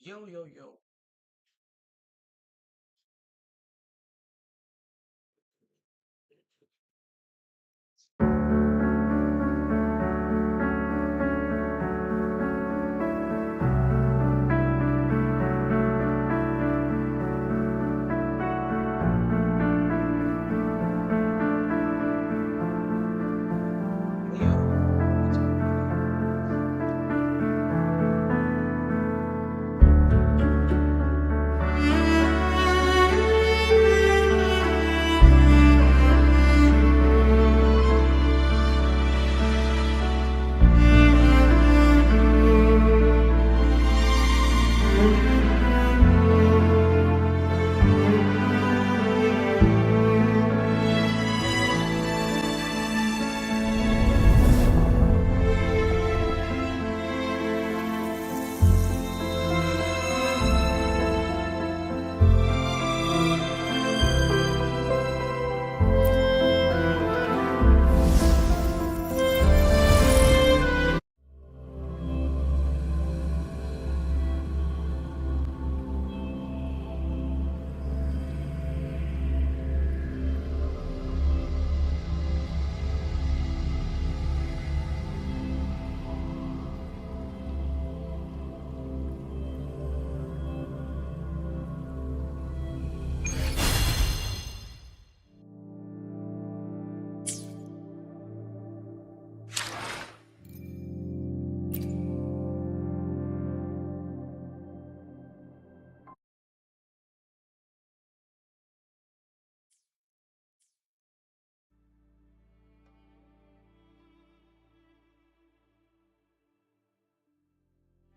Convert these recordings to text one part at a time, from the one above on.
Yo, yo, yo. Yo, yo. What's up, everybody?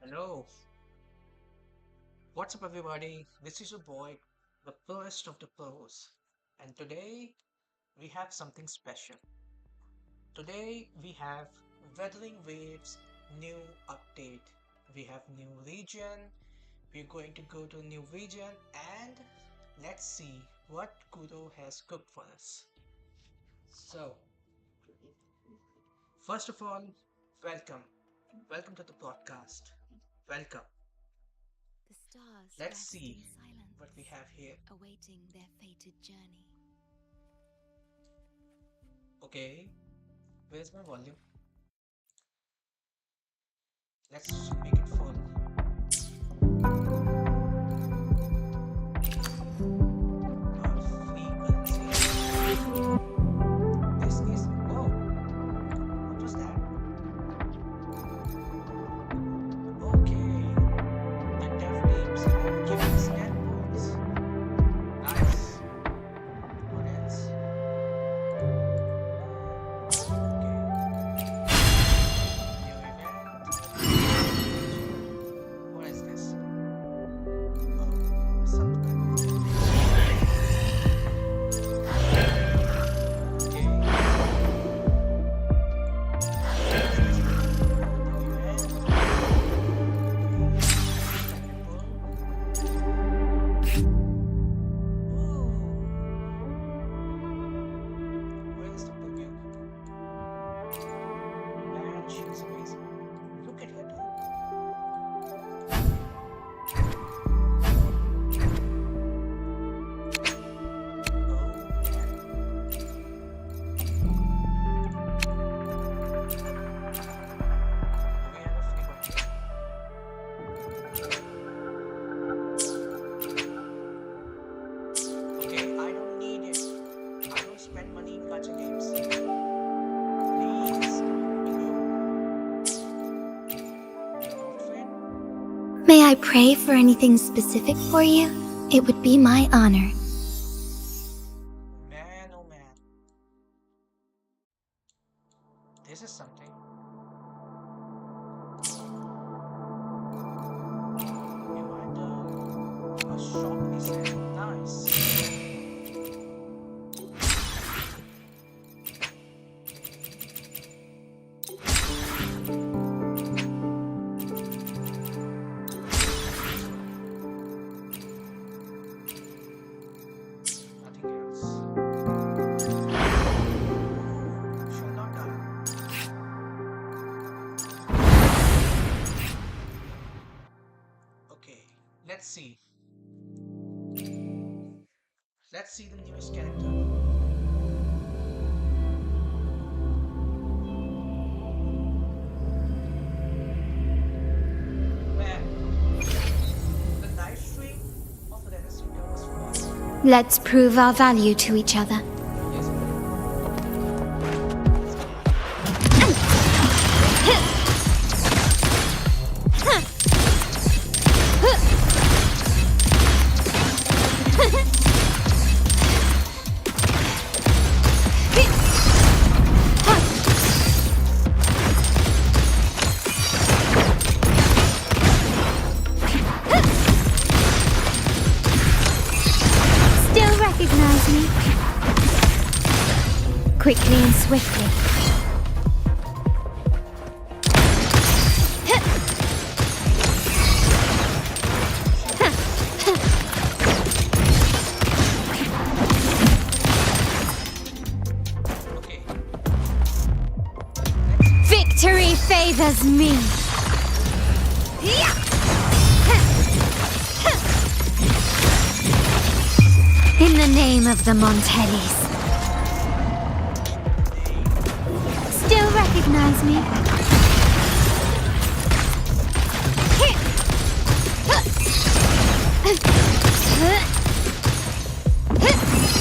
Hello. What's up, everybody? This is your boy, the Proest of the Pros. And today we have something special. Today we have Wuthering Waves new update. We have new region. We're going to go to a new region and let's see what Kuro has cooked for us. So, first of all, welcome. Welcome to the podcast. Welcome. The stars Let's rest see in silence, what we have here. awaiting their fated journey. Okay, where's my volume? Let's make it full. Frequency. This is. Whoa, what was that? Okay, the dev teams have given us 10 points. Nice. What else? Okay. New event. What is this? Oh, some type of. Okay. What is this? New event. Where's the boogie? Man, she's amazing. Look at her, dude. Oh, yeah. We have a free bucket. Okay, I don't need it. I don't spend money in gacha games. Please, new outfit. May I pray for anything specific for you? It would be my honor. Man, oh man. This is something. New item. A shop reset. Nice. Nothing else. Shall not die. Okay. let's see. Let's see the newest character. Where the live stream of Rinascita was fast. Let's prove our value to each other. Yes. Still recognize me? Quickly and swiftly. Okay. Victory favors me. In the name of the Montellis. Still recognize me?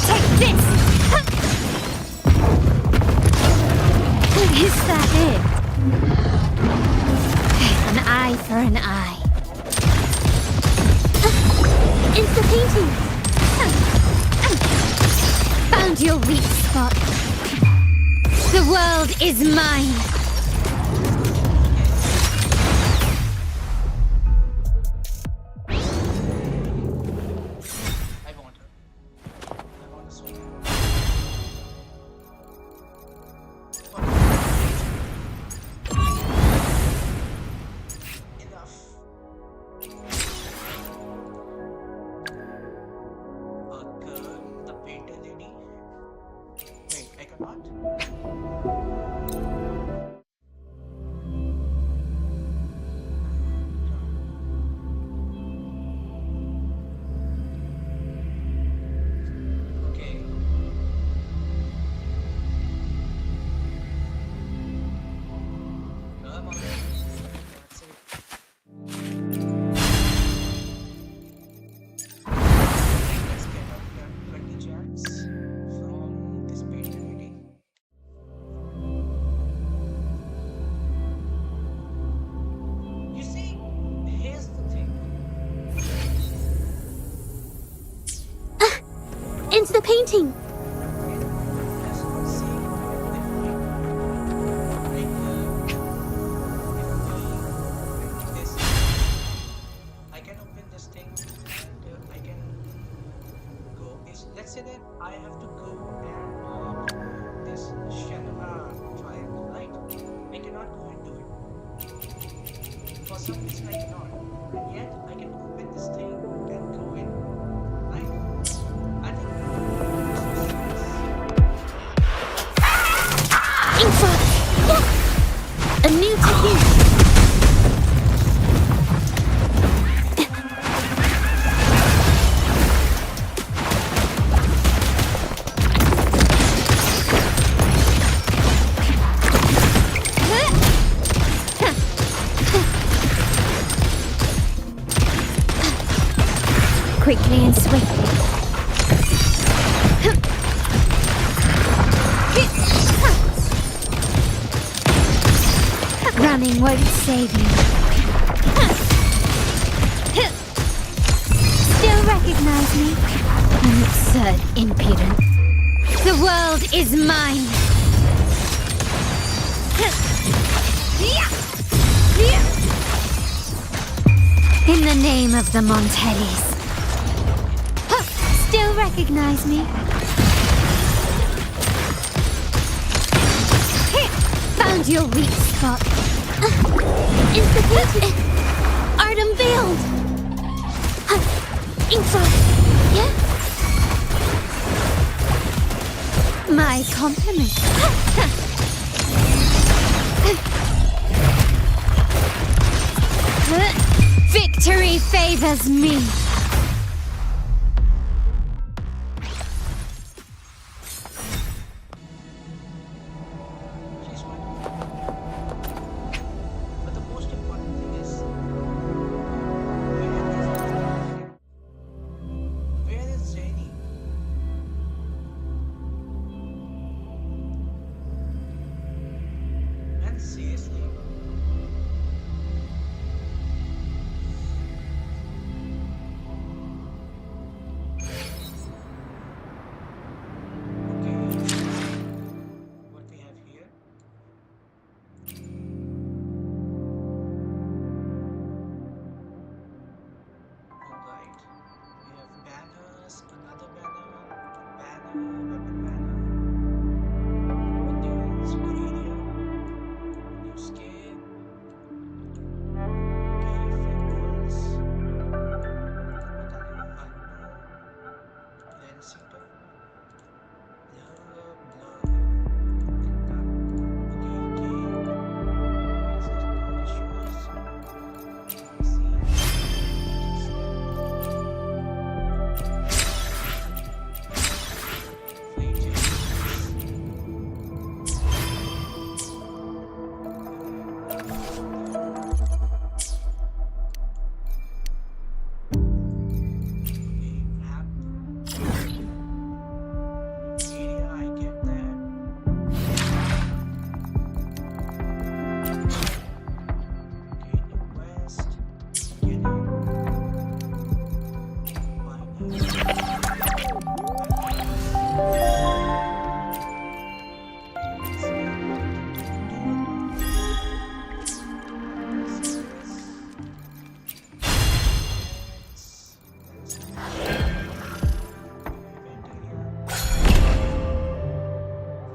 Take this! Is that it? An eye for an eye. It's the painting. Found your weak spot. The world is mine. I want her. I want to swing. Enough. A girl, the painter lady. Wait, I cannot. Okay. Come on. That's it. Let's get up the 20 gems from this painter lady. You see, here's the thing. Into the painting. Let's not see if we open this, I can open this thing and I can go. Let's say that I have to go and this shadow triangle, right? I cannot go and do it. For some reason I cannot. And yet I can open this thing and go in. Right? I think Info. A new technique. Quickly and swiftly. Running won't save you. Still recognize me? An absurd impudence. The world is mine. In the name of the Montellis. Still recognize me? Found your weak spot. Institute. Art unveiled. Info. Yeah? My compliments. Victory favors me. She's wonderful. But the most important thing is, where is Jenny? And seriously, okay, what we have here? Alright, we have banners, another weapon banner, new ingredient, new skin, okay, fingers, Rinascita,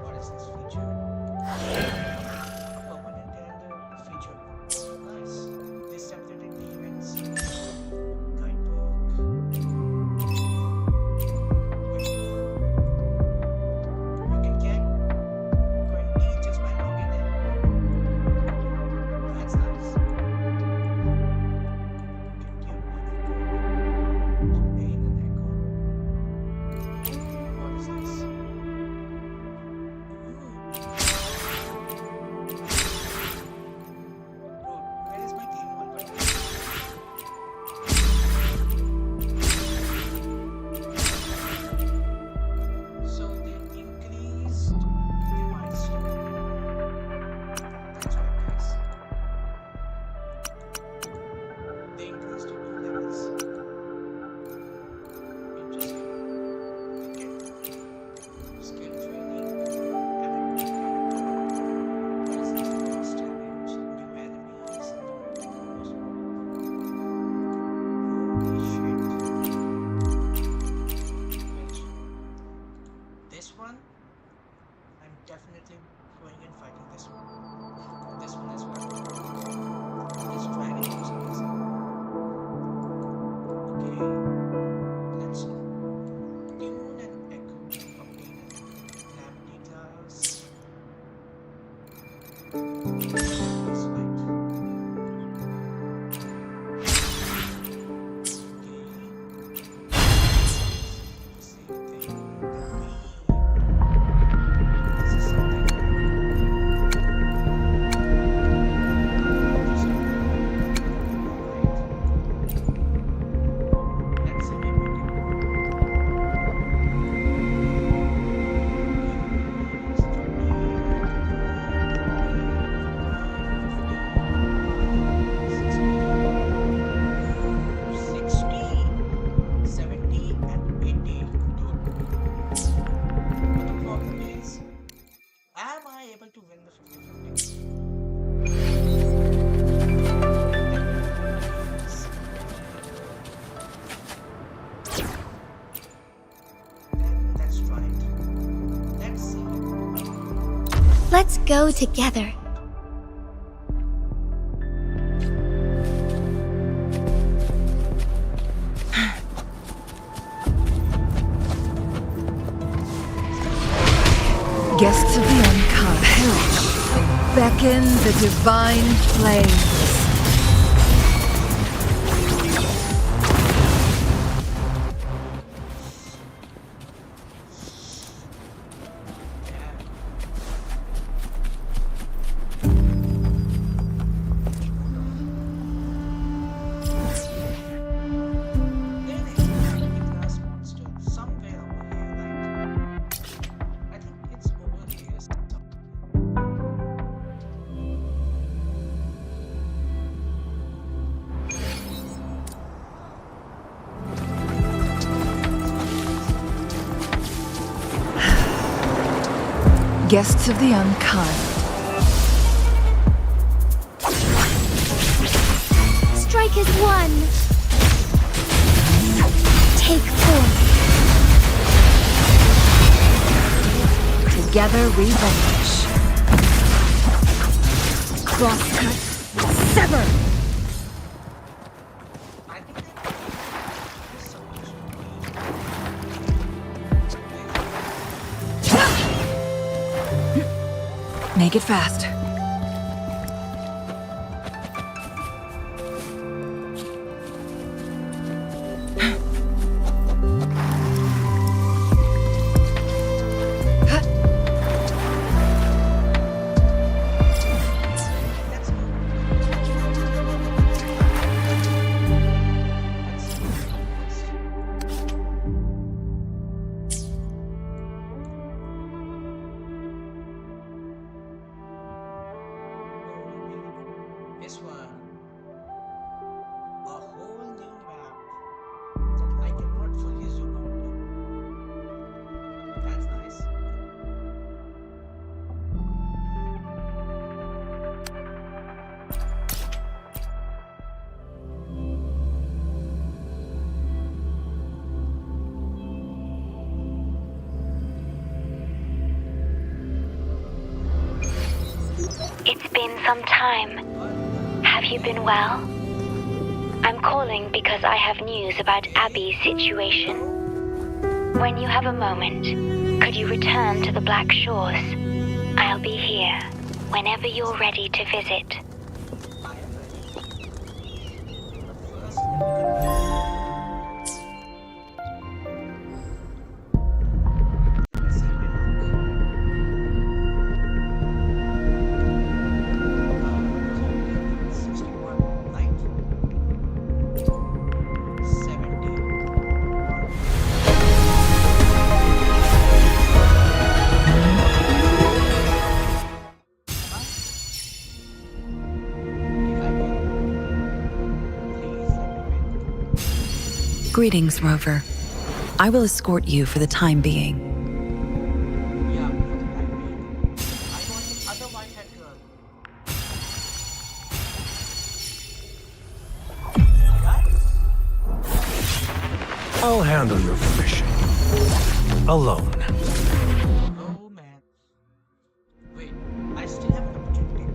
what is this feature? Permanent and feature. Nice. They separated the events. Guidebook. You can get 20 just by logging in. That's nice. Campaign and echo. What is this? Where is my game one button? So they increased the milestone. That's right, guys. They increased to 2 levels. Interesting. Okay. Skill training. What is this? Force damage. New enemies. Holy shit. Wait. This one, I'm definitely going and fighting this one. This one as well. This dragon looks amazing. Okay, let's tune and echo obtain and calamity class. That's right. Okay. Same thing. This is something interesting. Alright. Let's see what we can do. Able to win the 50-50. Then let's try it. Let's see. Let's go together. Guests of the Ankar, beckon the divine flames. Guests of the unkind. Strikers 1. Take 4. Together we vanquish. Crosscut. Sever. I think that is supposed to be. Make it fast. Let's go. This one, a whole new map that I cannot fully zoom out to. That's nice. It's been some time. Have you been well? I'm calling because I have news about Abby's situation. When you have a moment, could you return to the Black Shores? I'll be here whenever you're ready to visit. I am ready. But first, let's see my luck. 61, right? 70. If I can, please let me win. Greetings, Rover. I will escort you for the time being. Yeah, for the time being. I want the other white-haired girl. Right? I'll handle your fishing. Alone. Oh man. Wait, I still have an opportunity.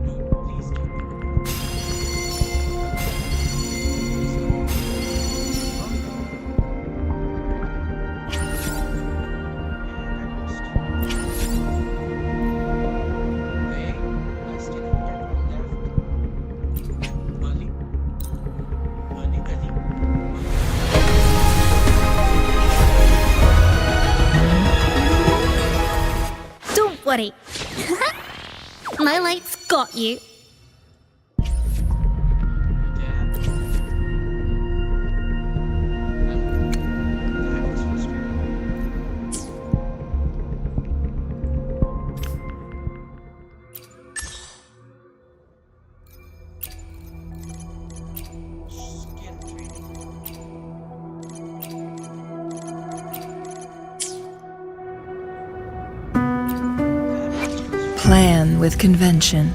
Dude, please give me. Please go. Oh no. And I lost. Wait, I still have 10 left. Early. Early, early. Don't worry. My light's got you. Damn. That was frustrating. Skill training. That was frustrating. Plan with convention,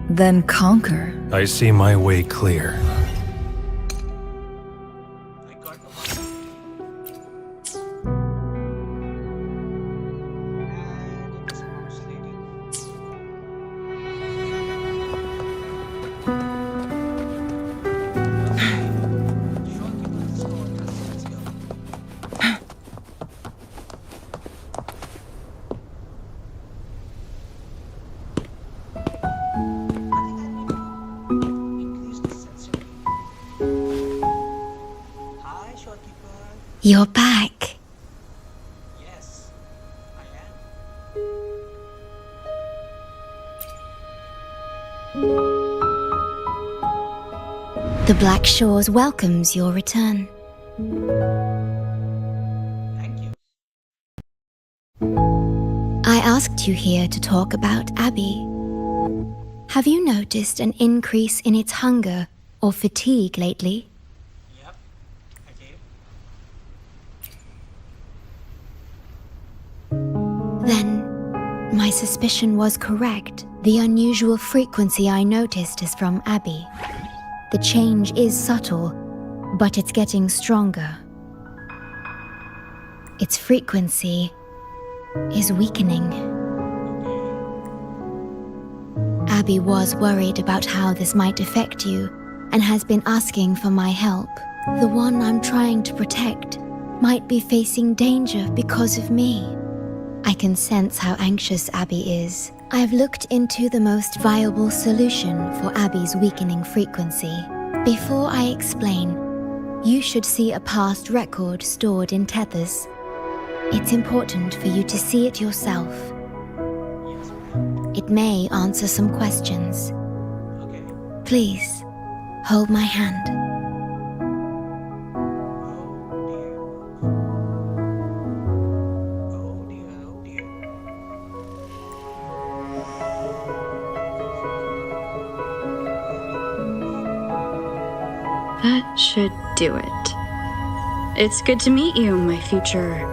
then conquer. I see my way clear. I got the one. And it was Proest lady. Okay. Shopkeeper's store. Let's go. I think I need to increase the sensitivity. Hi, shopkeeper. You're back. Yes, I am. The Black Shores welcomes your return. Thank you. I asked you here to talk about Abby. Have you noticed an increase in its hunger or fatigue lately? Yep, I did. Then My suspicion was correct. The unusual frequency I noticed is from Abby. The change is subtle, but it's getting stronger. Its frequency is weakening. Abby was worried about how this might affect you and has been asking for my help. The one I'm trying to protect might be facing danger because of me. I can sense how anxious Abby is. I've looked into the most viable solution for Abby's weakening frequency. Before I explain, you should see a past record stored in tethers. It's important for you to see it yourself. It may answer some questions. Okay. Please, hold my hand. Oh dear. Oh dear. That should do it. It's good to meet you, my future.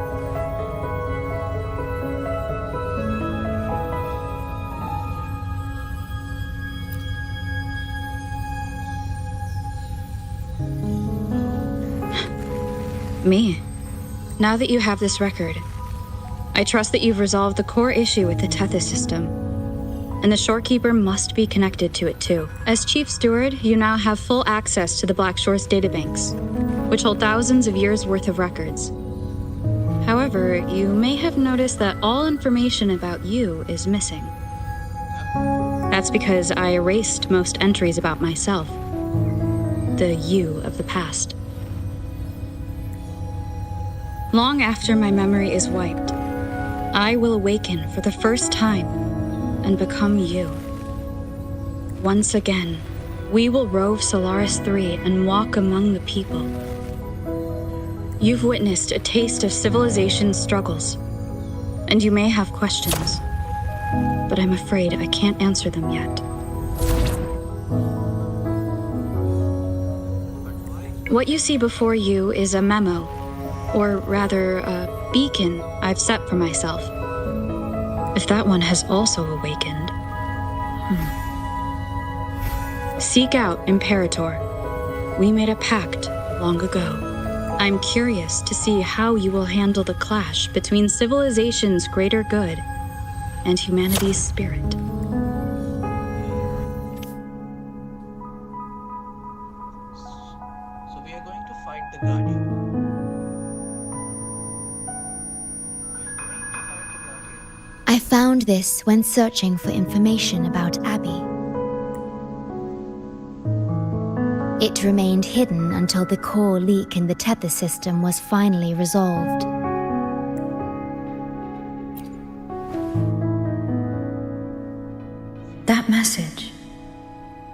Me. Now that you have this record, I trust that you've resolved the core issue with the Tethys system. And the Shorekeeper must be connected to it too. As Chief Steward, you now have full access to the Black Shore's databanks, which hold thousands of years' worth of records. However, you may have noticed that all information about you is missing. That's because I erased most entries about myself. The you of the past. Long after my memory is wiped, I will awaken for the first time and become you. Once again, we will rove Solaris 3 and walk among the people. You've witnessed a taste of civilization's struggles, and you may have questions, but I'm afraid I can't answer them yet. What you see before you is a memo, or rather, a beacon I've set for myself. If that one has also awakened. Seek out Imperator. We made a pact long ago. I'm curious to see how you will handle the clash between civilization's greater good and humanity's spirit. So we are going to fight the Guardian. I found this when searching for information about Abby. It remained hidden until the core leak in the tether system was finally resolved. That message.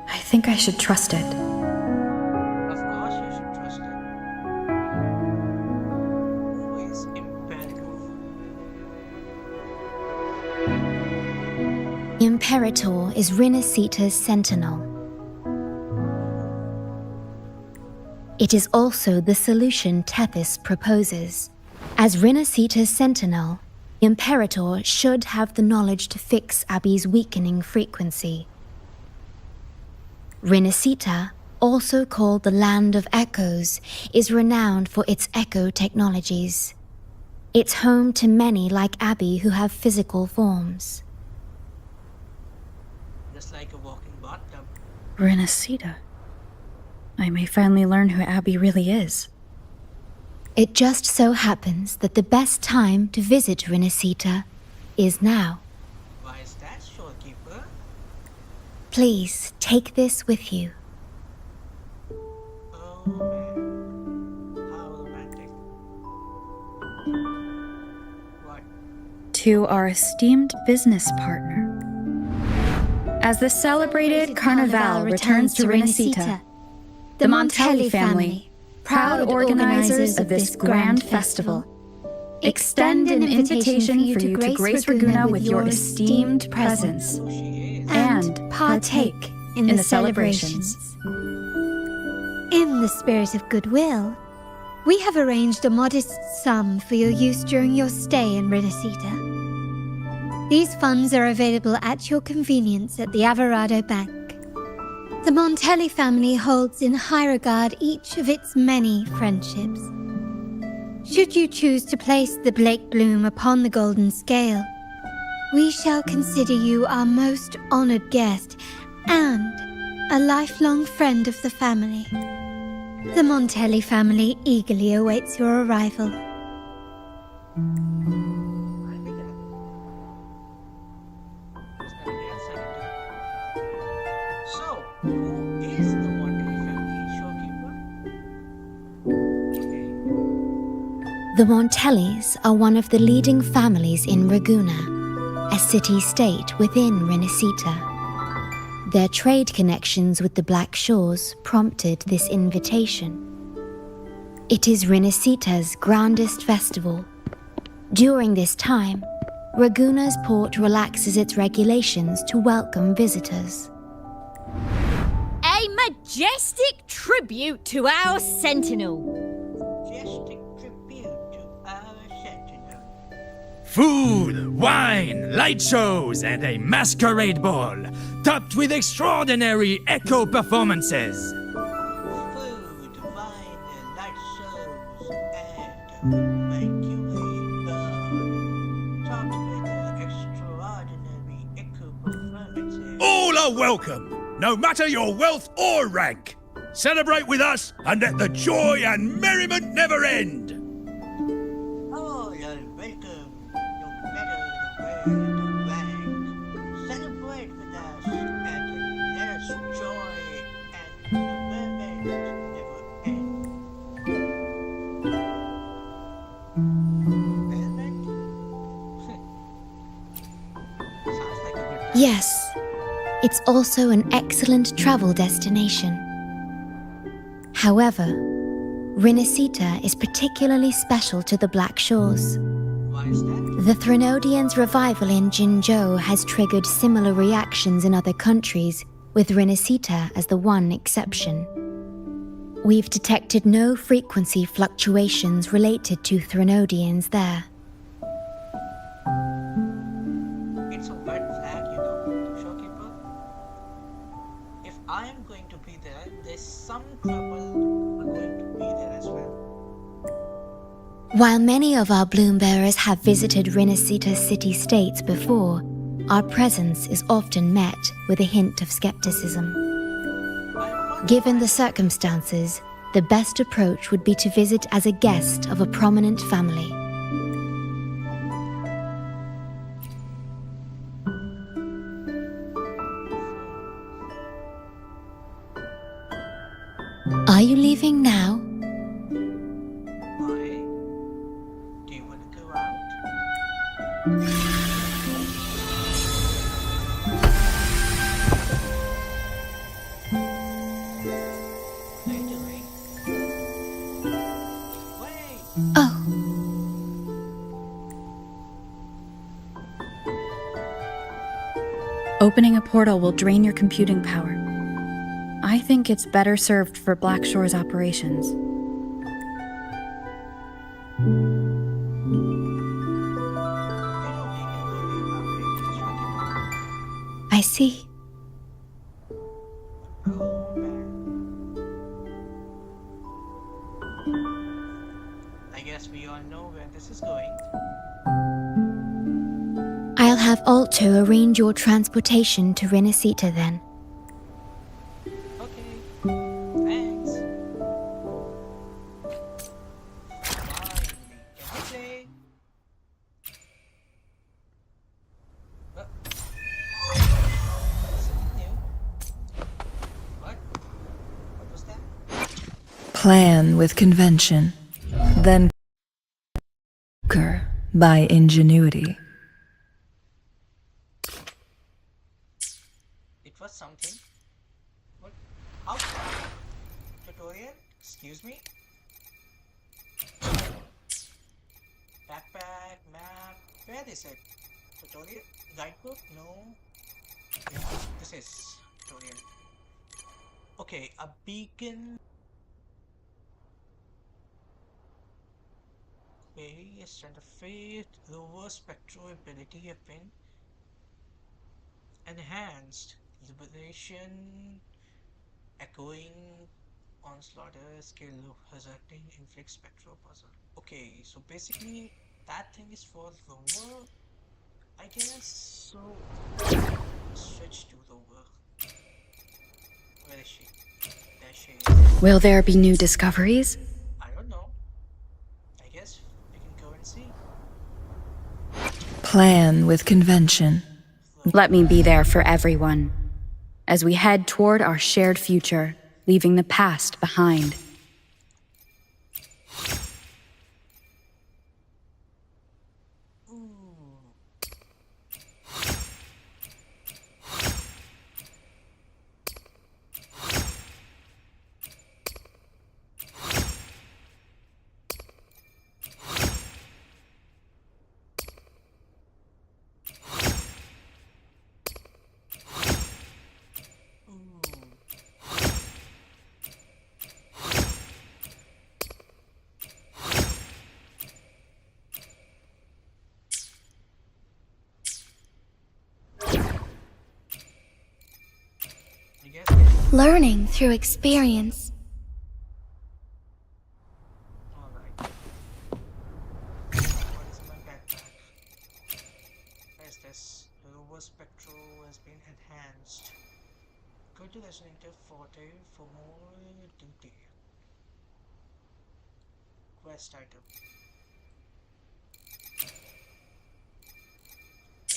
I think I should trust it. Of course you should trust it. Who is Imperator? Imperator is Rinascita's sentinel. It is also the solution Tethys proposes. As Rinascita's sentinel, Imperator should have the knowledge to fix Abby's weakening frequency. Rinascita, also called the Land of Echoes, is renowned for its echo technologies. It's home to many like Abby who have physical forms. Just like a walking bathtub. Rinascita. I may finally learn who Abby really is. It just so happens that the best time to visit Rinascita is now. Why is that, Shorekeeper? Please take this with you. Oh man, how romantic. What? To our esteemed business partner. As the celebrated Carnival returns to Rinascita, the Montelli family, proud organizers of this grand festival, extend an invitation for you to grace Ragusa with your esteemed presence Who she is? and partake in the celebrations. In the spirit of goodwill, we have arranged a modest sum for your use during your stay in Rinascita. These funds are available at your convenience at the Averado Bank. The Montelli family holds in high regard each of its many friendships. Should you choose to place the Blake Bloom upon the golden scale, we shall consider you our most honored guest and a lifelong friend of the family. The Montelli family eagerly awaits your arrival. So, who is the Montelli family showkeeper? The Montellis are one of the leading families in Ragusa, a city-state within Rinascita. Their trade connections with the Black Shores prompted this invitation. It is Rinascita's grandest festival. During this time, Ragusa's port relaxes its regulations to welcome visitors. A majestic tribute to our sentinel. Majestic tribute to our sentinel. Food, wine, light shows, and a masquerade ball, topped with extraordinary echo performances. Food, wine, light shows, and masquerade ball, topped with extraordinary echo performances. All are welcome, no matter your wealth or rank. Celebrate with us and let the joy and merriment never end. All are welcome, no matter the word or rank. Celebrate with us and let us joy and the merriment never end. Merriment? Sounds like a good time. Yes, it's also an excellent travel destination. However, Rinascita is particularly special to the Black Shores. Why is that? The Threnodians' revival in Jinzhou has triggered similar reactions in other countries, with Rinascita as the one exception. We've detected no frequency fluctuations related to Threnodians there. It's a red flag, you know, showkeeper. If I am going to be there, there's some trouble are going to be there as well. While many of our bloom bearers have visited Rinascita city-states before, our presence is often met with a hint of skepticism. Given the circumstances, the best approach would be to visit as a guest of a prominent family. Are you leaving now? Why? Do you want to go out? What are you doing? Wait! Oh, Opening a portal will drain your computing power. I think it's better served for Black Shore's operations. You don't need to worry about it, showkeeper. I see. Oh man. I guess we all know where this is going. I'll have Alto arrange your transportation to Rinascita then. Okay. Thanks. Finally, can you say? Something new? What? What was that? Plan with convention, then conquer by ingenuity. It was something. What? How? Tutorial? Excuse me? Backpack, map. Where is it? Tutorial? Guidebook? No. Yeah, this is tutorial. Okay, a beacon. Okay, strength of faith, lower spectral ability of pin. Enhanced liberation, echoing onslaught, skill of hazarding inflict spectral puzzle. Okay, so basically that thing is for Rover, I guess. So switch to Rover. Where is she? There she is. Will there be new discoveries? I don't know. I guess we can go and see. Plan with convention. Let me be there for everyone as we head toward our shared future, leaving the past behind. I guess. Learning through experience. Alright. What is in my backpack? Where is this? The Rover Spectral has been enhanced. Go to Resonator Forte for more detail. Quest item.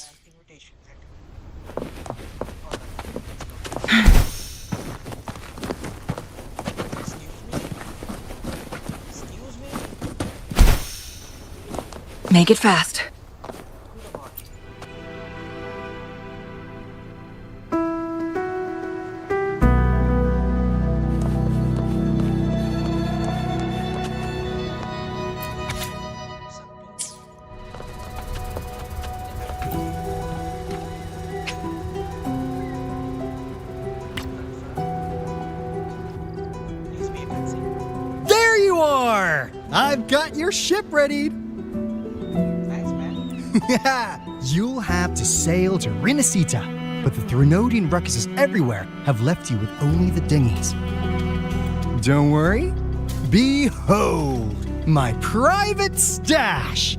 And invitation item. Alright, let's go. Excuse me? Excuse me? Make it fast. Who the bot? Please be a cutscene. There you are! I've got your ship ready. Thanks, man. Yeah, you'll have to sail to Rinascita, but the Threnodian ruckuses everywhere have left you with only the dinghies. Don't worry. Behold, my private stash!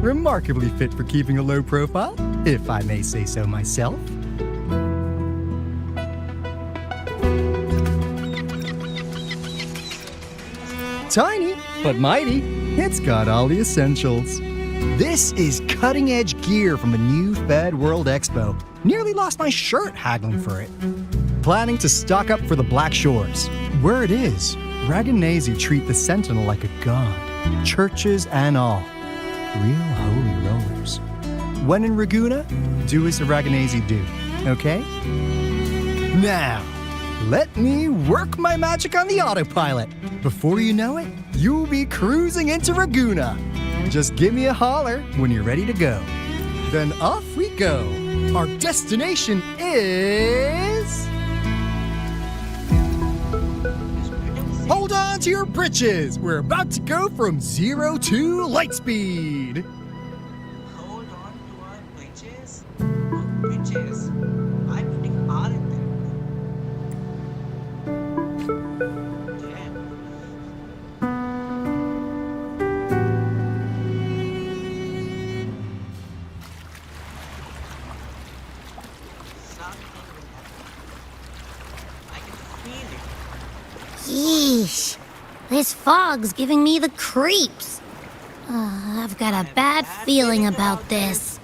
Remarkably fit for keeping a low profile, if I may say so myself. Tiny, but mighty. It's got all the essentials. This is cutting-edge gear from the new Fed World Expo. Nearly lost my shirt haggling for it. Planning to stock up for the Black Shores. Where it is, Raganese treat the Sentinel like a god. Churches and all. Real holy rollers. When in Raguna, do as the Raganese do, okay? Now, let me work my magic on the autopilot. Before you know it, you'll be cruising into Raguna. Just give me a holler when you're ready to go. Then off we go. Our destination is... Hold on to your britches. We're about to go from 0 to light speed. Hold on to our bridges. What bridges? I'm putting R in there. Damn. Something will happen. I can feel it. Yeesh. This fog's giving me the creeps. I've got a bad feeling about this.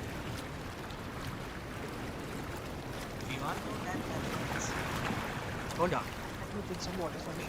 You all know that happens. Hold on. Let me put some water for me.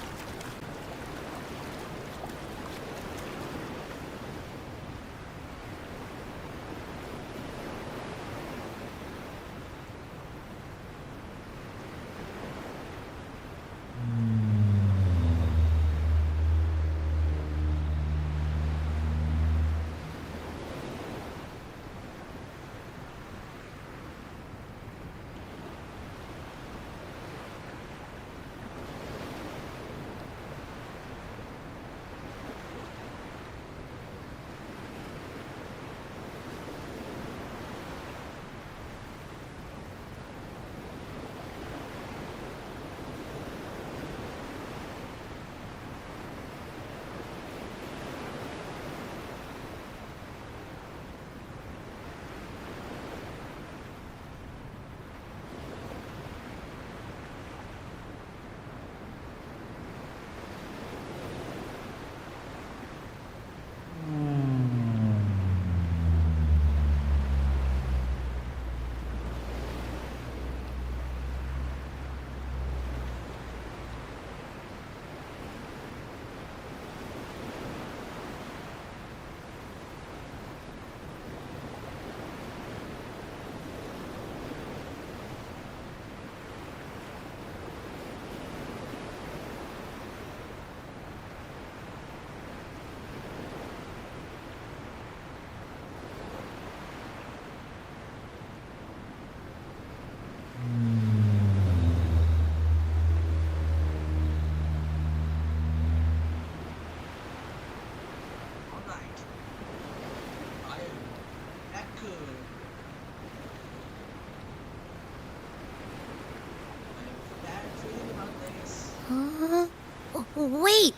Wait!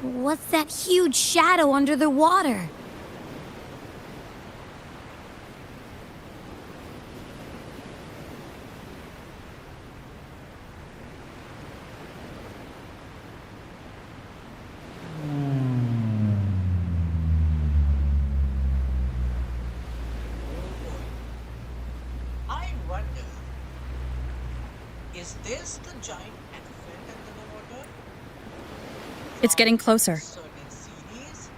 What's that huge shadow under the water? I wonder, is this the giant elephant under the water? It's getting closer. Certain series?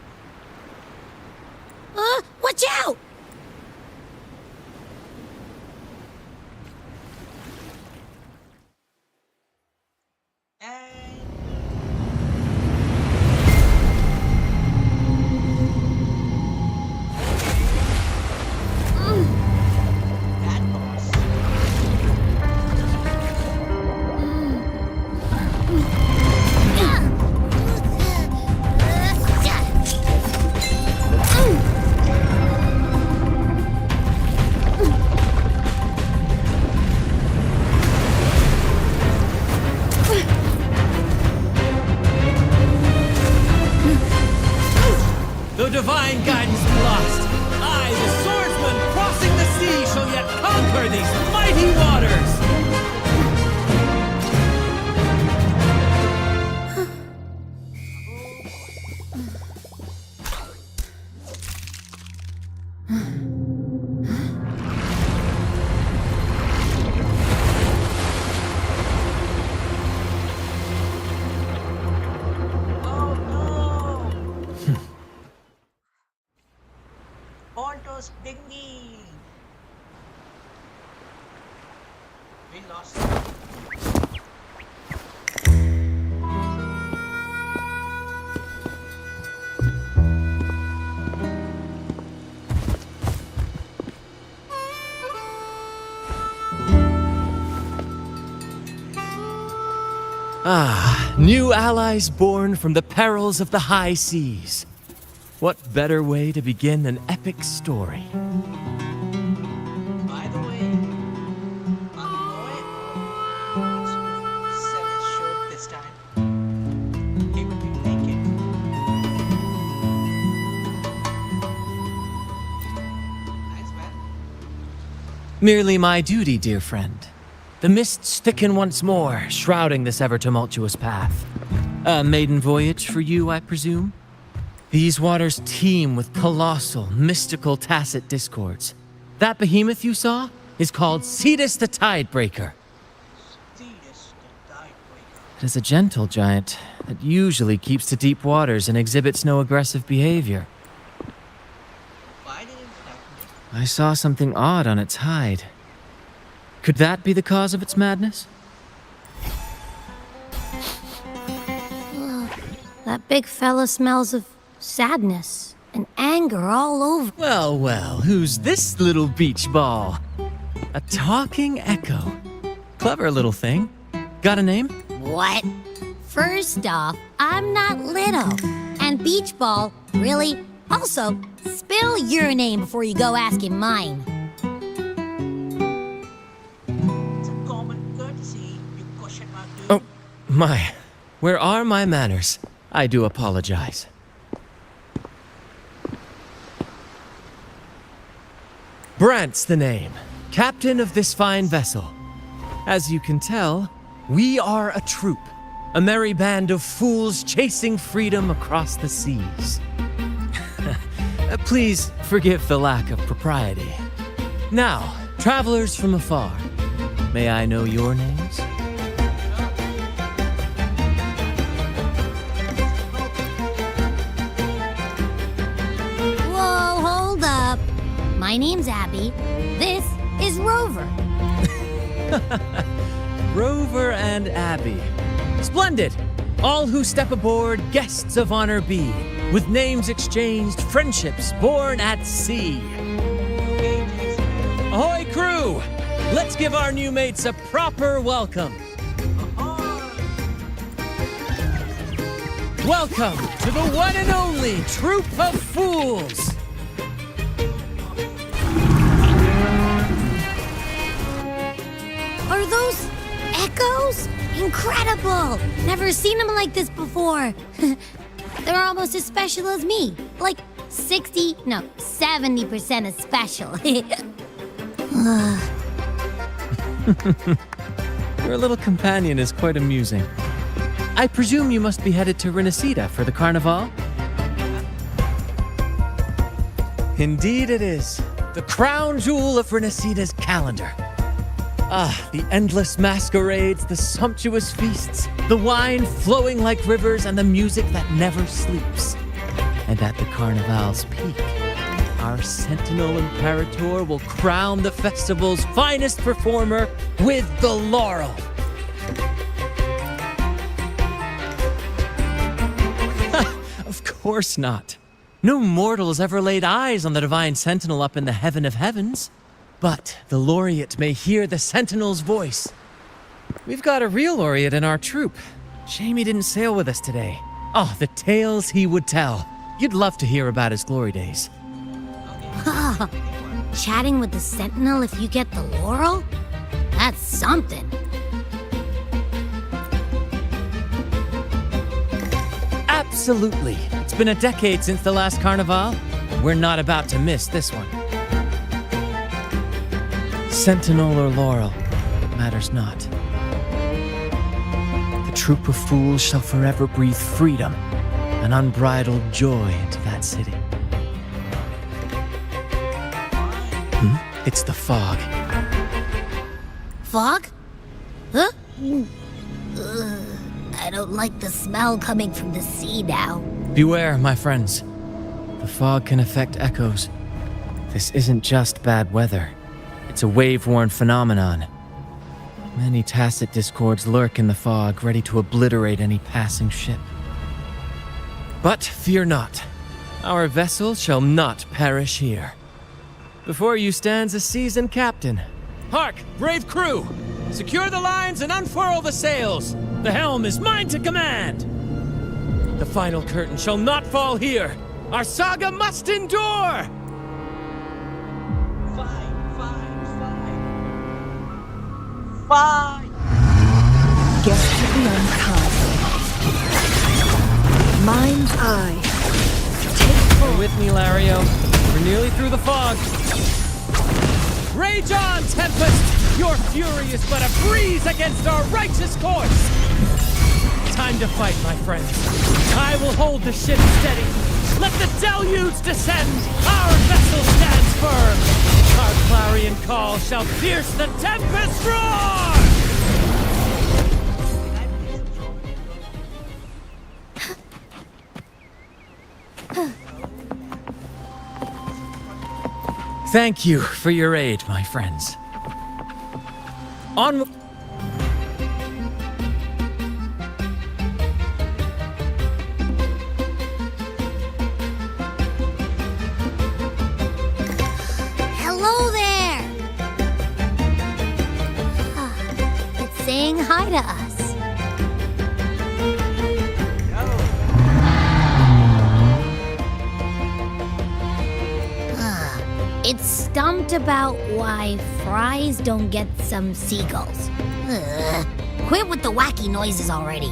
Watch out! And that was Though divine guidance be lost, I, the swordsman crossing the sea, shall yet conquer these mighty waters! oh no! Ponto's dinghy! We lost it. Ah, new allies born from the perils of the high seas. What better way to begin an epic story? By the way, our boy sell his shirt this time. He will be naked. Nice man. Merely my duty, dear friend. The mists thicken once more, shrouding this ever-tumultuous path. A maiden voyage for you, I presume? These waters teem with colossal, mystical, tacit discords. That behemoth you saw is called Cetus the Tidebreaker. Cetus the Tidebreaker. It is a gentle giant that usually keeps to deep waters and exhibits no aggressive behavior. Why did it attack me? I saw something odd on its hide. Could that be the cause of its madness? That big fella smells of sadness and anger all over. Well, well, who's this little beach ball? A talking echo. Clever little thing. Got a name? What? First off, I'm not little. And Beach Ball, really? Also, spill your name before you go asking mine. It's a common courtesy, you question mark dude. Oh, my. Where are my manners? I do apologize. Brant's the name, captain of this fine vessel. As you can tell, we are a troop, a merry band of fools chasing freedom across the seas. Please forgive the lack of propriety. Now, travelers from afar, may I know your names? Whoa, hold up. My name's Abby. This is Rover. Rover and Abby. Splendid! All who step aboard, guests of honor be. With names exchanged, friendships born at sea. Ahoy, crew! Let's give our new mates a proper welcome. Welcome to the one and only Troop of Fools. Are those echoes Incredible! Never seen them like this before. They're almost as special as me. Like 70% as special. Your little companion is quite amusing. I presume you must be headed to Rinascita for the carnival? Indeed it is. The crown jewel of Rinascita's calendar. Ah, the endless masquerades, the sumptuous feasts, the wine flowing like rivers, and the music that never sleeps. And at the carnival's peak, our Sentinel Imperator will crown the festival's finest performer with the laurel. Of course not. No mortal has ever laid eyes on the divine sentinel up in the heaven of heavens. But the laureate may hear the sentinel's voice. We've got a real laureate in our troupe. Shame he didn't sail with us today. Oh, the tales he would tell. You'd love to hear about his glory days. Chatting with the Sentinel if you get the laurel? That's something. Absolutely. It's been a decade since the last carnival. We're not about to miss this one. Sentinel or laurel, it matters not. The troop of fools shall forever breathe freedom and unbridled joy into that city. It's the fog. Fog? Huh? I don't like the smell coming from the sea now. Beware, my friends. The fog can affect echoes. This isn't just bad weather. It's a wave-worn phenomenon. Many tacit discords lurk in the fog, ready to obliterate any passing ship. But fear not. Our vessel shall not perish here. Before you stands a seasoned captain. Hark, brave crew! Secure the lines and unfurl the sails! The helm is mine to command! The final curtain shall not fall here! Our saga must endure! Fine. Guest of the uncast. Mind's eye. Stay with me, Lario. We're nearly through the fog. Rage on, Tempest! Your fury is but a breeze against our righteous course! Time to fight, my friends. I will hold the ship steady. Let the deluge descend! Our vessel stands firm! Our clarion call shall pierce the tempest roar! Thank you for your aid, my friends. On... Hello there! It's saying hi to us. It's stumped about why fries don't get some seagulls. Quit with the wacky noises already.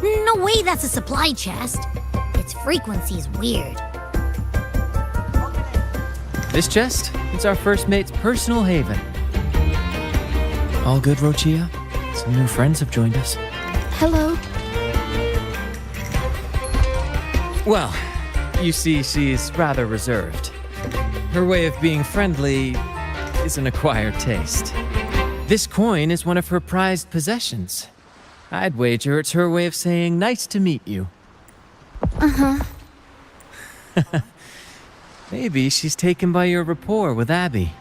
No way that's a supply chest. Its frequency's weird. This chest? It's our first mate's personal haven. All good, Rochia? Some new friends have joined us. Hello. Well, you see, she's rather reserved. Her way of being friendly is an acquired taste. This coin is one of her prized possessions. I'd wager it's her way of saying nice to meet you. Uh-huh. Maybe she's taken by your rapport with Abby.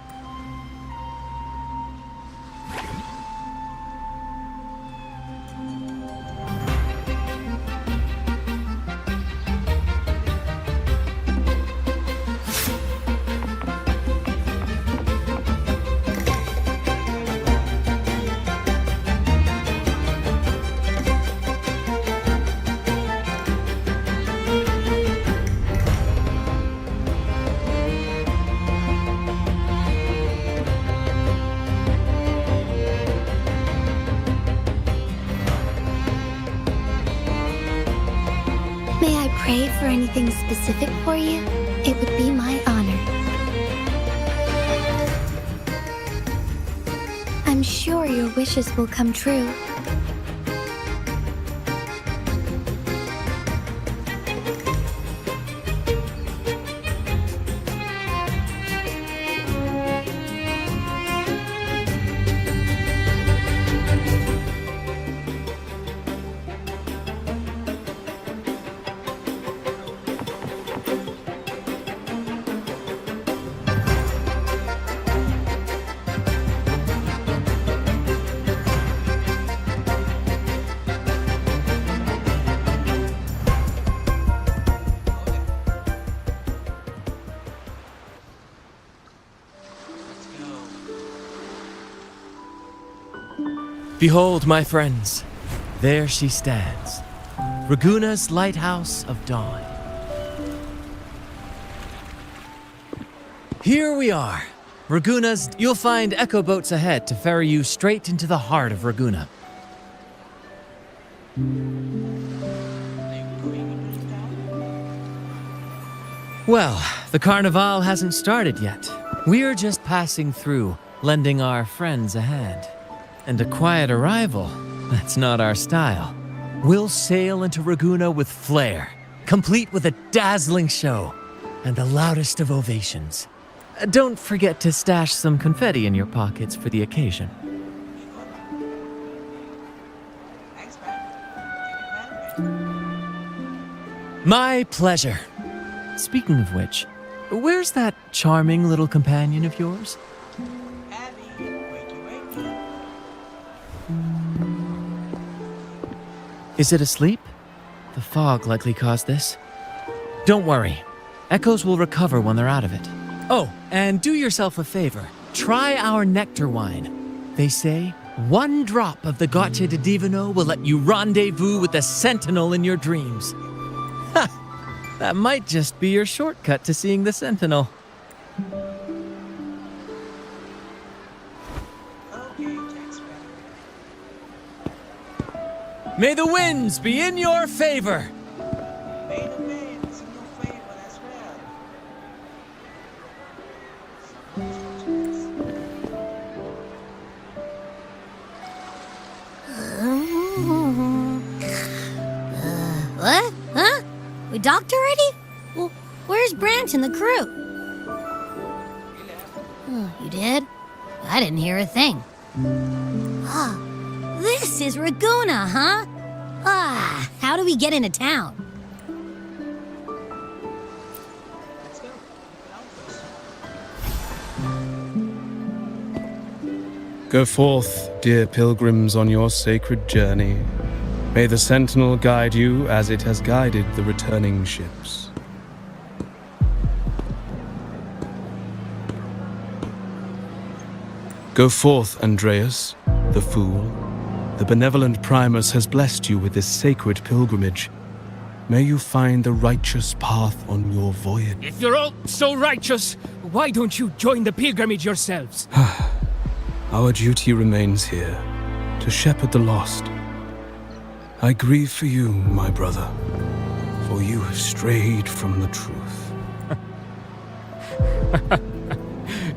May I pray for anything specific for you? It would be my honor. I'm sure your wishes will come true. Behold, my friends, there she stands, Raguna's Lighthouse of Dawn. Here we are, Raguna's. You'll find echo boats ahead to ferry you straight into the heart of Raguna. Well, the Carnival hasn't started yet. We're just passing through, lending our friends a hand. And a quiet arrival, that's not our style. We'll sail into Raguna with flair, complete with a dazzling show and the loudest of ovations. Don't forget to stash some confetti in your pockets for the occasion. My pleasure. Speaking of which, where's that charming little companion of yours? Is it asleep? The fog likely caused this. Don't worry. Echoes will recover when they're out of it. Oh, and do yourself a favor. Try our nectar wine. They say one drop of the Gocce di Divino will let you rendezvous with the Sentinel in your dreams. Ha! That might just be your shortcut to seeing the Sentinel. May the winds be in your favor! May the winds in your favor as What? Huh? We docked already? Well, where's Branch and the crew? Oh, you did? I didn't hear a thing. Ah, this is Raguna, huh? Ah, how do we get into town? Go forth, dear pilgrims, on your sacred journey. May the Sentinel guide you as it has guided the returning ships. Go forth, Andreas, the fool. The benevolent Primus has blessed you with this sacred pilgrimage. May you find the righteous path on your voyage. If you're all so righteous, why don't you join the pilgrimage yourselves? Our duty remains here, to shepherd the lost. I grieve for you, my brother, for you have strayed from the truth.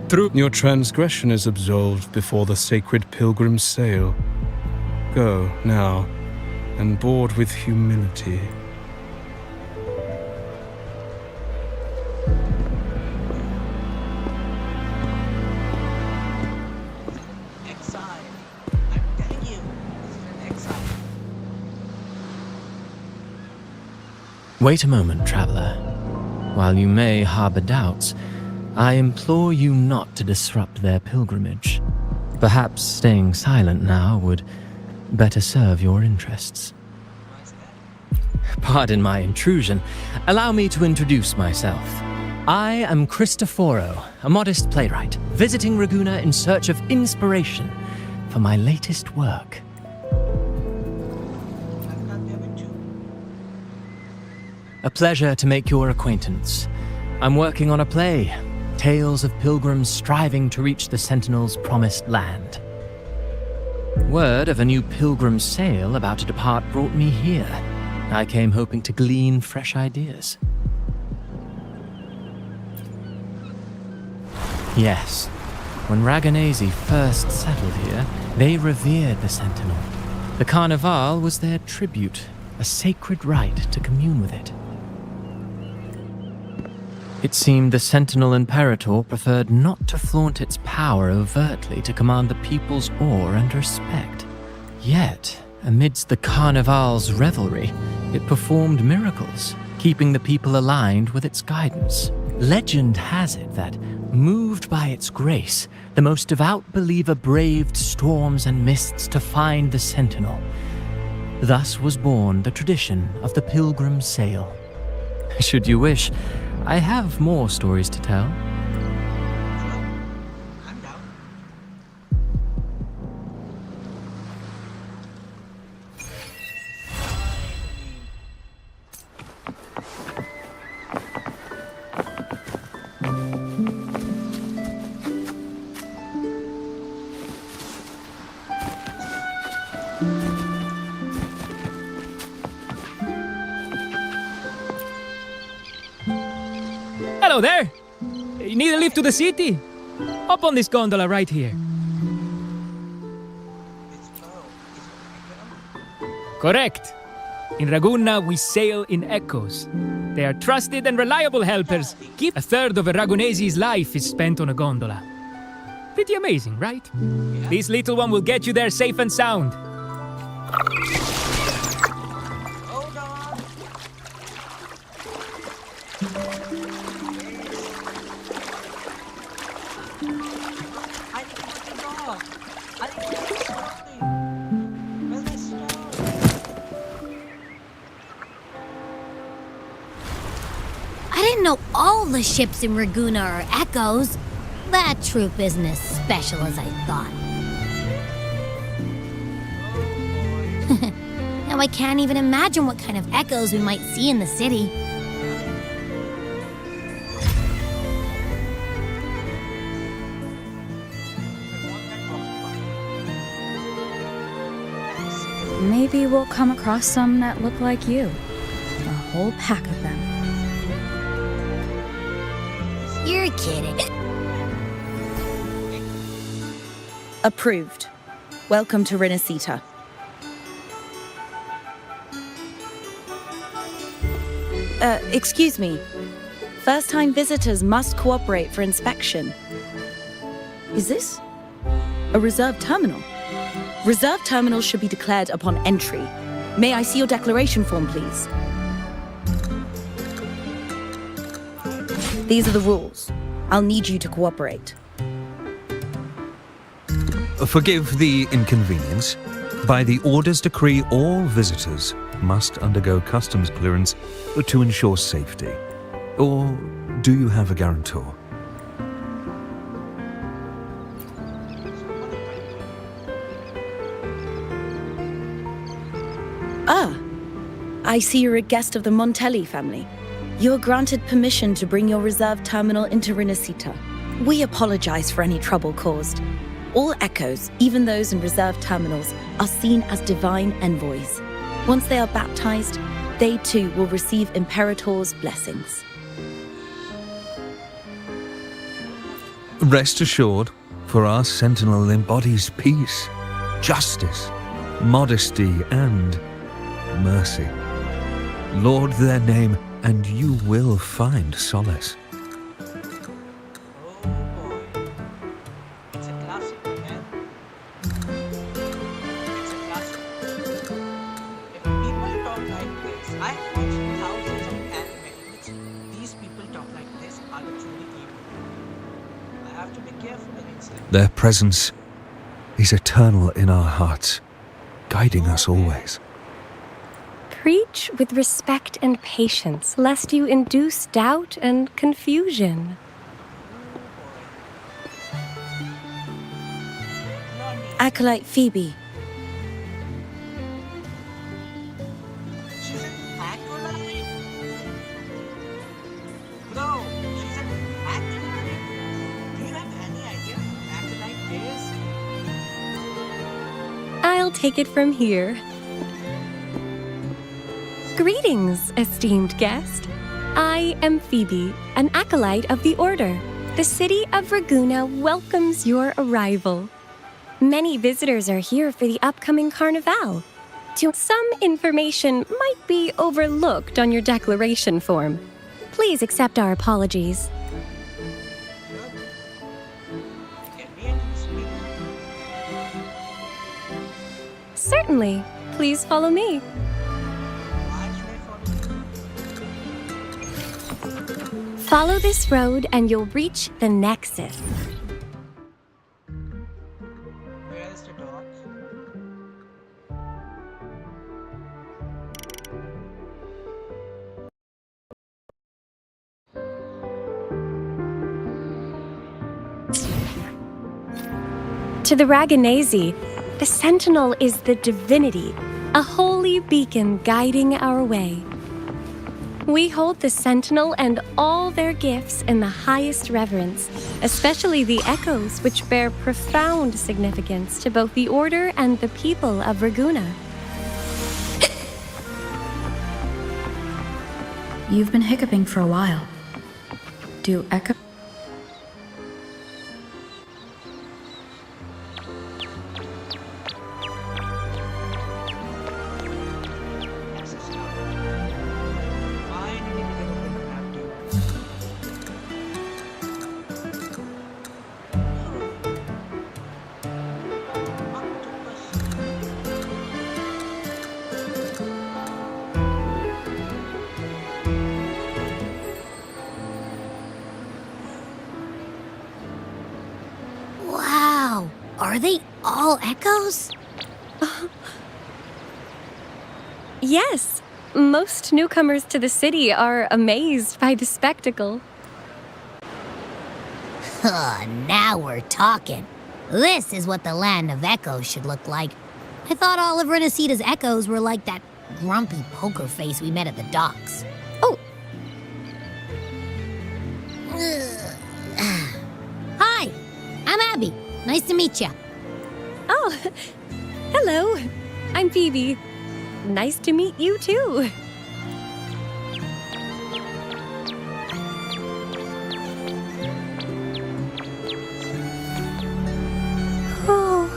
True. Your transgression is absolved before the sacred pilgrims sail. Go, now, and board with humility. exile. Wait a moment, traveler. While you may harbor doubts, I implore you not to disrupt their pilgrimage. Perhaps staying silent now would better serve your interests. Pardon my intrusion. Allow me to introduce myself. I am Cristoforo, a modest playwright, visiting Ragunna in search of inspiration for my latest work. A pleasure to make your acquaintance. I'm working on a play, tales of pilgrims striving to reach the Sentinel's promised land. Word of a new pilgrim sail about to depart brought me here. I came hoping to glean fresh ideas. Yes, when Raganesi first settled here, they revered the Sentinel. The Carnival was their tribute, a sacred right to commune with it. It seemed the Sentinel Imperator preferred not to flaunt its power overtly to command the people's awe and respect. Yet, amidst the Carnival's revelry, it performed miracles, keeping the people aligned with its guidance. Legend has it that, moved by its grace, the most devout believer braved storms and mists to find the Sentinel. Thus was born the tradition of the pilgrim sail. Should you wish, I have more stories to tell. I'm down. Hello there! You need a lift to the city? Hop on this gondola right here. Correct. In Ragunna, we sail in echoes. They are trusted and reliable helpers. A third of a Ragunesi's life is spent on a gondola. Pretty amazing, right? This little one will get you there safe and sound. I didn't know all the ships in Ragunna are echoes. That troop isn't as special as I thought. Now I can't even imagine what kind of echoes we might see in the city. Maybe we'll come across some that look like you. A whole pack of them. You're kidding. Approved. Welcome to Rinascita. Excuse me. First-time visitors must cooperate for inspection. Is this a reserved terminal? Reserved terminals should be declared upon entry. May I see your declaration form, please? These are the rules. I'll need you to cooperate. Forgive the inconvenience. By the Order's decree, all visitors must undergo customs clearance to ensure safety. Or do you have a guarantor? Ah, I see you're a guest of the Montelli family. You're granted permission to bring your reserved terminal into Rinascita. We apologize for any trouble caused. All echoes, even those in reserved terminals, are seen as divine envoys. Once they are baptized, they too will receive Imperator's blessings. Rest assured, for our Sentinel embodies peace, justice, modesty, and mercy. Lord their name, and you will find solace. If people talk like this, I have watched thousands of Their presence is eternal in our hearts, guiding us always. Preach with respect and patience, lest you induce doubt and confusion. Acolyte Phoebe. She's an acolyte? Bro, she's an acolyte? Do you have any idea what acolyte is? I'll take it from here. Greetings, esteemed guest. I am Phoebe, an acolyte of the Order. The city of Raguna welcomes your arrival. Many visitors are here for the upcoming Carnival. Some information might be overlooked on your declaration form. Please accept our apologies. Certainly. Please follow me. Follow this road and you'll reach the Nexus. Where is the dock? To the Raganazi, the Sentinel is the divinity, a holy beacon guiding our way. We hold the Sentinel and all their gifts in the highest reverence, especially the echoes, which bear profound significance to both the Order and the people of Raguna. You've been hiccuping for a while. Do echo... Wow! Are they all echoes? Yes, most newcomers to the city are amazed by the spectacle. Now we're talking. This is what the land of echoes should look like. I thought all of Rinascita's echoes were like that grumpy poker face we met at the docks. Oh! Hi, I'm Abby. Nice to meet you. Oh, hello. I'm Phoebe. Nice to meet you too. Oh.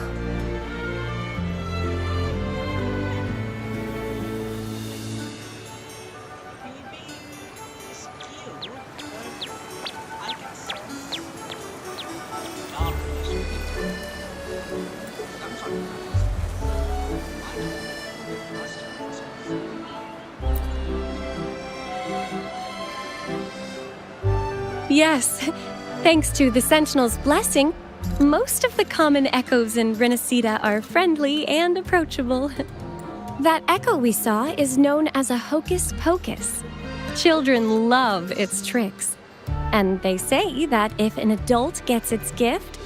Yes, thanks to the Sentinel's blessing, most of the common echoes in Rinascita are friendly and approachable. That echo we saw is known as a hocus pocus. Children love its tricks. And they say that if an adult gets its gift,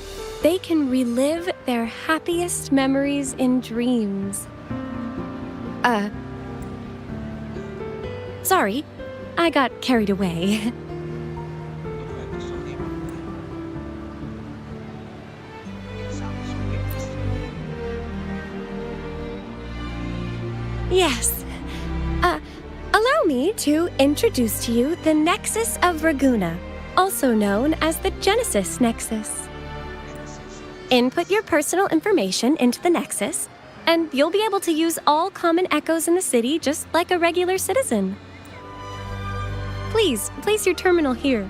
they can relive their happiest memories in dreams. Sorry, I got carried away. Yes. Allow me to introduce to you the Nexus of Raguna, also known as the Genesis Nexus. Input your personal information into the Nexus, and you'll be able to use all common echoes in the city just like a regular citizen. Please, place your terminal here.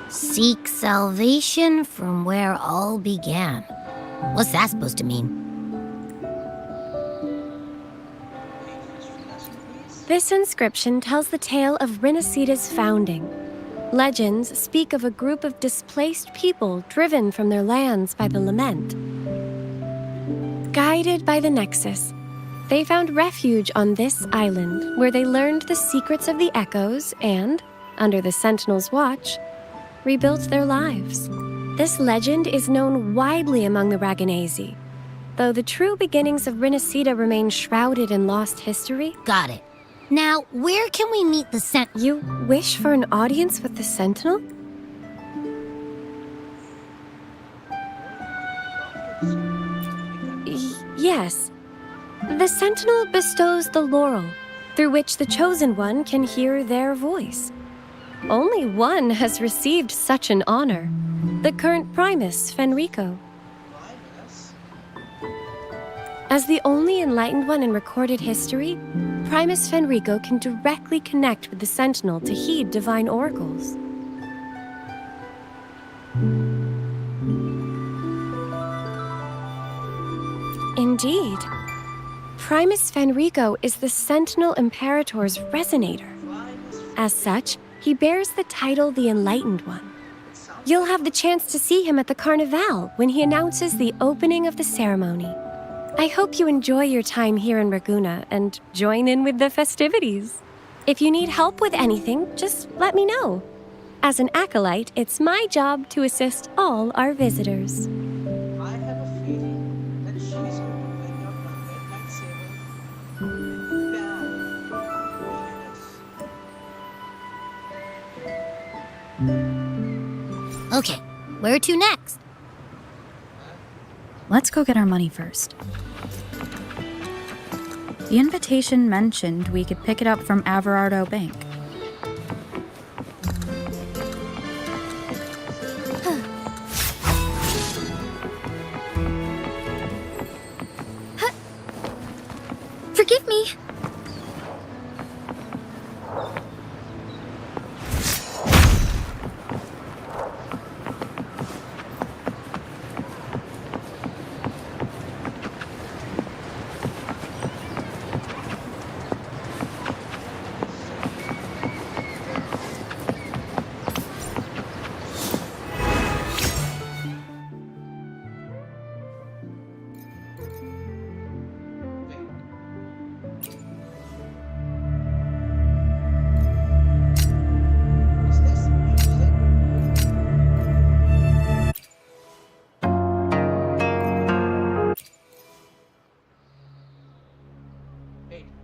Seek salvation from where all began. What's that supposed to mean? This inscription tells the tale of Rinascita's founding. Legends speak of a group of displaced people driven from their lands by the lament. Guided by the Nexus, they found refuge on this island where they learned the secrets of the echoes and, under the Sentinel's watch, rebuilt their lives. This legend is known widely among the Raganesi, though the true beginnings of Rinascita remain shrouded in lost history. Got it. Now, where can we meet the You wish for an audience with the Sentinel? Yes. The Sentinel bestows the laurel, through which the Chosen One can hear their voice. Only one has received such an honor, the current Primus, Fenrico. As the only enlightened one in recorded history, Primus Fenrico can directly connect with the Sentinel to heed divine oracles. Indeed. Primus Fenrico is the Sentinel Imperator's resonator. As such, he bears the title the Enlightened One. You'll have the chance to see him at the Carnival when he announces the opening of the ceremony. I hope you enjoy your time here in Raguna and join in with the festivities. If you need help with anything, just let me know. As an acolyte, it's my job to assist all our visitors. I have a feeling that she's going to bring up a midnight saving. Okay, where to next? Let's go get our money first. The invitation mentioned we could pick it up from Averardo Bank. Forgive me.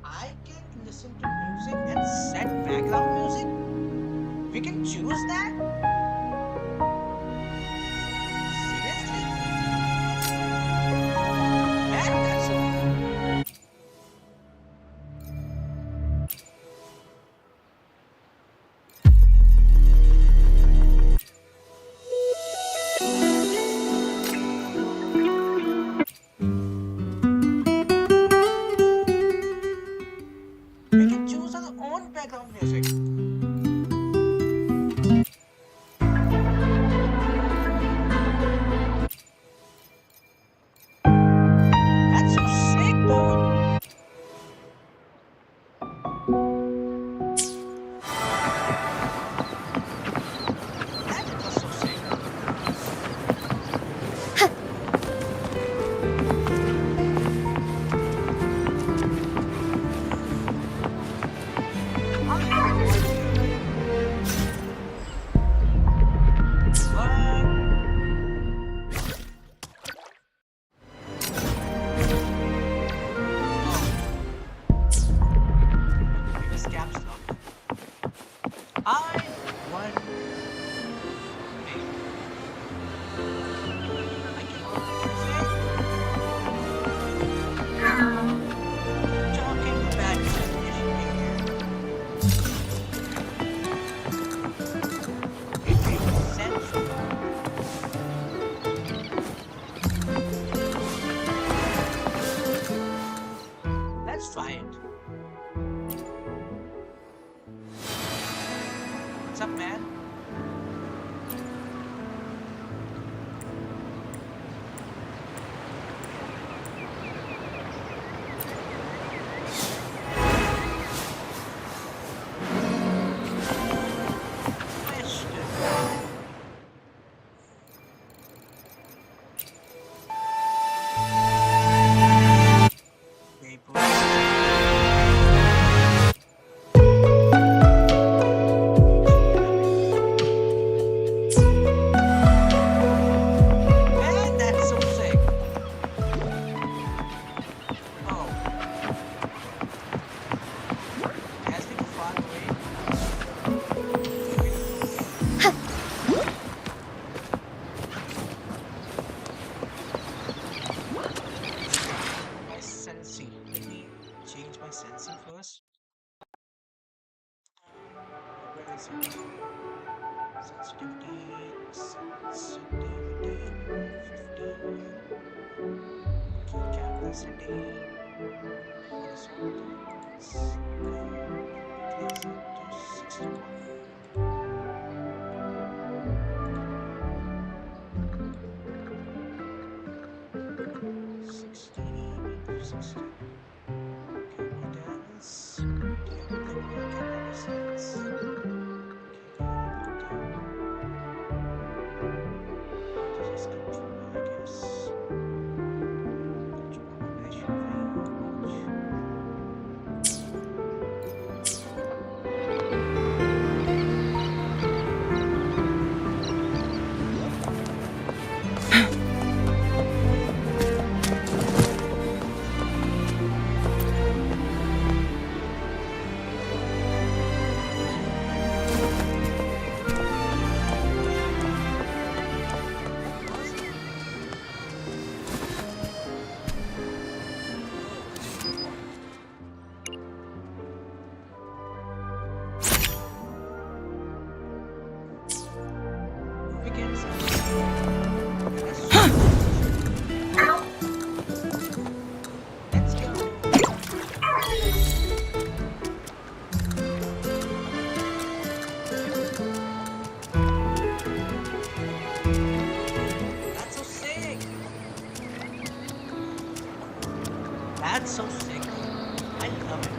I can listen to music and set background music? We can choose that? Seriously? Man, that's so we can choose our own background music. That's so sick, dude. That was so sick. This caps lock. I want talking bad Let's try it. What's up, man? That's so sick. I love it.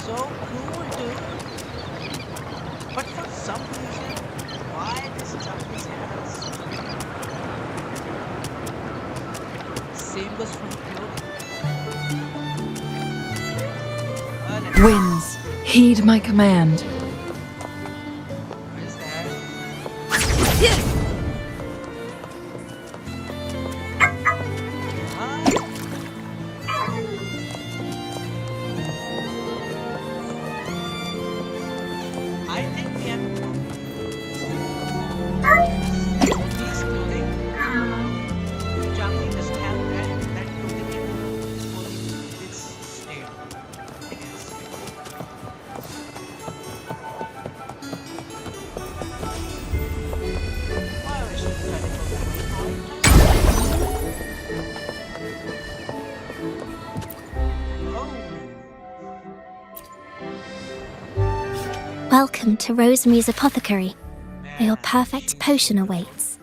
So cool, dude. But for some reason, why this Japanese has seamless from clothing? Winds, heed my command. Welcome to Rosemary's Apothecary, where your perfect potion awaits.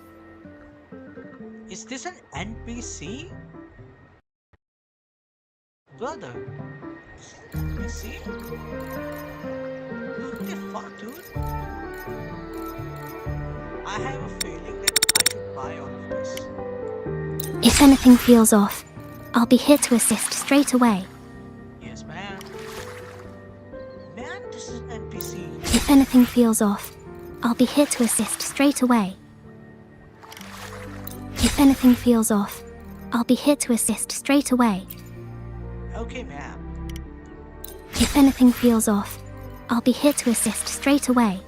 Is this an NPC? Brother, NPC? What the fuck, dude? I have a feeling that I should buy all of this. If anything feels off, I'll be here to assist straight away. Yes, ma'am. Man, this is an NPC. If anything feels off, I'll be here to assist straight away. If anything feels off, I'll be here to assist straight away. Okay, ma'am. If anything feels off, I'll be here to assist straight away.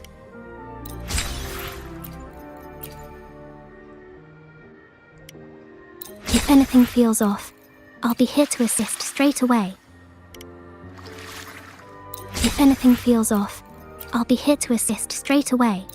If anything feels off, I'll be here to assist straight away. If anything feels off, I'll be here to assist straight away.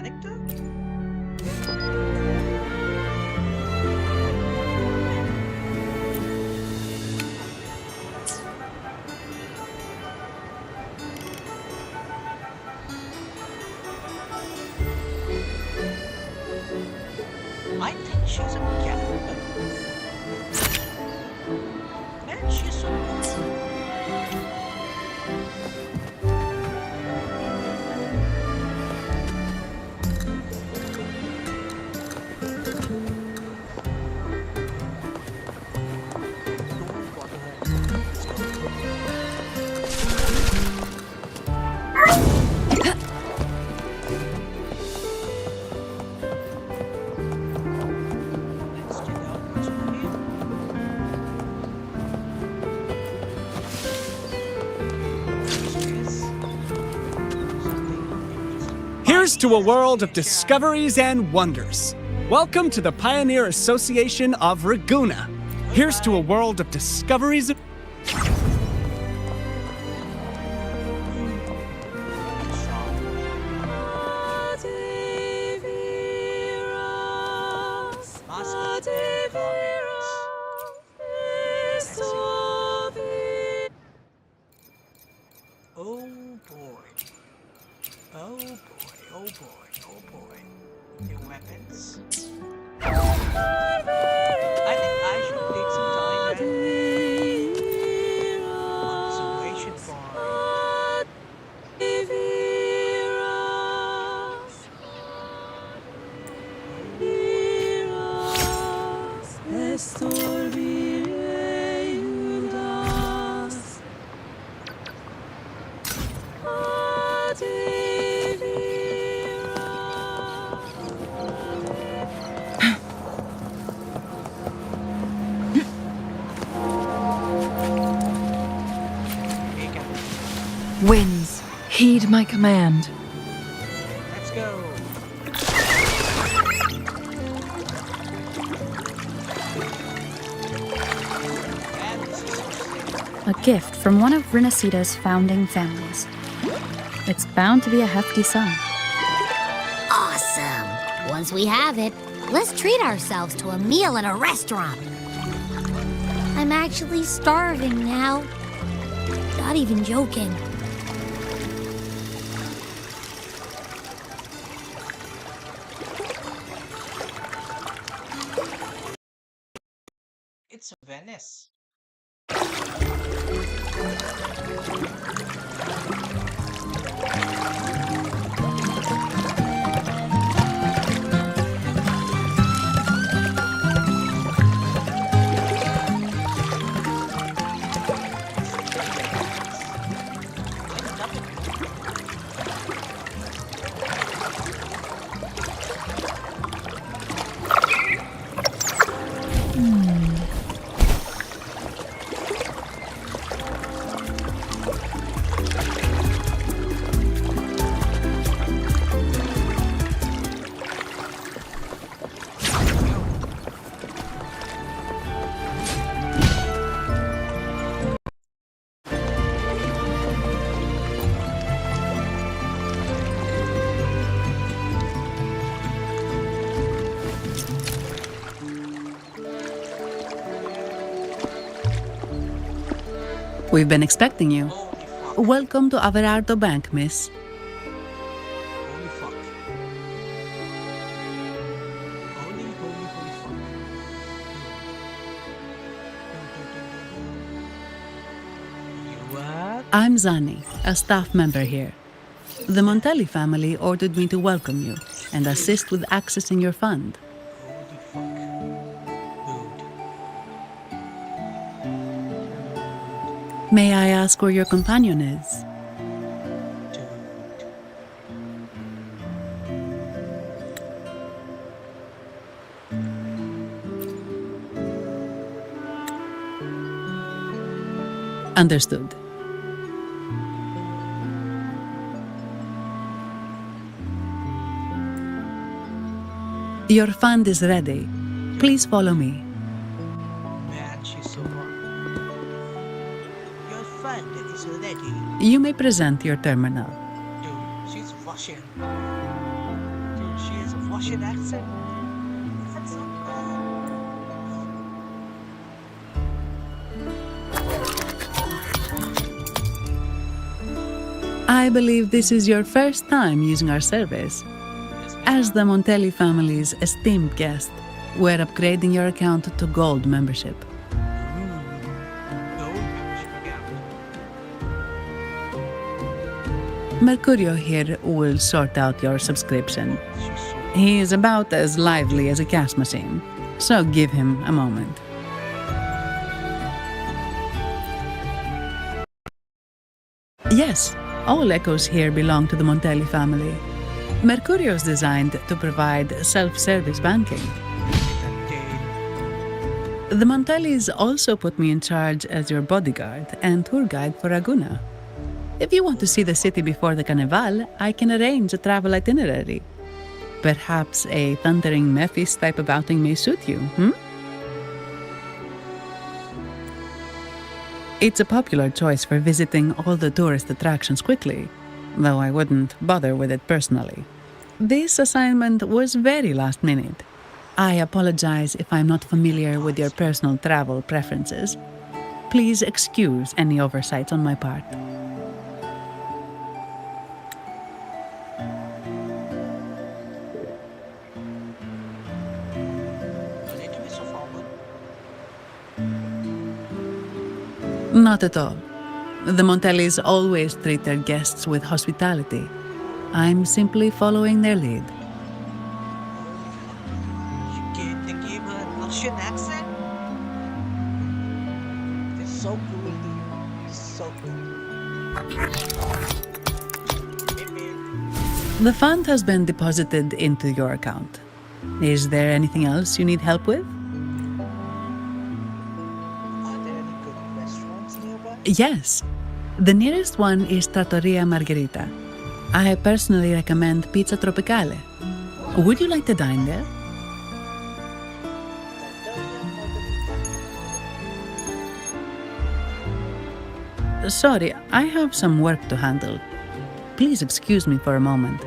character? I think she's a character. Man, she's so cool. Here's to a world of discoveries and wonders. Welcome to the Pioneer Association of Raguna. Here's to a world of discoveries. Oh boy. Oh boy, oh boy, oh boy. New weapons. I think I should take some time and observation point. Winds, heed my command. Let's go. A gift from one of Rinascita's founding families. It's bound to be a hefty sum. Awesome! Once we have it, let's treat ourselves to a meal at a restaurant. I'm actually starving now. Not even joking. It's Venice. We've been expecting you. Welcome to Averardo Bank, miss. Holy fuck. Holy fuck. You are? I'm Zani, a staff member here. The Montelli family ordered me to welcome you and assist with accessing your fund. May I ask where your companion is? Understood. Your fund is ready. Please follow me. Man, she's so wrong. Your fund is ready. You may present your terminal. Dude, she's Russian. Russian accent. That's so I believe this is your first time using our service. As the Montelli family's esteemed guest, we're upgrading your account to Gold membership. Mercurio here will sort out your subscription. He is about as lively as a cash machine, so give him a moment. Yes, all echoes here belong to the Montelli family. Mercurio is designed to provide self-service banking. The Montellis also put me in charge as your bodyguard and tour guide for Ragusa. If you want to see the city before the Carnival, I can arrange a travel itinerary. Perhaps a thundering Memphis type of outing may suit you, It's a popular choice for visiting all the tourist attractions quickly, though I wouldn't bother with it personally. This assignment was very last minute. I apologize if I'm not familiar with your personal travel preferences. Please excuse any oversights on my part. Not at all. The Montellis always treat their guests with hospitality. I'm simply following their lead. They gave her a Russian accent. It's so cool, dude. It's so cool. The fund has been deposited into your account. Is there anything else you need help with? Yes. The nearest one is Trattoria Margherita. I personally recommend Pizza Tropicale. Would you like to dine there? Sorry, I have some work to handle. Please excuse me for a moment.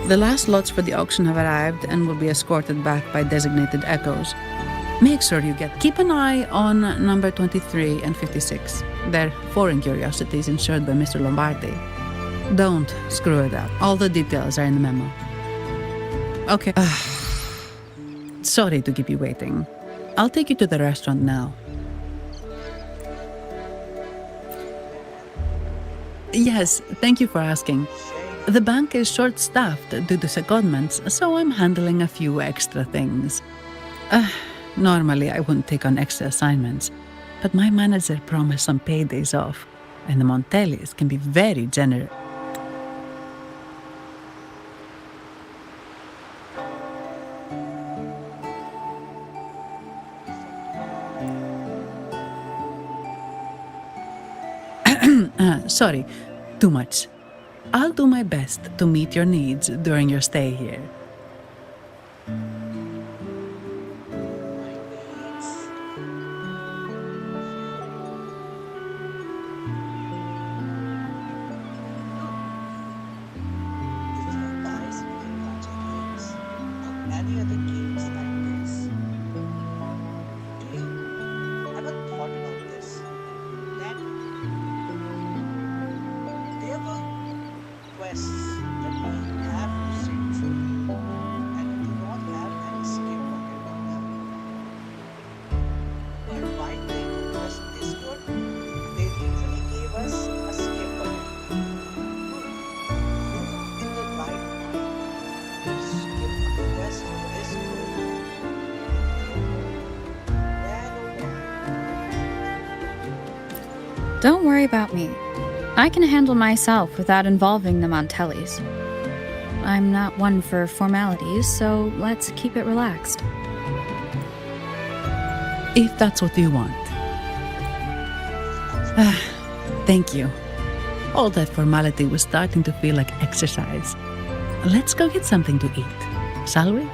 The last lots for the auction have arrived and will be escorted back by designated echoes. Make sure you keep an eye on number 23 and 56. They're foreign curiosities insured by Mr. Lombardi. Don't screw it up. All the details are in the memo. Okay. Sorry to keep you waiting. I'll take you to the restaurant now. Yes, thank you for asking. The bank is short-staffed due to secondments, so I'm handling a few extra things. Normally, I wouldn't take on extra assignments, but my manager promised some paydays off, and the Montellis can be very generous. Sorry, too much. I'll do my best to meet your needs during your stay here. Any other games like this? Do you ever thought about this? That there were quests that we have to sit through and we do not have any skill on them. But why they quest this good? They literally gave us a skip on it. Who in the right mind would skip a quest this good? Don't worry about me. I can handle myself without involving the Montellis. I'm not one for formalities, so let's keep it relaxed. If that's what you want. Thank you. All that formality was starting to feel like exercise. Let's go get something to eat, shall we?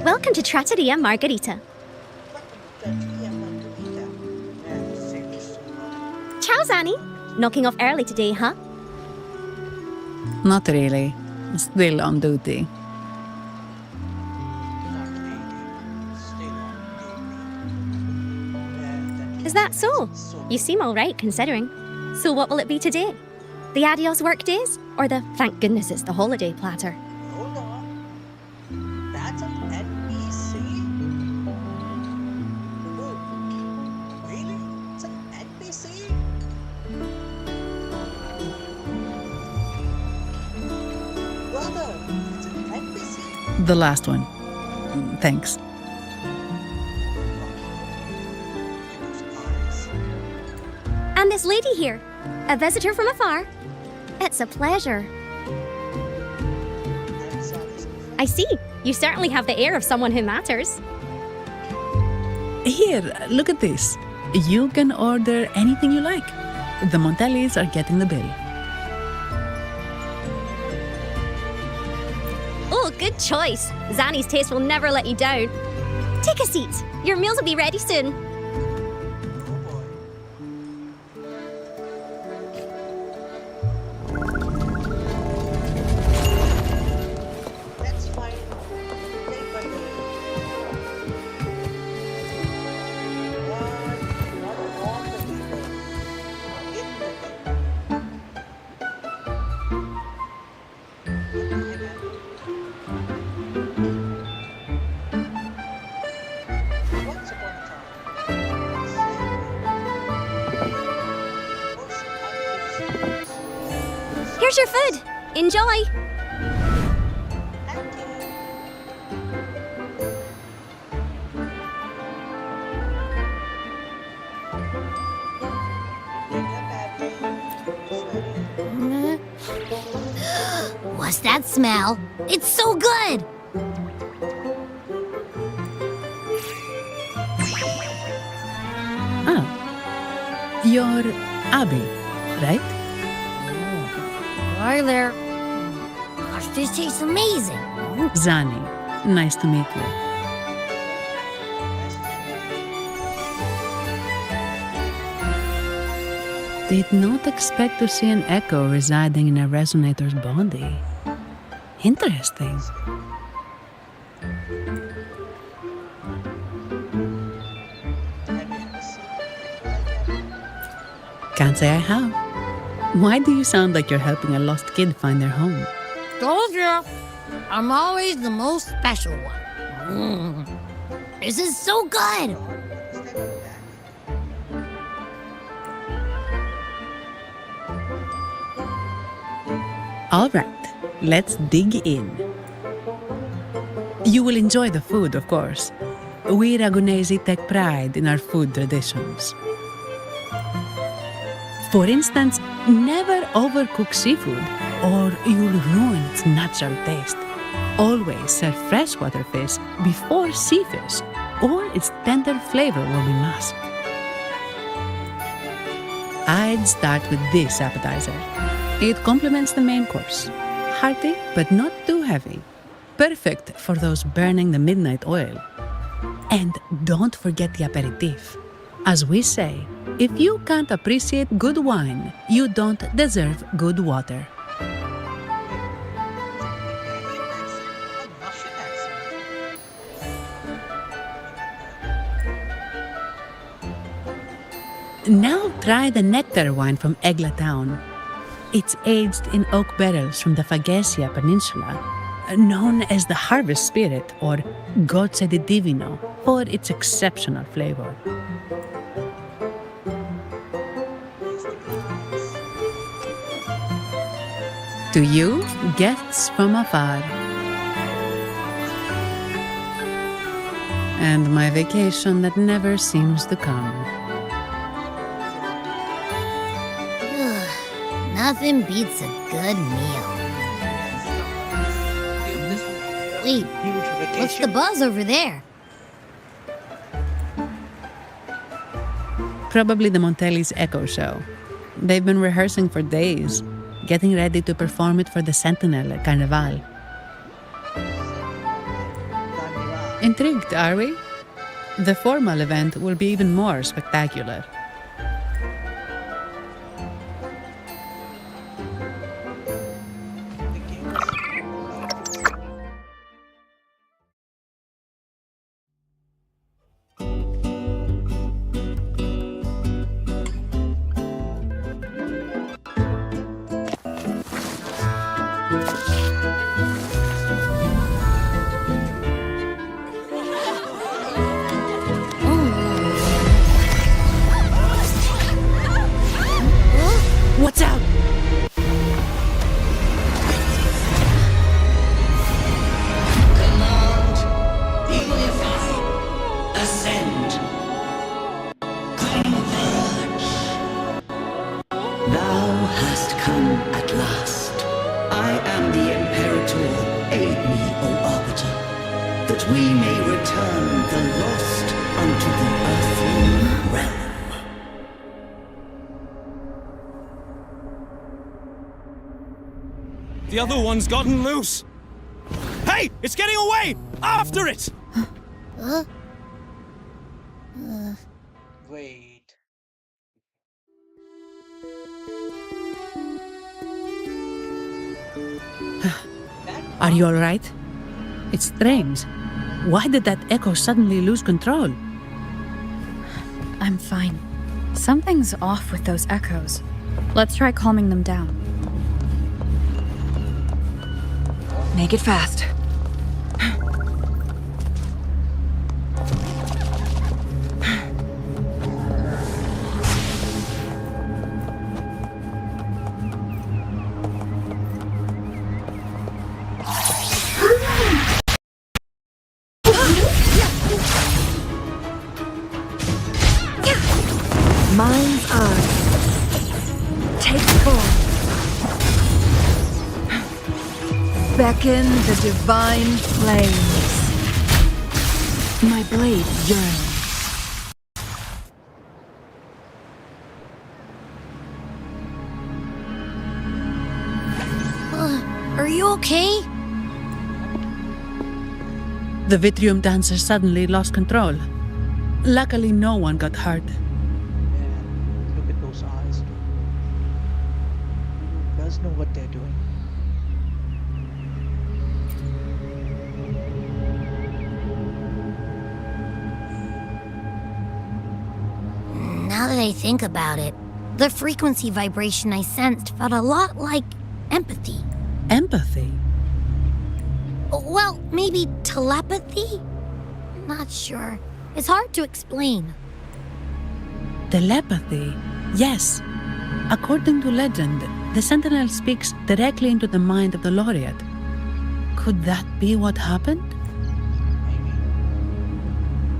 Welcome to Trattoria Margherita. Ciao, Zani. Knocking off early today, huh? Not really. Still on duty. Is that so? You seem all right, considering. So what will it be today? The adios work days? Or the thank goodness it's the holiday platter? Hold on. That's an NPC? Oh, really? It's an NPC? Brother, it's an NPC? The last one. Thanks. And this lady here, a visitor from afar. It's a pleasure. I see. You certainly have the air of someone who matters. Here, look at this. You can order anything you like. The Montellis are getting the bill. Oh, good choice. Zani's taste will never let you down. Take a seat. Your meals will be ready soon. Here's your food. Enjoy. What's that smell? It's so good! Ah, you're Abby, right? Hi there. Gosh, this tastes amazing. Zani, nice to meet you. Did not expect to see an echo residing in a resonator's body. Interesting. Can't say I have. Why do you sound like you're helping a lost kid find their home? Told you. I'm always the most special one. This is so good. All right, let's dig in. You will enjoy the food, of course. We Ragunesi take pride in our food traditions. For instance, never overcook seafood or you'll ruin its natural taste. Always serve freshwater fish before sea fish or its tender flavor will be masked. I'd start with this appetizer. It complements the main course. Hearty, but not too heavy. Perfect for those burning the midnight oil. And don't forget the aperitif. As we say, if you can't appreciate good wine, you don't deserve good water. Now try the nectar wine from Egla town. It's aged in oak barrels from the Fagesia Peninsula, known as the harvest spirit or Gozze di Divino for its exceptional flavor. To you, guests from afar. And my vacation that never seems to come. Nothing beats a good meal. Wait, what's the buzz over there? Probably the Montelli's Echo Show. They've been rehearsing for days, getting ready to perform it for the Sentinel at Carnival. Intrigued, are we? The formal event will be even more spectacular. What's out? Command, unify, ascend, converge. Thou hast come at last. I am the Imperator. Aid me, O Arbiter, that we may return the lost unto the earthly realm. The other one's gotten loose! Hey! It's getting away! After it! Wait. Are you all right? It's strange. Why did that echo suddenly lose control? I'm fine. Something's off with those echoes. Let's try calming them down. Make it fast. Mind's eye. Take form. Beckon the divine flames. My blade yearns. Are you okay? The Vitrium dancer suddenly lost control. Luckily, no one got hurt. Man, look at those eyes, dude. Who does know what they're doing? Now that I think about it, the frequency vibration I sensed felt a lot like empathy. Empathy? Well, maybe telepathy? Not sure. It's hard to explain. Telepathy? Yes. According to legend, the Sentinel speaks directly into the mind of the laureate. Could that be what happened?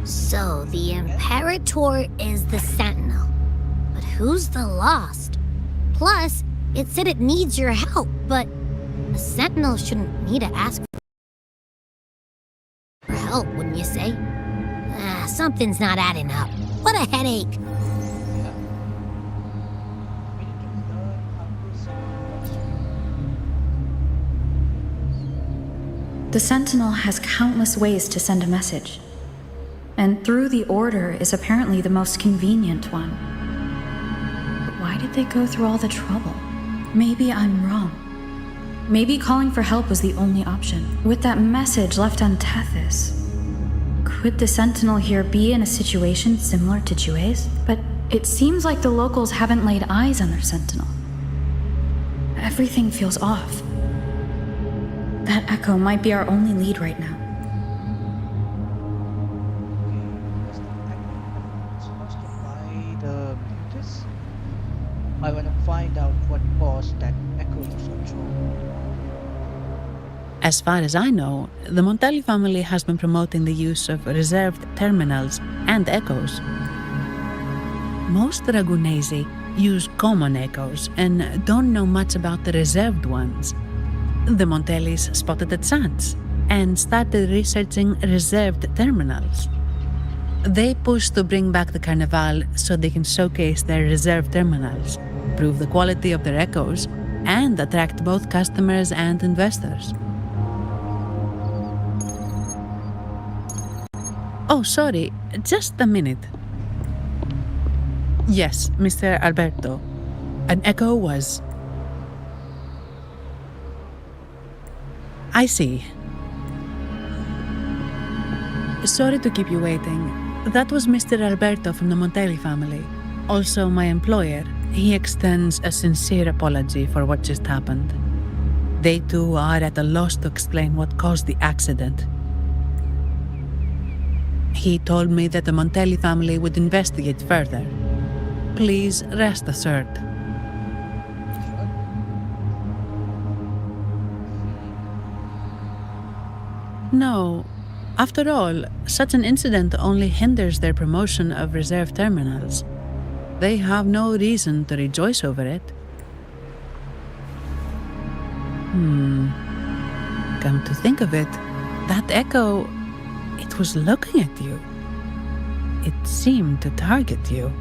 So, the Imperator is the Sentinel. But who's the Lost? Plus, it said it needs your help, but a Sentinel shouldn't need to ask for help, wouldn't you say? Something's not adding up. What a headache. The Sentinel has countless ways to send a message. And through the Order is apparently the most convenient one. But why did they go through all the trouble? Maybe I'm wrong. Maybe calling for help was the only option. With that message left on Tethys, could the Sentinel here be in a situation similar to Jue's? But it seems like the locals haven't laid eyes on their Sentinel. Everything feels off. That echo might be our only lead right now. I want to find out what caused that echo to control. As far as I know, the Montelli family has been promoting the use of reserved terminals and echoes. Most Ragunesi use common echoes and don't know much about the reserved ones. The Montellis spotted a chance and started researching reserved terminals. They pushed to bring back the Carnival so they can showcase their reserved terminals, prove the quality of their echoes, and attract both customers and investors. Oh, sorry, just a minute. Yes, Mr. Alberto. An echo was... I see. Sorry to keep you waiting. That was Mr. Alberto from the Montelli family. Also my employer. He extends a sincere apology for what just happened. They too are at a loss to explain what caused the accident. He told me that the Montelli family would investigate further. Please rest assured. No. After all, such an incident only hinders their promotion of reserve terminals. They have no reason to rejoice over it. Come to think of it, that echo, it was looking at you. It seemed to target you.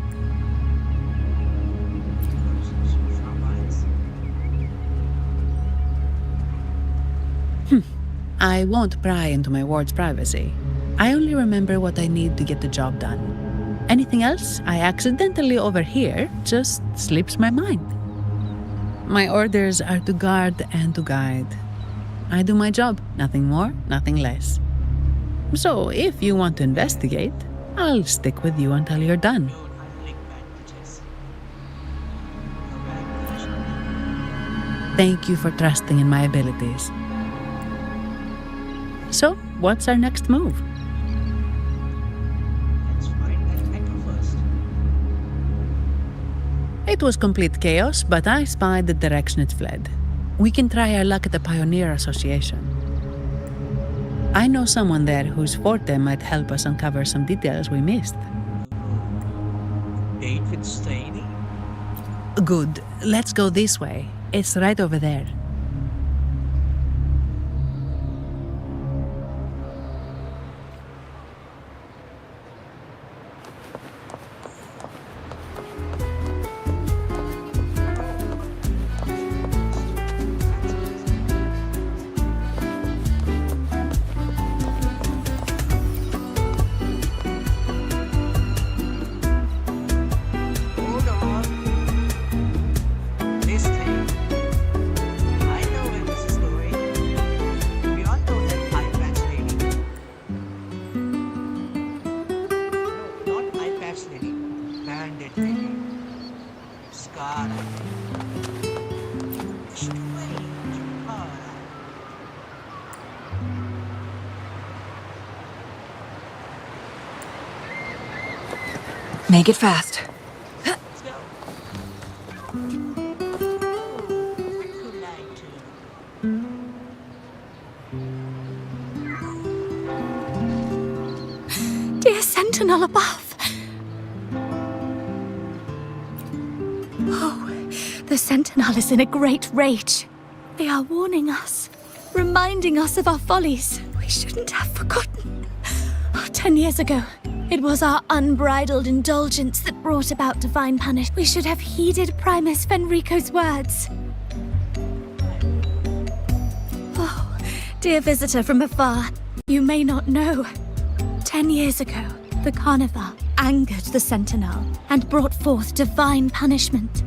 I won't pry into my ward's privacy. I only remember what I need to get the job done. Anything else I accidentally overhear just slips my mind. My orders are to guard and to guide. I do my job, nothing more, nothing less. So if you want to investigate, I'll stick with you until you're done. Thank you for trusting in my abilities. So, what's our next move? Let's find that echo first. It was complete chaos, but I spied the direction it fled. We can try our luck at the Pioneer Association. I know someone there whose forte might help us uncover some details we missed. Date with Staney? Good. Let's go this way. It's right over there. Hold on. This thing. I know where this is going. We all know that eye patch lady. No, not eye patch lady. Bandit lady. Scar. Strange. Make it fast. Let's go. Dear Sentinel above. Oh, the Sentinel is in a great rage. They are warning us, reminding us of our follies. We shouldn't have forgotten. 10 years ago, it was our unbridled indulgence that brought about divine punishment. We should have heeded Primus Fenrico's words. Oh, dear visitor from afar, you may not know. 10 years ago, the Carnival angered the Sentinel and brought forth divine punishment.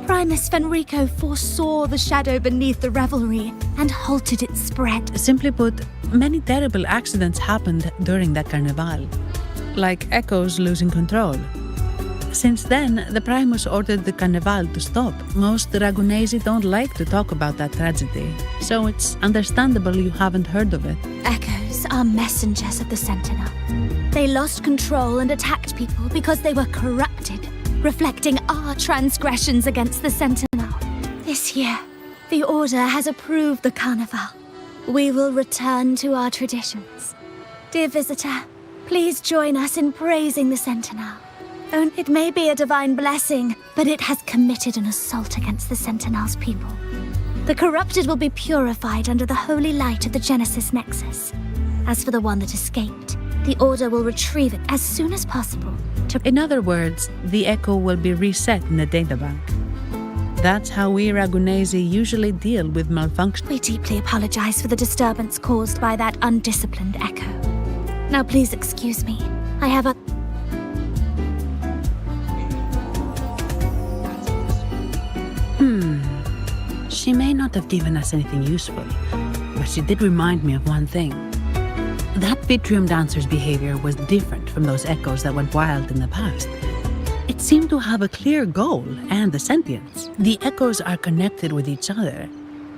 Primus Fenrico foresaw the shadow beneath the revelry and halted its spread. Simply put, many terrible accidents happened during that carnival, like echoes losing control. Since then, the Primus ordered the carnival to stop. Most Ragunesi don't like to talk about that tragedy, so it's understandable you haven't heard of it. Echoes are messengers of the Sentinel. They lost control and attacked people because they were corrupted, reflecting our transgressions against the Sentinel. This year, the Order has approved the Carnival. We will return to our traditions. Dear visitor, please join us in praising the Sentinel. It may be a divine blessing, but it has committed an assault against the Sentinel's people. The corrupted will be purified under the holy light of the Genesis Nexus. As for the one that escaped, the Order will retrieve it as soon as possible. In other words, the echo will be reset in the databank. That's how we Ragunesi usually deal with malfunction. We deeply apologize for the disturbance caused by that undisciplined echo. Now please excuse me. I have a... She may not have given us anything useful, but she did remind me of one thing. That Vitrium dancer's behavior was different from those echoes that went wild in the past. It seemed to have a clear goal and the sentience. The echoes are connected with each other,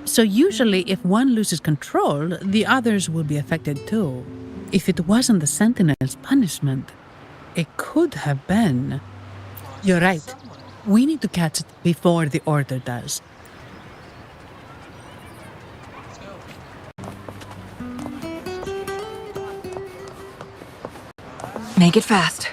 so usually if one loses control, the others will be affected too. If it wasn't the Sentinel's punishment, it could have been... You're right. We need to catch it before the Order does. Make it fast.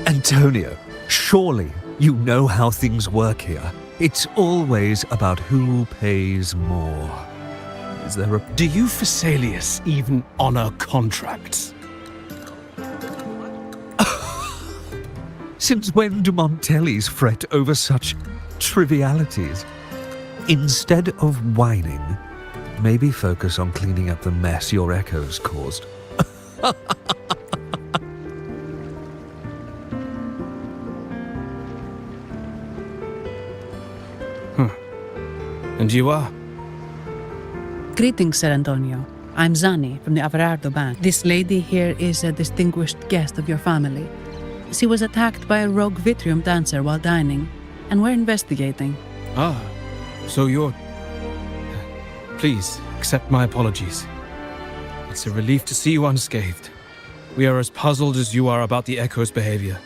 Antonio, surely you know how things work here. It's always about who pays more. Is there a... Do you Phasaelius even honor contracts? Since when do Montellis fret over such trivialities? Instead of whining, maybe focus on cleaning up the mess your echoes caused. And you are? Greetings, Sir Antonio. I'm Zani from the Averardo Bank. This lady here is a distinguished guest of your family. She was attacked by a rogue Vitrium dancer while dining, and we're investigating. Ah, so you're... Please, accept my apologies. It's a relief to see you unscathed. We are as puzzled as you are about the Echo's behavior.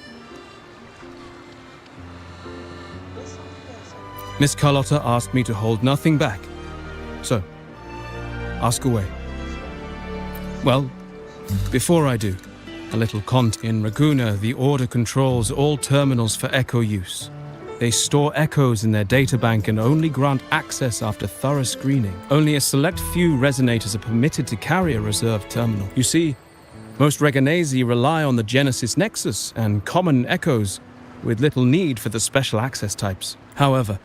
Miss Carlotta asked me to hold nothing back. So, ask away. Well, before I do, a little context. In Raguna, the Order controls all terminals for Echo use. They store echoes in their databank and only grant access after thorough screening. Only a select few resonators are permitted to carry a reserved terminal. You see, most Reganesi rely on the Genesis Nexus and common echoes, with little need for the special access types. However,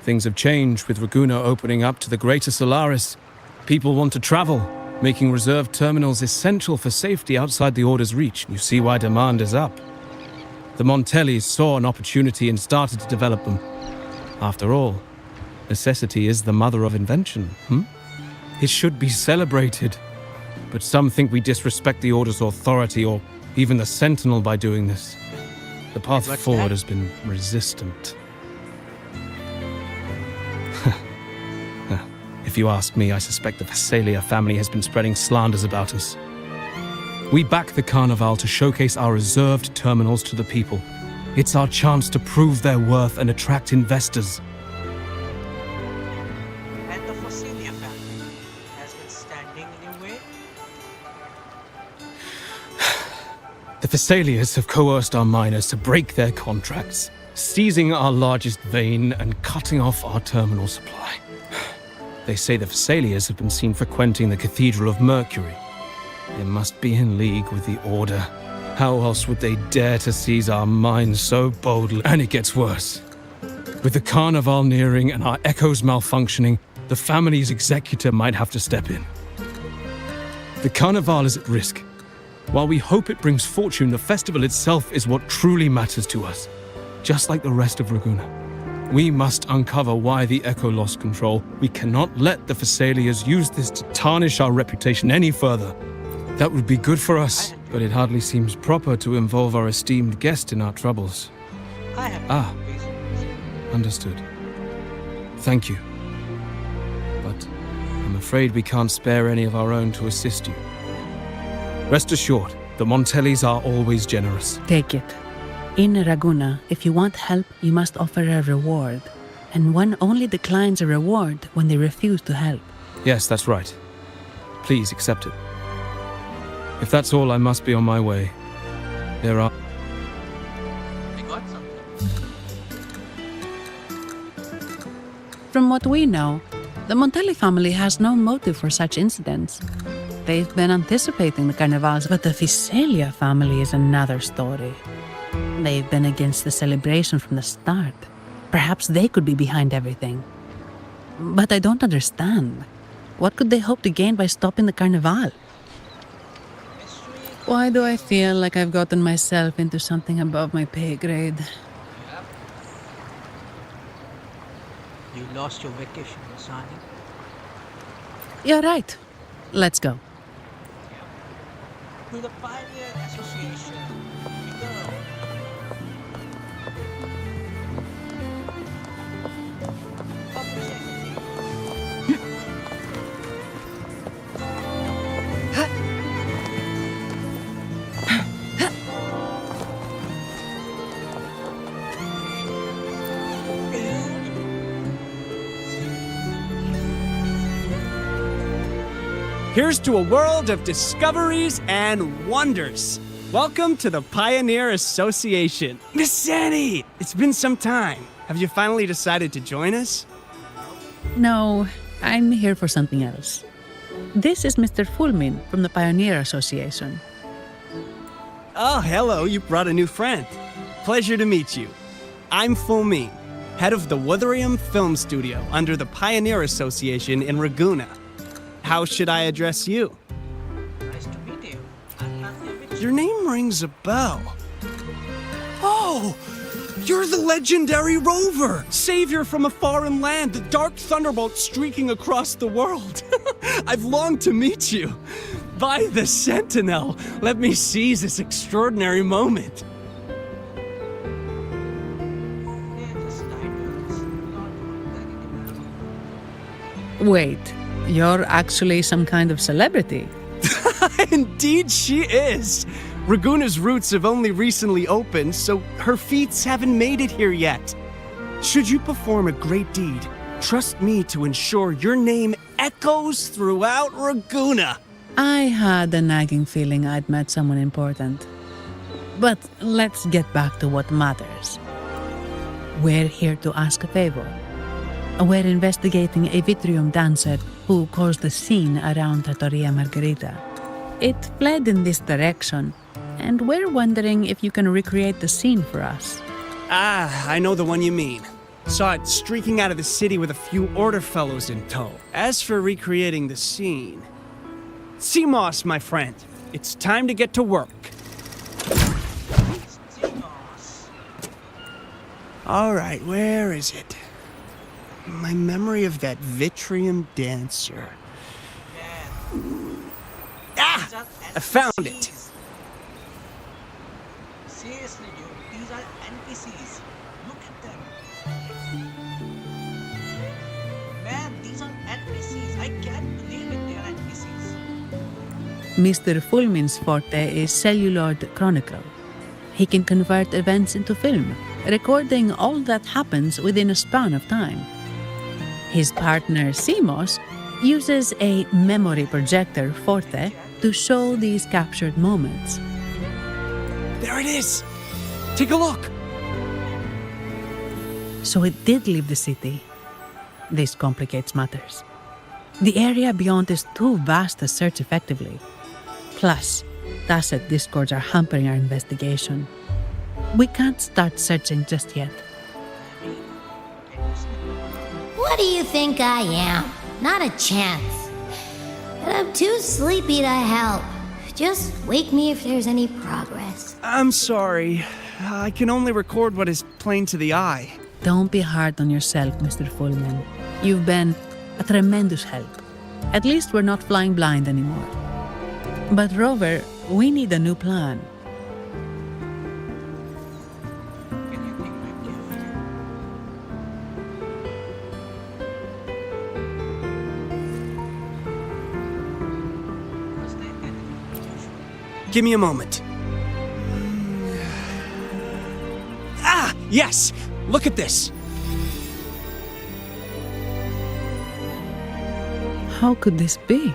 things have changed with Raguna opening up to the greater Solaris. People want to travel, making reserved terminals essential for safety outside the Order's reach. You see why demand is up. The Montellis saw an opportunity and started to develop them. After all, necessity is the mother of invention, It should be celebrated. But some think we disrespect the Order's authority or even the Sentinel by doing this. The path forward has been resistant. If you ask me, I suspect the Phasalia family has been spreading slanders about us. We back the Carnival to showcase our reserved terminals to the people. It's our chance to prove their worth and attract investors. And the Phasalia family has been standing in your way? The Phasalias have coerced our miners to break their contracts, seizing our largest vein and cutting off our terminal supply. They say the Phasalias have been seen frequenting the Cathedral of Mercury. They must be in league with the Order. How else would they dare to seize our mines so boldly? And it gets worse. With the Carnival nearing and our echoes malfunctioning, the family's executor might have to step in. The Carnival is at risk. While we hope it brings fortune, the festival itself is what truly matters to us, just like the rest of Raguna. We must uncover why the Echo lost control. We cannot let the Phasalias use this to tarnish our reputation any further. That would be good for us, but it hardly seems proper to involve our esteemed guest in our troubles. Understood. Thank you. But I'm afraid we can't spare any of our own to assist you. Rest assured, the Montellis are always generous. Take it. In Raguna, if you want help, you must offer a reward. And one only declines a reward when they refuse to help. Yes, that's right. Please accept it. If that's all, I must be on my way. There are... I got something. From what we know, the Montelli family has no motive for such incidents. They've been anticipating the carnivals, but the Visalia family is another story. They've been against the celebration from the start. Perhaps they could be behind everything. But I don't understand. What could they hope to gain by stopping the carnival? Why do I feel like I've gotten myself into something above my pay grade? You lost your vacation, Sani. You're right. Let's go. To the Pioneer Association. We go. Here's to a world of discoveries and wonders. Welcome to the Pioneer Association. Miss Sandy, it's been some time. Have you finally decided to join us? No, I'm here for something else. This is Mr. Fulmin from the Pioneer Association. Oh, hello, you brought a new friend. Pleasure to meet you. I'm Fulmin, head of the Wuthering Film Studio under the Pioneer Association in Raguna. How should I address you? Nice to meet you. I'm Matthew. Your name rings a bell. Oh, you're the legendary Rover, savior from a foreign land, the dark thunderbolt streaking across the world. I've longed to meet you. By the Sentinel, let me seize this extraordinary moment. Wait, you're actually some kind of celebrity? Indeed she is. Raguna's roots have only recently opened, so her feats haven't made it here yet. Should you perform a great deed, trust me to ensure your name echoes throughout Raguna. I had a nagging feeling I'd met someone important. But let's get back to what matters. We're here to ask a favor. We're investigating a Vitrium dancer who caused a scene around Trattoria Margherita. It fled in this direction, and we're wondering if you can recreate the scene for us. Ah, I know the one you mean. Saw it streaking out of the city with a few order fellows in tow. As for recreating the scene... CMOS, my friend, it's time to get to work. All right, where is it? My memory of that Vitrium dancer. Ah! I found it! Seriously, dude, these are NPCs. Look at them. Man, these are NPCs. I can't believe it, they are NPCs. Mr. Fulmin's forte is celluloid chronicle. He can convert events into film, recording all that happens within a span of time. His partner, CMOS, uses a memory projector forte to show these captured moments. There it is! Take a look! So it did leave the city. This complicates matters. The area beyond is too vast to search effectively. Plus, Tacet discords are hampering our investigation. We can't start searching just yet. What do you think I am? Not a chance. And I'm too sleepy to help. Just wake me if there's any progress. I'm sorry. I can only record what is plain to the eye. Don't be hard on yourself, Mr. Fulmin. You've been a tremendous help. At least we're not flying blind anymore. But Rover, we need a new plan. Give me a moment. Yes! Look at this! How could this be?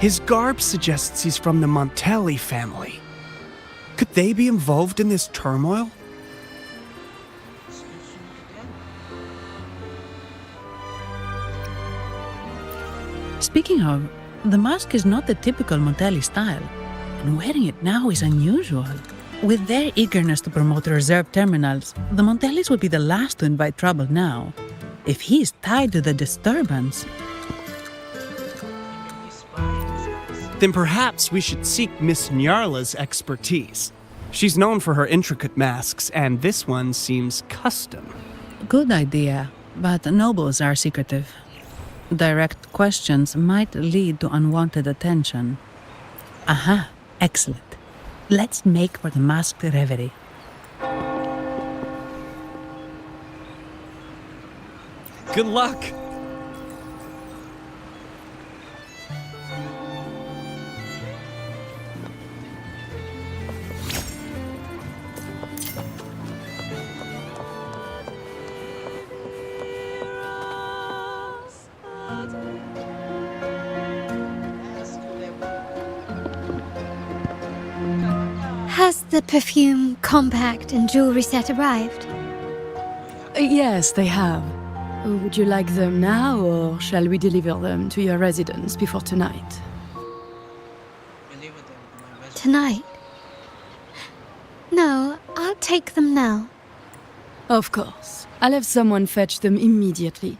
His garb suggests he's from the Montelli family. Could they be involved in this turmoil? Speaking of, the mask is not the typical Montelli style, and wearing it now is unusual. With their eagerness to promote reserve terminals, the Montellis would be the last to invite trouble now. If he is tied to the disturbance... Then perhaps we should seek Miss Nyarla's expertise. She's known for her intricate masks, and this one seems custom. Good idea, but nobles are secretive. Direct questions might lead to unwanted attention. Aha, excellent. Let's make for the masked reverie. Good luck! Has the perfume, compact, and jewelry set arrived? Yes, they have. Would you like them now, or shall we deliver them to your residence before tonight? Tonight? No, I'll take them now. Of course. I'll have someone fetch them immediately.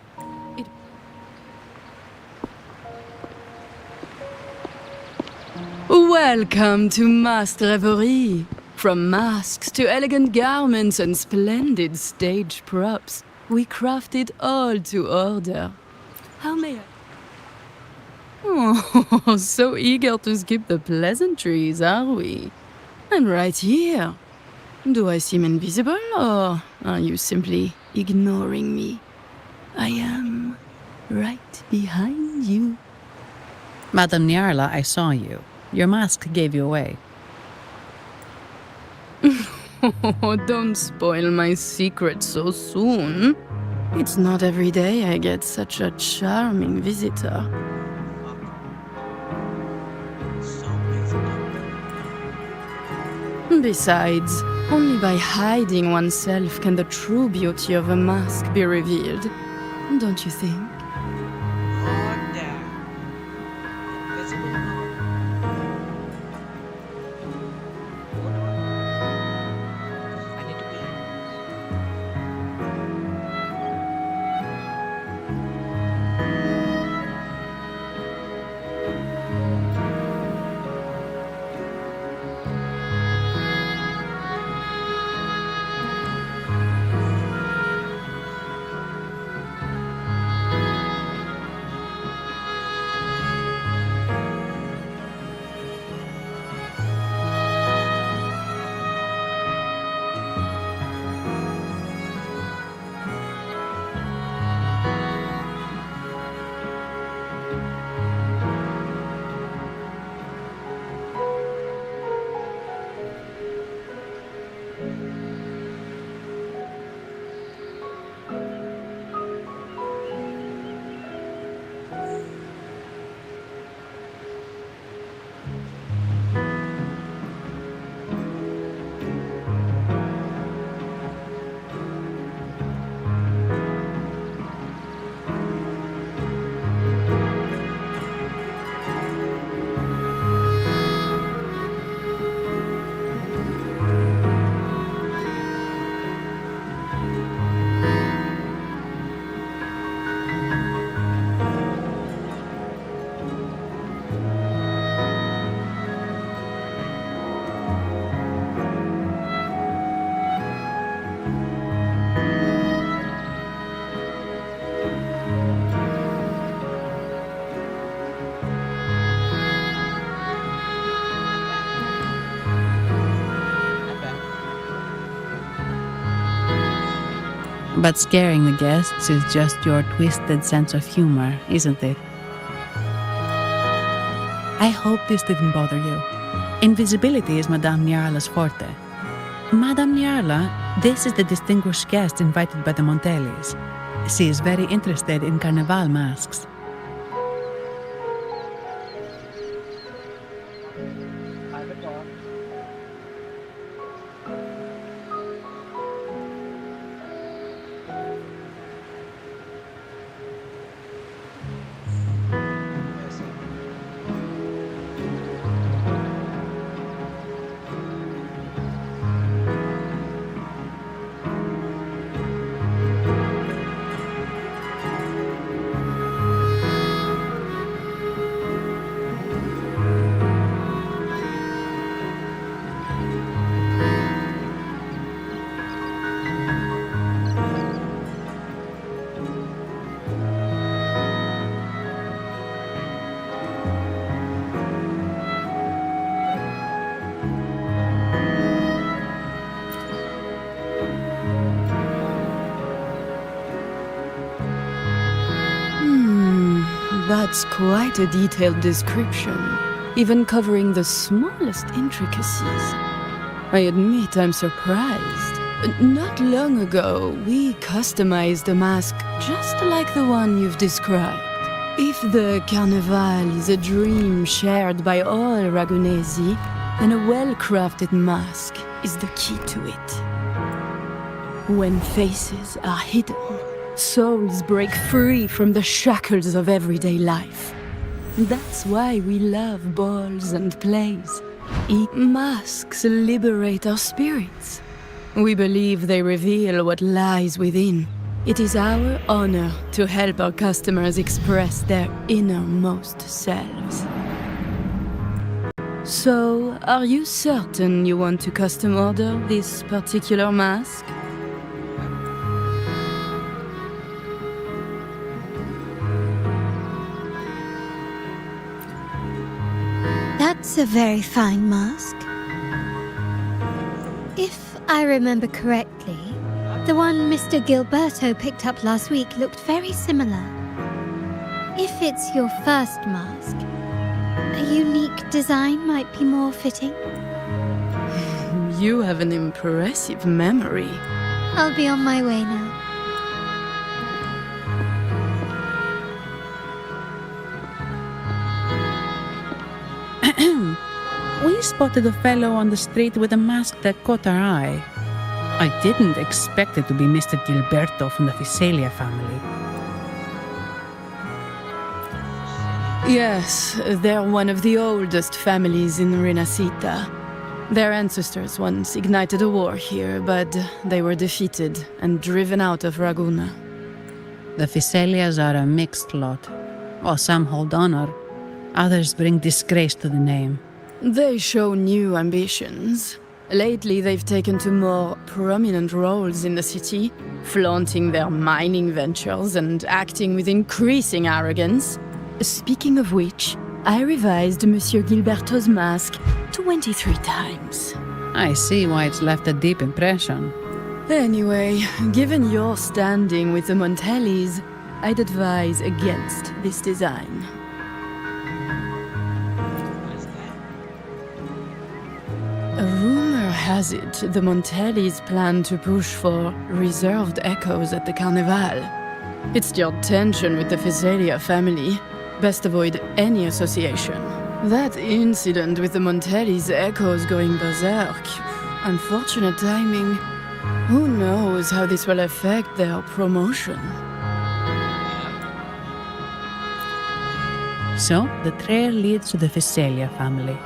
Welcome to Masked Reverie. From masks to elegant garments and splendid stage props, we craft it all to order. How may I? Oh, so eager to skip the pleasantries, are we? I'm right here. Do I seem invisible, or are you simply ignoring me? I am right behind you. Madame Nyarla, I saw you. Your mask gave you away. Oh, don't spoil my secret so soon. It's not every day I get such a charming visitor. Besides, only by hiding oneself can the true beauty of a mask be revealed. Don't you think? But scaring the guests is just your twisted sense of humor, isn't it? I hope this didn't bother you. Invisibility is Madame Nyarla's forte. Madame Nyarla, This is the distinguished guest invited by the Montellis. She is very interested in carnival masks. That's quite a detailed description, even covering the smallest intricacies. I admit I'm surprised. Not long ago, we customized a mask just like the one you've described. If the Carnival is a dream shared by all Ragunesi, then a well-crafted mask is the key to it. When faces are hidden, souls break free from the shackles of everyday life. That's why we love balls and plays. Masks liberate our spirits. We believe they reveal what lies within. It is our honor to help our customers express their innermost selves. So, are you certain you want to custom order this particular mask? That's a very fine mask. If I remember correctly, the one Mr. Gilberto picked up last week looked very similar. If it's your first mask, a unique design might be more fitting. You have an impressive memory. I'll be on my way now. We spotted a fellow on the street with a mask that caught our eye. I didn't expect it to be Mr. Gilberto from the Fisalia family. Yes, they're one of the oldest families in Rinascita. Their ancestors once ignited a war here, but they were defeated and driven out of Ragunna. The Fisalias are a mixed lot. While some hold honor, others bring disgrace to the name. They show new ambitions. Lately, they've taken to more prominent roles in the city, flaunting their mining ventures and acting with increasing arrogance. Speaking of which, I revised Monsieur Gilberto's mask 23 times. I see why it's left a deep impression. Anyway, given your standing with the Montellis, I'd advise against this design. A rumor has it the Montellis plan to push for reserved echoes at the Carnival. It's stirred tension with the Fisalia family. Best avoid any association. That incident with the Montellis' echoes going berserk. Unfortunate timing. Who knows how this will affect their promotion? So, the trail leads to the Fisalia family.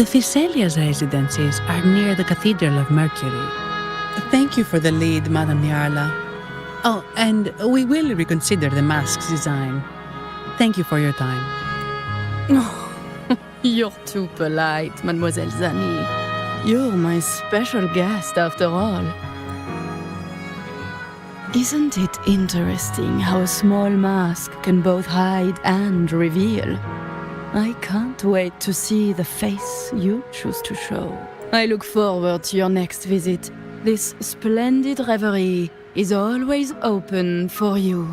The Thessalia's residencies are near the Cathedral of Mercury. Thank you for the lead, Madame Yarla. Oh, and we will reconsider the mask's design. Thank you for your time. Oh, you're too polite, Mademoiselle Zani. You're my special guest, after all. Isn't it interesting how a small mask can both hide and reveal? I can't wait to see the face you choose to show. I look forward to your next visit. This splendid reverie is always open for you.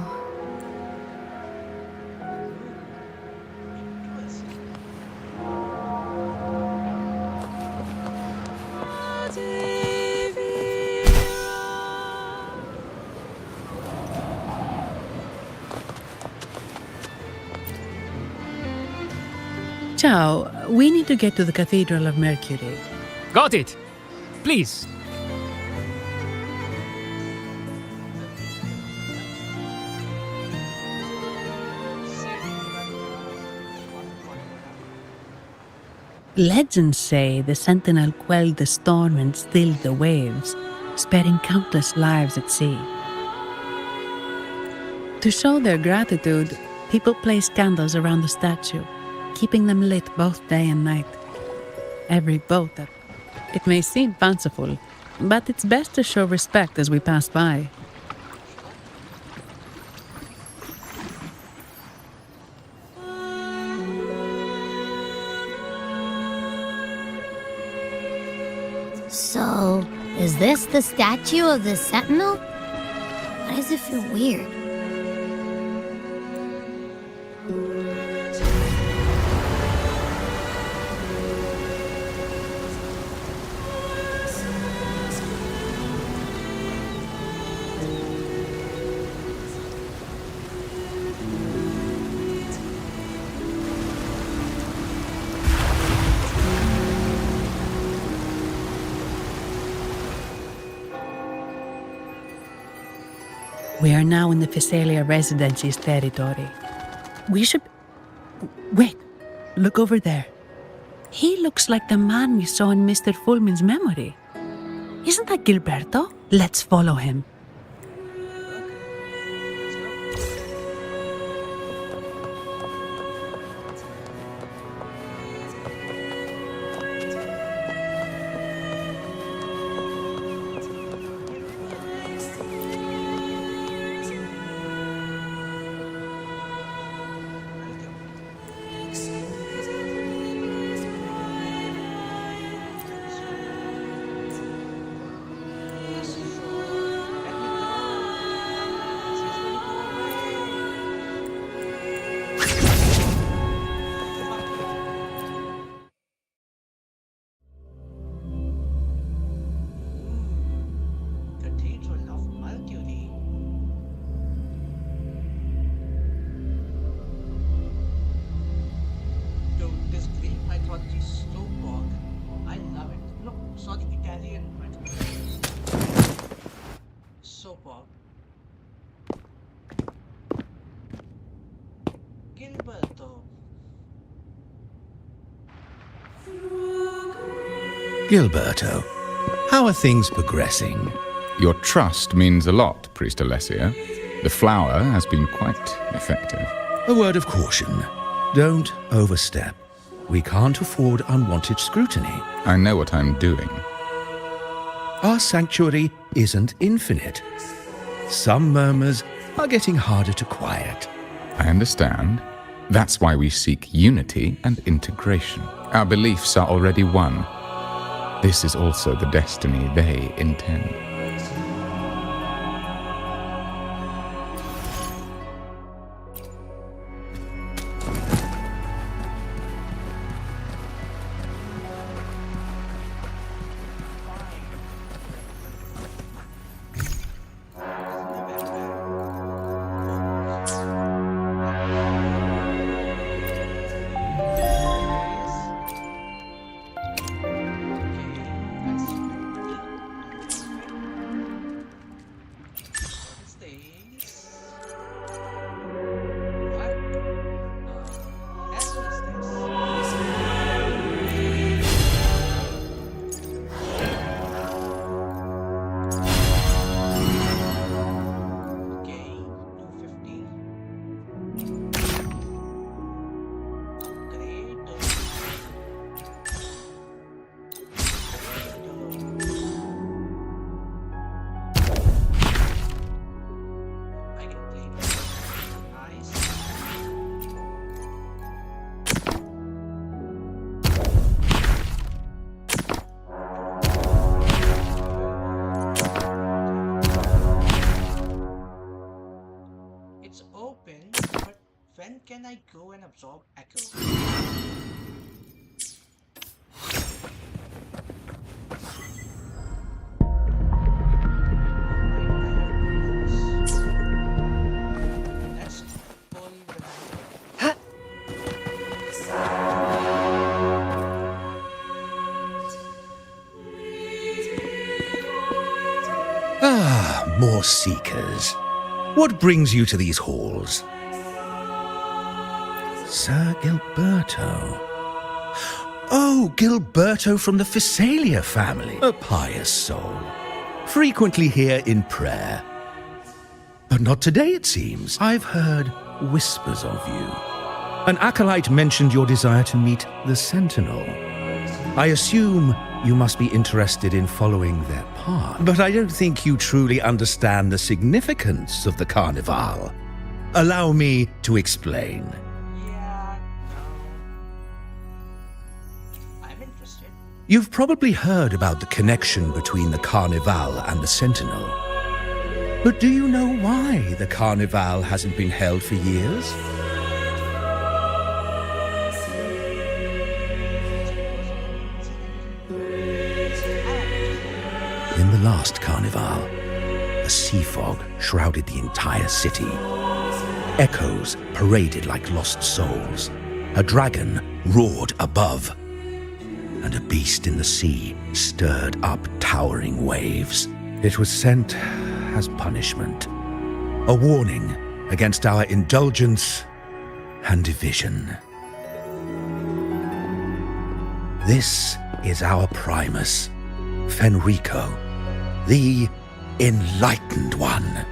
Ciao, we need to get to the Cathedral of Mercury. Got it! Please. Legends say the sentinel quelled the storm and stilled the waves, sparing countless lives at sea. To show their gratitude, people placed candles around the statue, keeping them lit both day and night. Every boat that... It may seem fanciful, but it's best to show respect as we pass by. So, is this the statue of the Sentinel? Why does it feel weird? We are now in the Thessalia Residency's territory. We should... Wait, look over there. He looks like the man we saw in Mr. Fulmin's memory. Isn't that Gilberto? Let's follow him. Gilberto, how are things progressing? Your trust means a lot, Priest Alessia. The flower has been quite effective. A word of caution. Don't overstep. We can't afford unwanted scrutiny. I know what I'm doing. Our sanctuary isn't infinite. Some murmurs are getting harder to quiet. I understand. That's why we seek unity and integration. Our beliefs are already one. This is also the destiny they intend. when can I go and absorb Echo? Let's pull the magnet. Ah, more seekers. What brings you to these halls? Sir Gilberto. Oh, Gilberto from the Physalia family. A pious soul. Frequently here in prayer. But not today, it seems. I've heard whispers of you. An acolyte mentioned your desire to meet the Sentinel. I assume you must be interested in following their path. But I don't think you truly understand the significance of the Carnival. Allow me to explain. I'm interested. You've probably heard about the connection between the Carnival and the Sentinel. But do you know why the Carnival hasn't been held for years? In the last Carnival, a sea fog shrouded the entire city. Echoes paraded like lost souls. A dragon roared above, and a beast in the sea stirred up towering waves. It was sent as punishment, a warning against our indulgence and division. This is our Primus, Fenrico, the Enlightened One.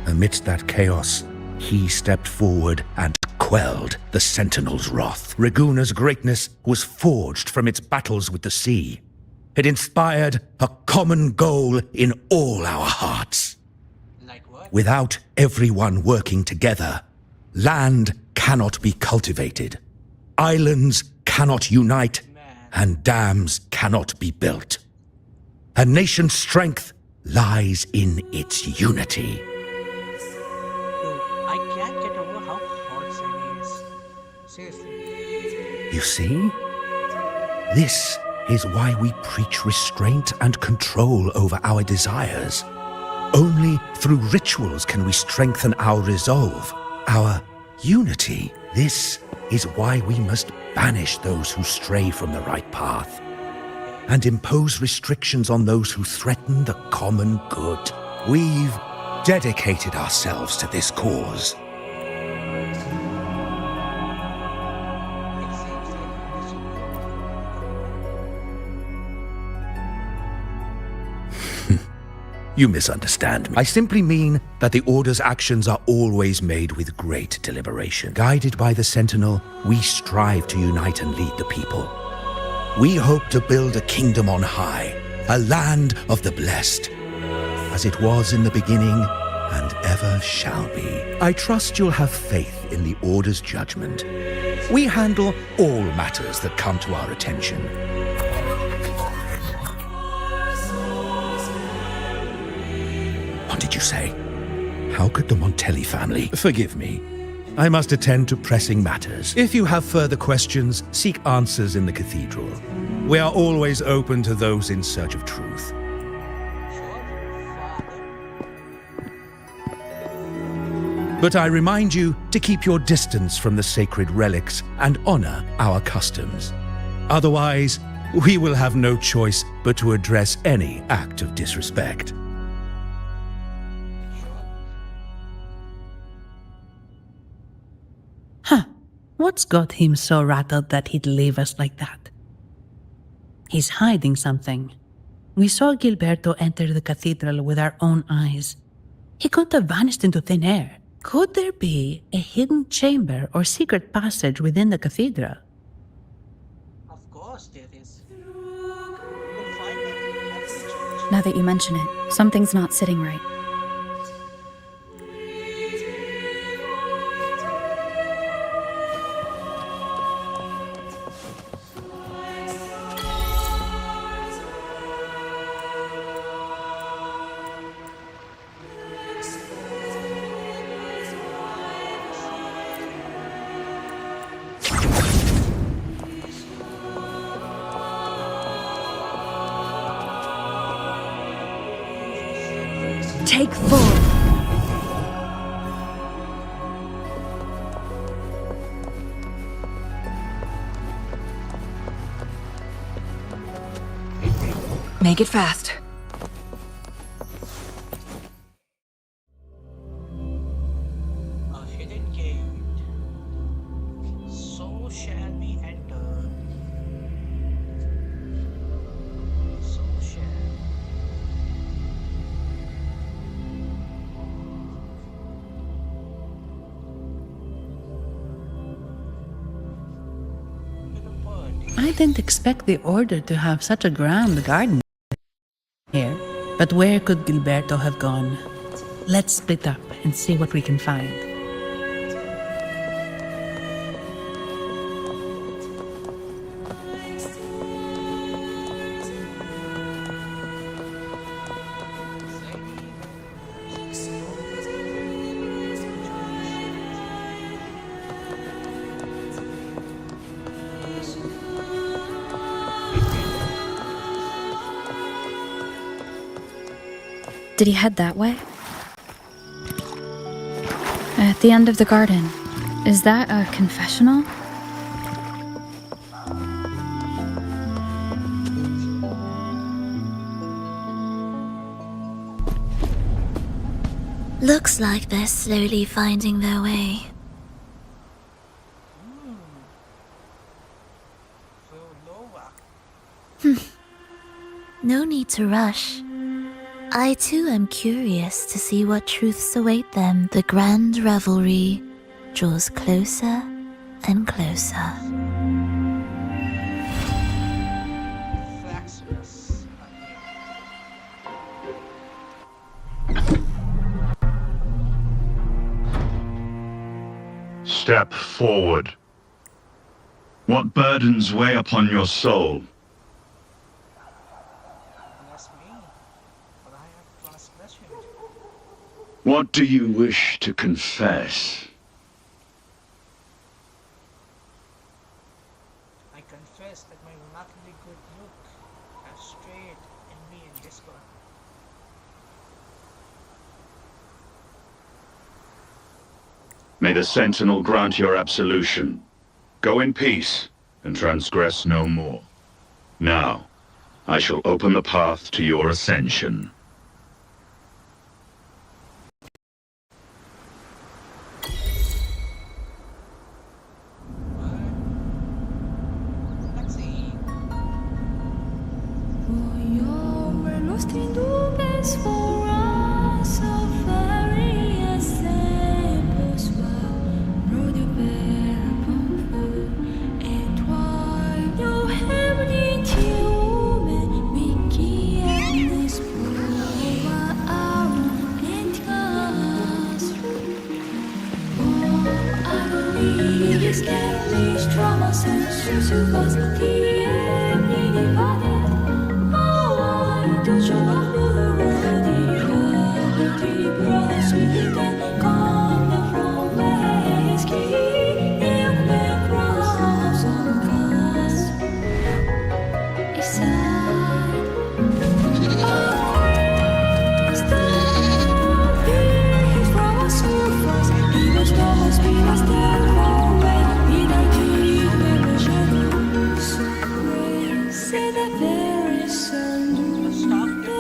Amidst that chaos, he stepped forward and quelled the Sentinel's wrath. Raguna's greatness was forged from its battles with the sea. It inspired a common goal in all our hearts. Like what? Without everyone working together, land cannot be cultivated, islands cannot unite, and dams cannot be built. A nation's strength lies in its unity. Dude, I can't get over how hot Sammy is. Seriously. You see? This is why we preach restraint and control over our desires. Only through rituals can we strengthen our resolve, our unity. This is why we must banish those who stray from the right path and impose restrictions on those who threaten the common good. We've dedicated ourselves to this cause. You misunderstand me. I simply mean that the Order's actions are always made with great deliberation. Guided by the Sentinel, we strive to unite and lead the people. We hope to build a kingdom on high, a land of the blessed, as it was in the beginning and ever shall be. I trust you'll have faith in the Order's judgment. We handle all matters that come to our attention. What did you say? How could the Montelli family forgive me? I must attend to pressing matters. If you have further questions, seek answers in the cathedral. We are always open to those in search of truth. But I remind you to keep your distance from the sacred relics and honor our customs. Otherwise, we will have no choice but to address any act of disrespect. What's got him so rattled that he'd leave us like that? He's hiding something. We saw Gilberto enter the cathedral with our own eyes. He couldn't have vanished into thin air. Could there be a hidden chamber or secret passage within the cathedral? Of course there is. Now that you mention it, something's not sitting right. Take full. Make it fast. A hidden gate. So shall we enter. So shall. I didn't expect the Order to have such a grand garden here. But where could Gilberto have gone? Let's split up and see what we can find. Did he head that way? At the end of the garden. Is that a confessional? Looks like they're slowly finding their way. No need to rush. I too am curious to see what truths await them. The grand revelry draws closer and closer. Step forward. What burdens weigh upon your soul? What do you wish to confess? I confess that my remarkably good look has strayed envy and discord. May the Sentinel grant your absolution. Go in peace and transgress no more. Now, I shall open the path to your ascension.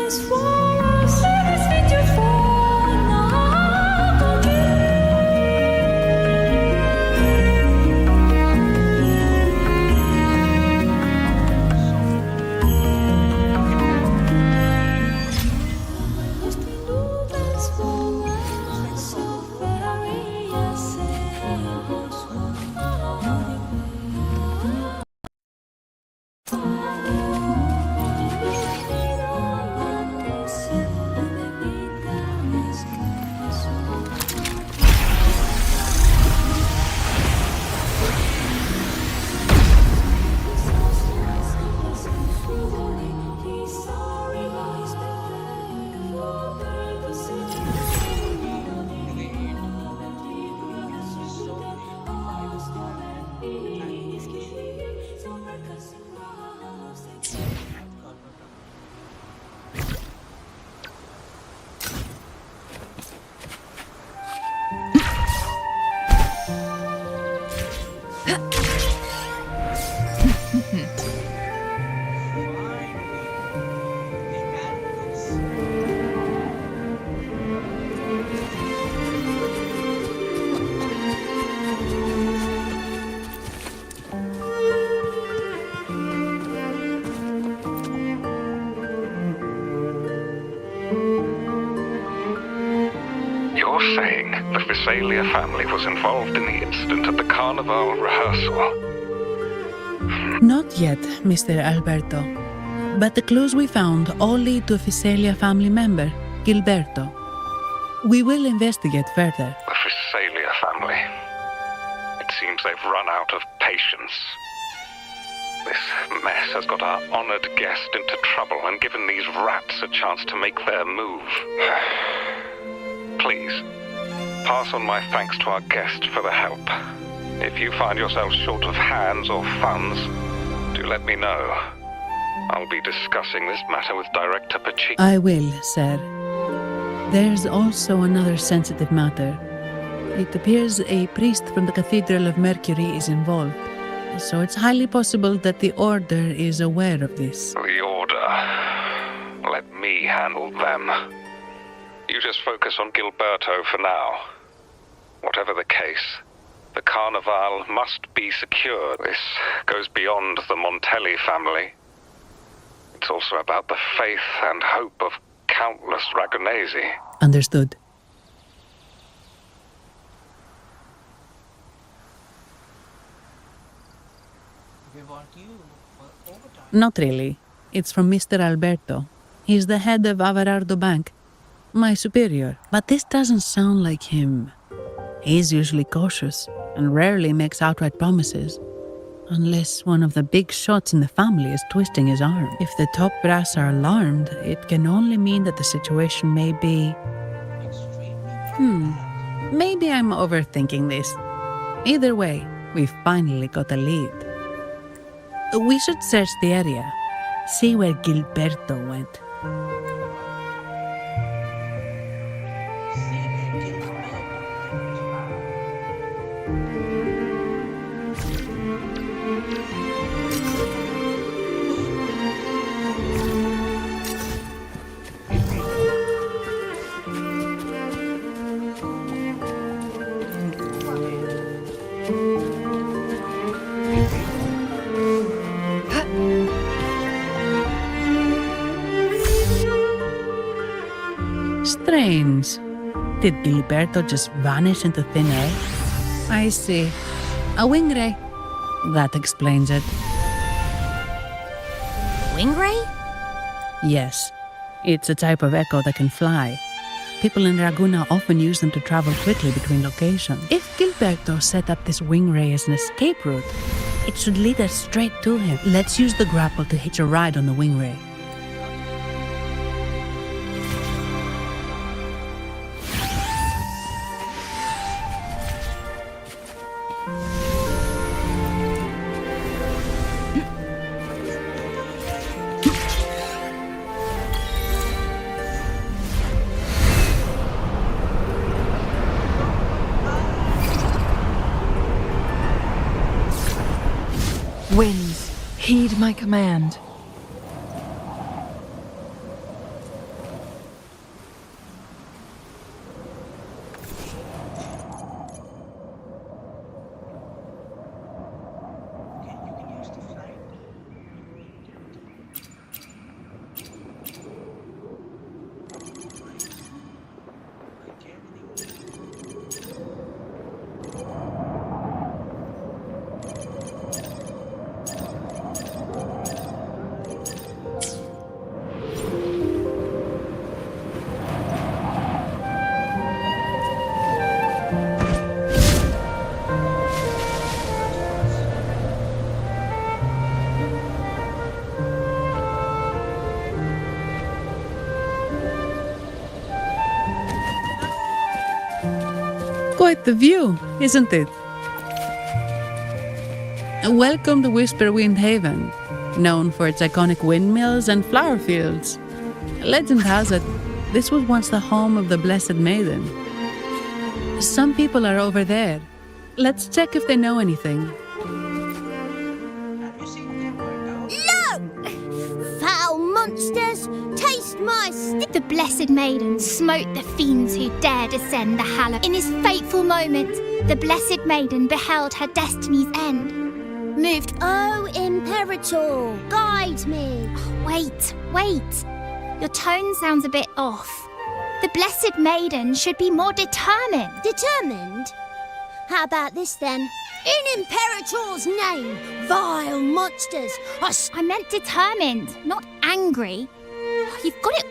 This saying the Visalia family was involved in the incident at the Carnival rehearsal? Not yet, Mr. Alberto. But the clues we found all lead to a Visalia family member, Gilberto. We will investigate further. The Visalia family. It seems they've run out of patience. This mess has got our honored guest into trouble and given these rats a chance to make their move. Please, pass on my thanks to our guest for the help. If you find yourself short of hands or funds, do let me know. I'll be discussing this matter with Director Pacheco. I will, sir. There's also another sensitive matter. It appears a priest from the Cathedral of Mercury is involved, so it's highly possible that the Order is aware of this. The Order. Let me handle them. You just focus on Gilberto for now. Whatever the case, the Carnival must be secured. This goes beyond the Montelli family. It's also about the faith and hope of countless Ragonesi. Understood. We want you for overtime. Not really. It's from Mr. Alberto. He's the head of Averardo Bank. My superior. But this doesn't sound like him. He's usually cautious and rarely makes outright promises. Unless one of the big shots in the family is twisting his arm. If the top brass are alarmed, it can only mean that the situation may be... Maybe I'm overthinking this. Either way, we've finally got a lead. We should search the area. See where Gilberto went. Strange. Did Gilberto just vanish into thin air? I see. A wing ray. That explains it. Wing ray? Yes. It's a type of echo that can fly. People in Raguna often use them to travel quickly between locations. If Gilberto set up this wing ray as an escape route, it should lead us straight to him. Let's use the grapple to hitch a ride on the wing ray. Winds, heed my command. Quite the view, isn't it? Welcome to Whisperwind Haven, known for its iconic windmills and flower fields. Legend has it, this was once the home of the Blessed Maiden. Some people are over there. Let's check if they know anything. Look! Foul monsters, taste my stick! The Blessed Maiden smote the fiends who dared ascend the Hallow. In his fateful moment, the Blessed Maiden beheld her destiny's end. Moved, oh, Imperator, guide me. Oh, wait. Your tone sounds a bit off. The Blessed Maiden should be more determined. Determined? How about this then? In Imperator's name, vile monsters! I meant determined, not angry. You've got it.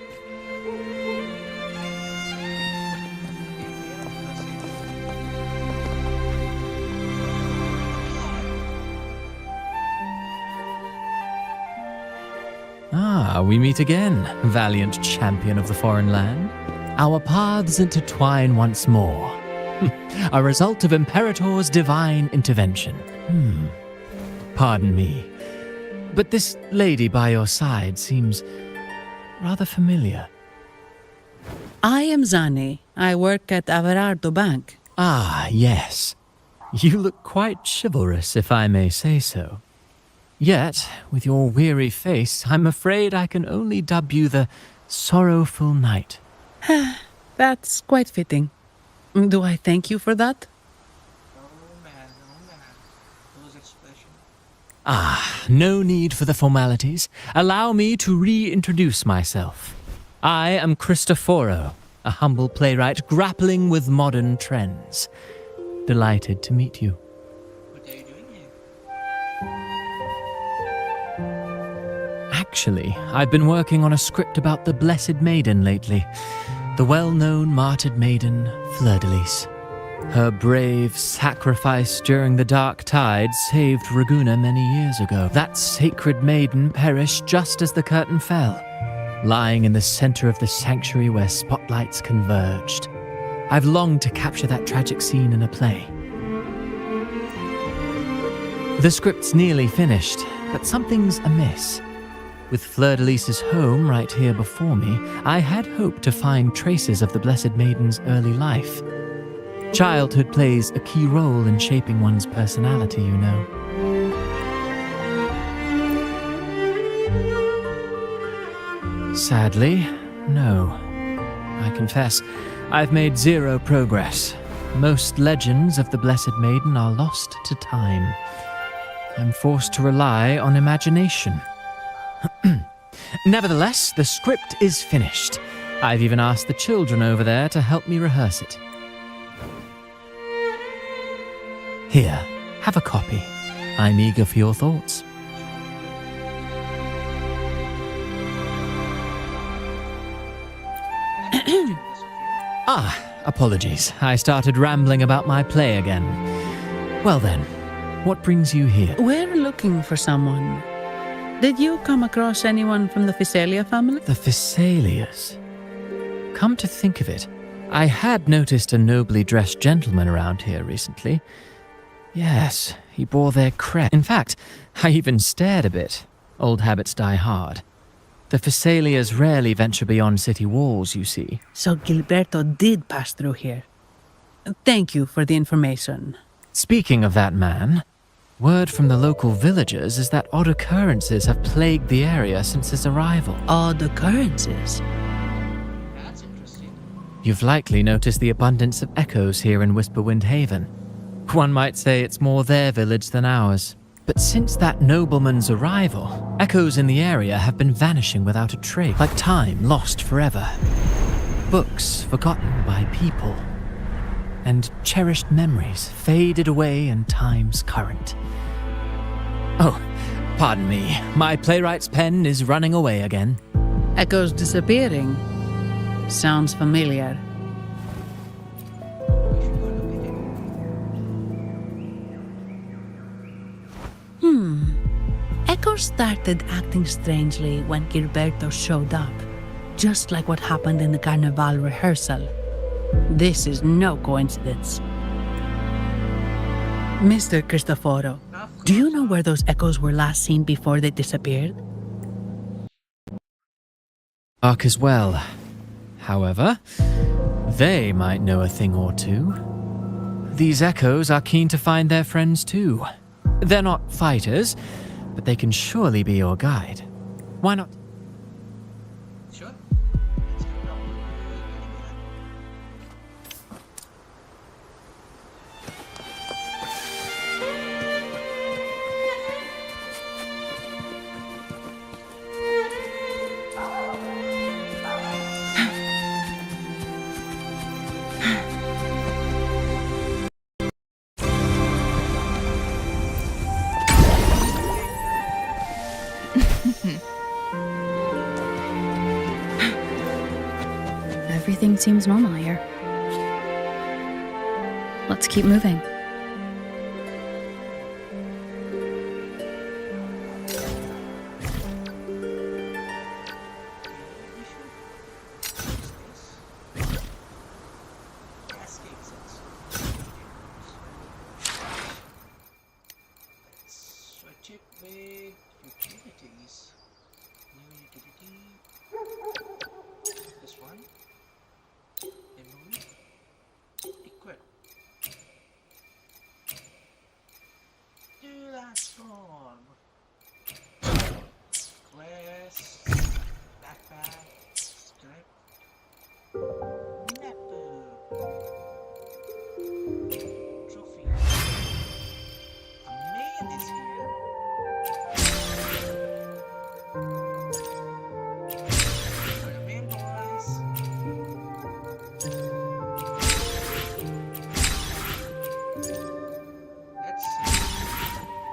Ah, we meet again, valiant champion of the foreign land. Our paths intertwine once more. A result of Imperator's divine intervention. Pardon me, but this lady by your side seems rather familiar. I am Zani. I work at Averardo Bank. Ah, yes. You look quite chivalrous, if I may say so. Yet, with your weary face, I'm afraid I can only dub you the Sorrowful Knight. That's quite fitting. Do I thank you for that? Ah, no need for the formalities. Allow me to reintroduce myself. I am Cristoforo, a humble playwright grappling with modern trends. Delighted to meet you. Actually, I've been working on a script about the Blessed Maiden lately. The well-known martyred maiden, Fleur-de-Lis. Her brave sacrifice during the Dark Tide saved Ragunna many years ago. That sacred maiden perished just as the curtain fell, lying in the center of the sanctuary where spotlights converged. I've longed to capture that tragic scene in a play. The script's nearly finished, but something's amiss. With Fleur-de-Lis's home right here before me, I had hoped to find traces of the Blessed Maiden's early life. Childhood plays a key role in shaping one's personality, you know. Sadly, no. I confess, I've made zero progress. Most legends of the Blessed Maiden are lost to time. I'm forced to rely on imagination. Nevertheless, the script is finished. I've even asked the children over there to help me rehearse it. Here, have a copy. I'm eager for your thoughts. Apologies. I started rambling about my play again. Well then, what brings you here? We're looking for someone. Did you come across anyone from the Physalia family? The Physalias? Come to think of it, I had noticed a nobly dressed gentleman around here recently. Yes, he bore their crest. In fact, I even stared a bit. Old habits die hard. The Physalias rarely venture beyond city walls, you see. So Gilberto did pass through here. Thank you for the information. Speaking of that man, word from the local villagers is that odd occurrences have plagued the area since his arrival. Odd occurrences? That's interesting. You've likely noticed the abundance of echoes here in Whisperwind Haven. One might say it's more their village than ours. But since that nobleman's arrival, echoes in the area have been vanishing without a trace, like time lost forever. Books forgotten by people, and cherished memories faded away in time's current. Oh, pardon me, my playwright's pen is running away again. Echoes disappearing. Sounds familiar. Echoes started acting strangely when Gilberto showed up, just like what happened in the Carnival rehearsal. This is no coincidence. Mr. Cristoforo, do you know where those echoes were last seen before they disappeared? Ark as well. However, they might know a thing or two. These echoes are keen to find their friends too. They're not fighters, but they can surely be your guide. Why not? Sure. everything seems normal here. Let's keep moving. Switch it with utilities. New utility. This one. Remove. Equip. Transform. Quest. Backpack. Strip. Napper. Trophy. A mail is here. For the mail, boys. Let's see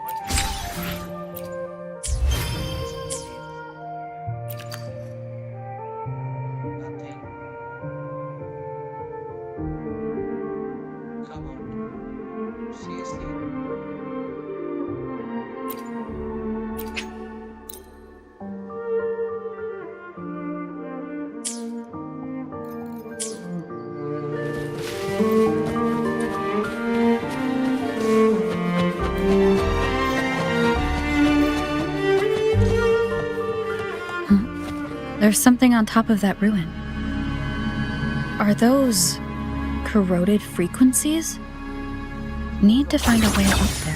what it is. Nothing. Come on. Seriously? There's something on top of that ruin. Are those corroded frequencies? Need to find a way up there.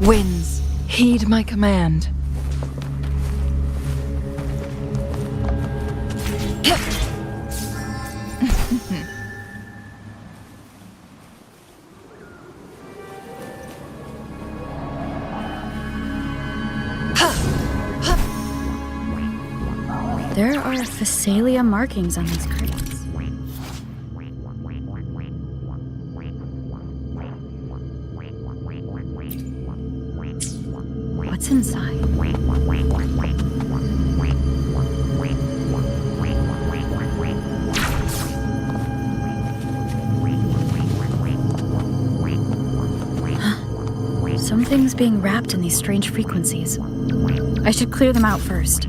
Winds, heed my command. There are Phasalia markings on these crates. what's inside. Something's being wrapped in these strange frequencies. I should clear them out first.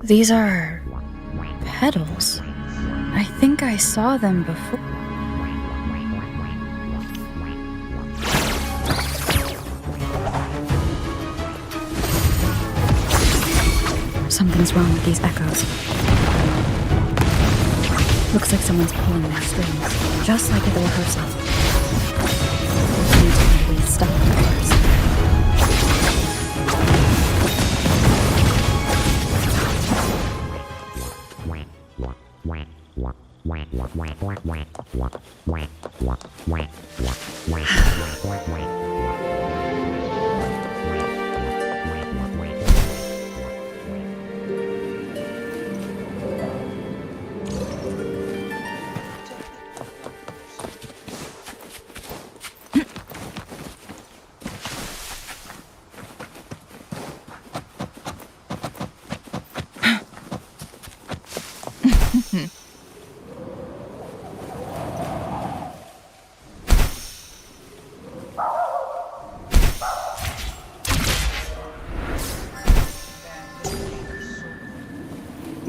These are petals. I think I saw them before. Something's wrong with these echoes. Looks like someone's pulling their strings, just like at the rehearsal. Need to find a way to stop them first.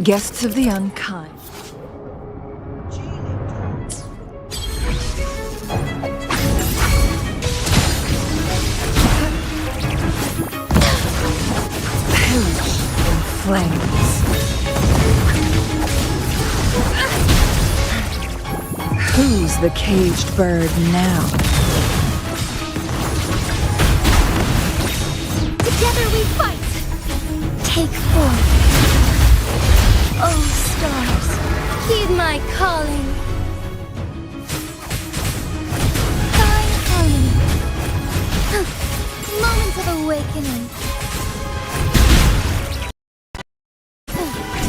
Guests of the unkind. Perish in flames. Who's the caged bird now? Together we fight! Take 4. Oh, stars, heed my calling. Fine harmony. Moment of awakening.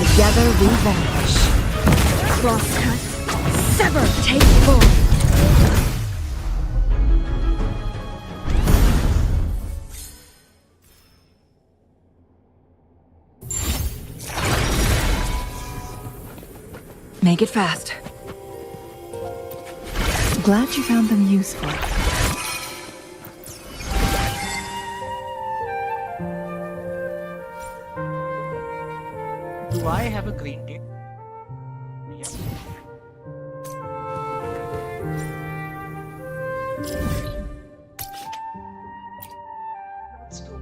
Together we vanish. Crosscut. Sever, take 4. Make it fast. Glad you found them useful. Do I have a green tea? Yeah. Let's go.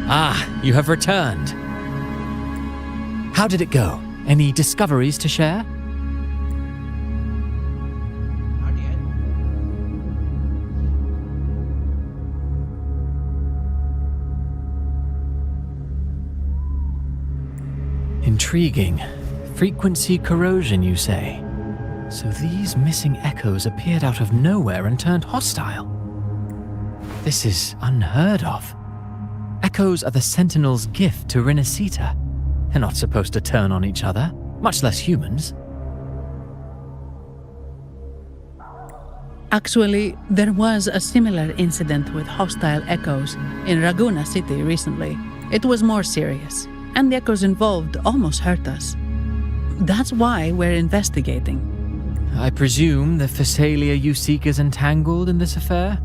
Ah, you have returned. How did it go? Any discoveries to share? Not yet. Intriguing. Frequency corrosion, you say? So these missing echoes appeared out of nowhere and turned hostile. This is unheard of. Echoes are the Sentinel's gift to Rinascita. They're not supposed to turn on each other, much less humans. Actually, there was a similar incident with hostile echoes in Raguena City recently. It was more serious, and the echoes involved almost hurt us. That's why we're investigating. I presume the Physalia you seek is entangled in this affair?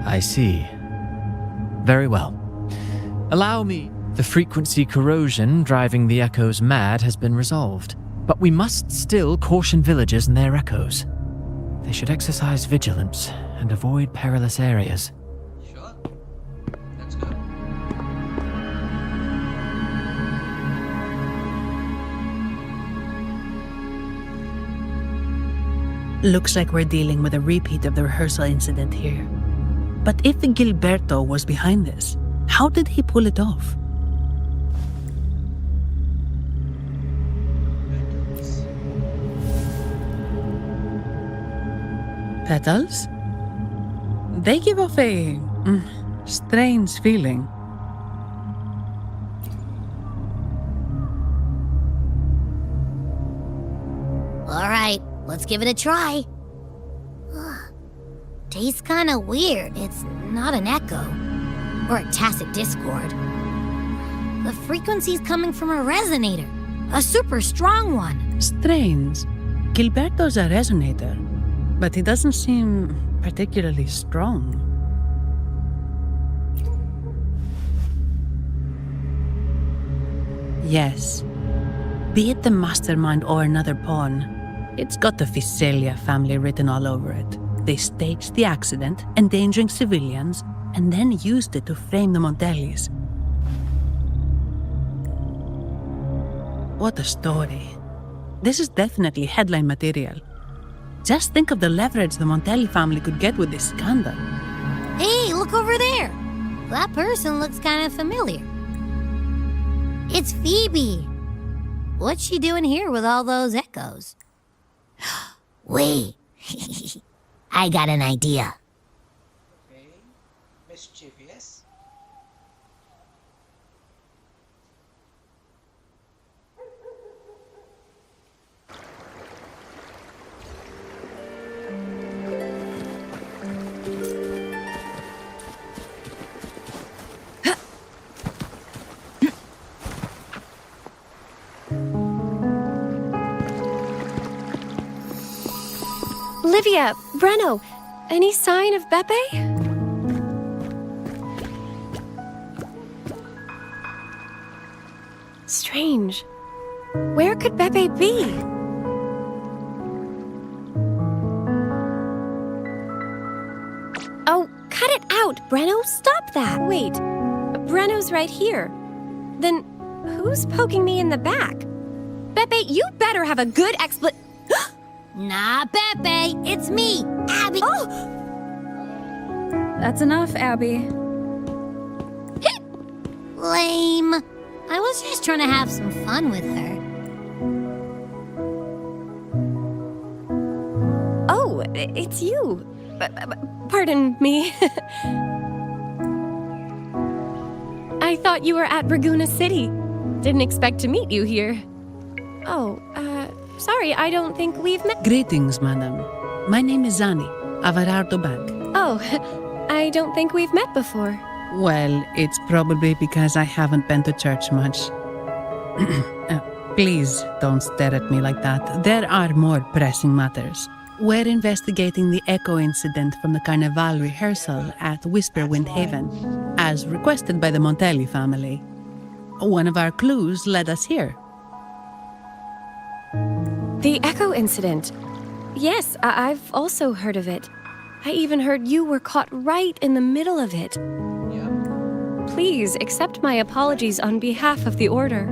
I see. Very well. Allow me. The frequency corrosion driving the echoes mad has been resolved, but we must still caution villagers and their echoes. They should exercise vigilance and avoid perilous areas. Sure. Let's go. Looks like we're dealing with a repeat of the rehearsal incident here. But if Gilberto was behind this, how did he pull it off? Petals? They give off a strange feeling. All right, let's give it a try. Tastes kinda weird. It's not an echo. Or a tacit discord. The frequency's coming from a resonator. A super strong one. Strange. Gilberto's a resonator, but he doesn't seem particularly strong. Yes. Be it the mastermind or another pawn, it's got the Physalia family written all over it. They staged the accident, endangering civilians, and then used it to frame the Montellis. What a story. This is definitely headline material. Just think of the leverage the Montelli family could get with this scandal. Hey, look over there! That person looks kind of familiar. It's Phoebe. What's she doing here with all those echoes? Wait. I got an idea. Okay. Mischievous. Livia, Breno, any sign of Beppe? Strange. Where could Beppe be? Oh, cut it out, Breno. Stop that. Wait, Breno's right here. Then who's poking me in the back? Beppe, you better have a good Nah, Beppe, it's me, Abby. Oh! That's enough, Abby. Lame. I was just trying to have some fun with her. Oh, it's you. Pardon me. I thought you were at Raguena City. Didn't expect to meet you here. Oh, sorry, I don't think we've met. Greetings, madam. My name is Zani, Averardo Bank. Oh, I don't think we've met before. Well, it's probably because I haven't been to church much. Please don't stare at me like that. There are more pressing matters. We're investigating the echo incident from the Carnival rehearsal at Whisperwind Haven, as requested by the Montelli family. One of our clues led us here. The echo incident. Yes, I've also heard of it. I even heard you were caught right in the middle of it. Please accept my apologies on behalf of the Order.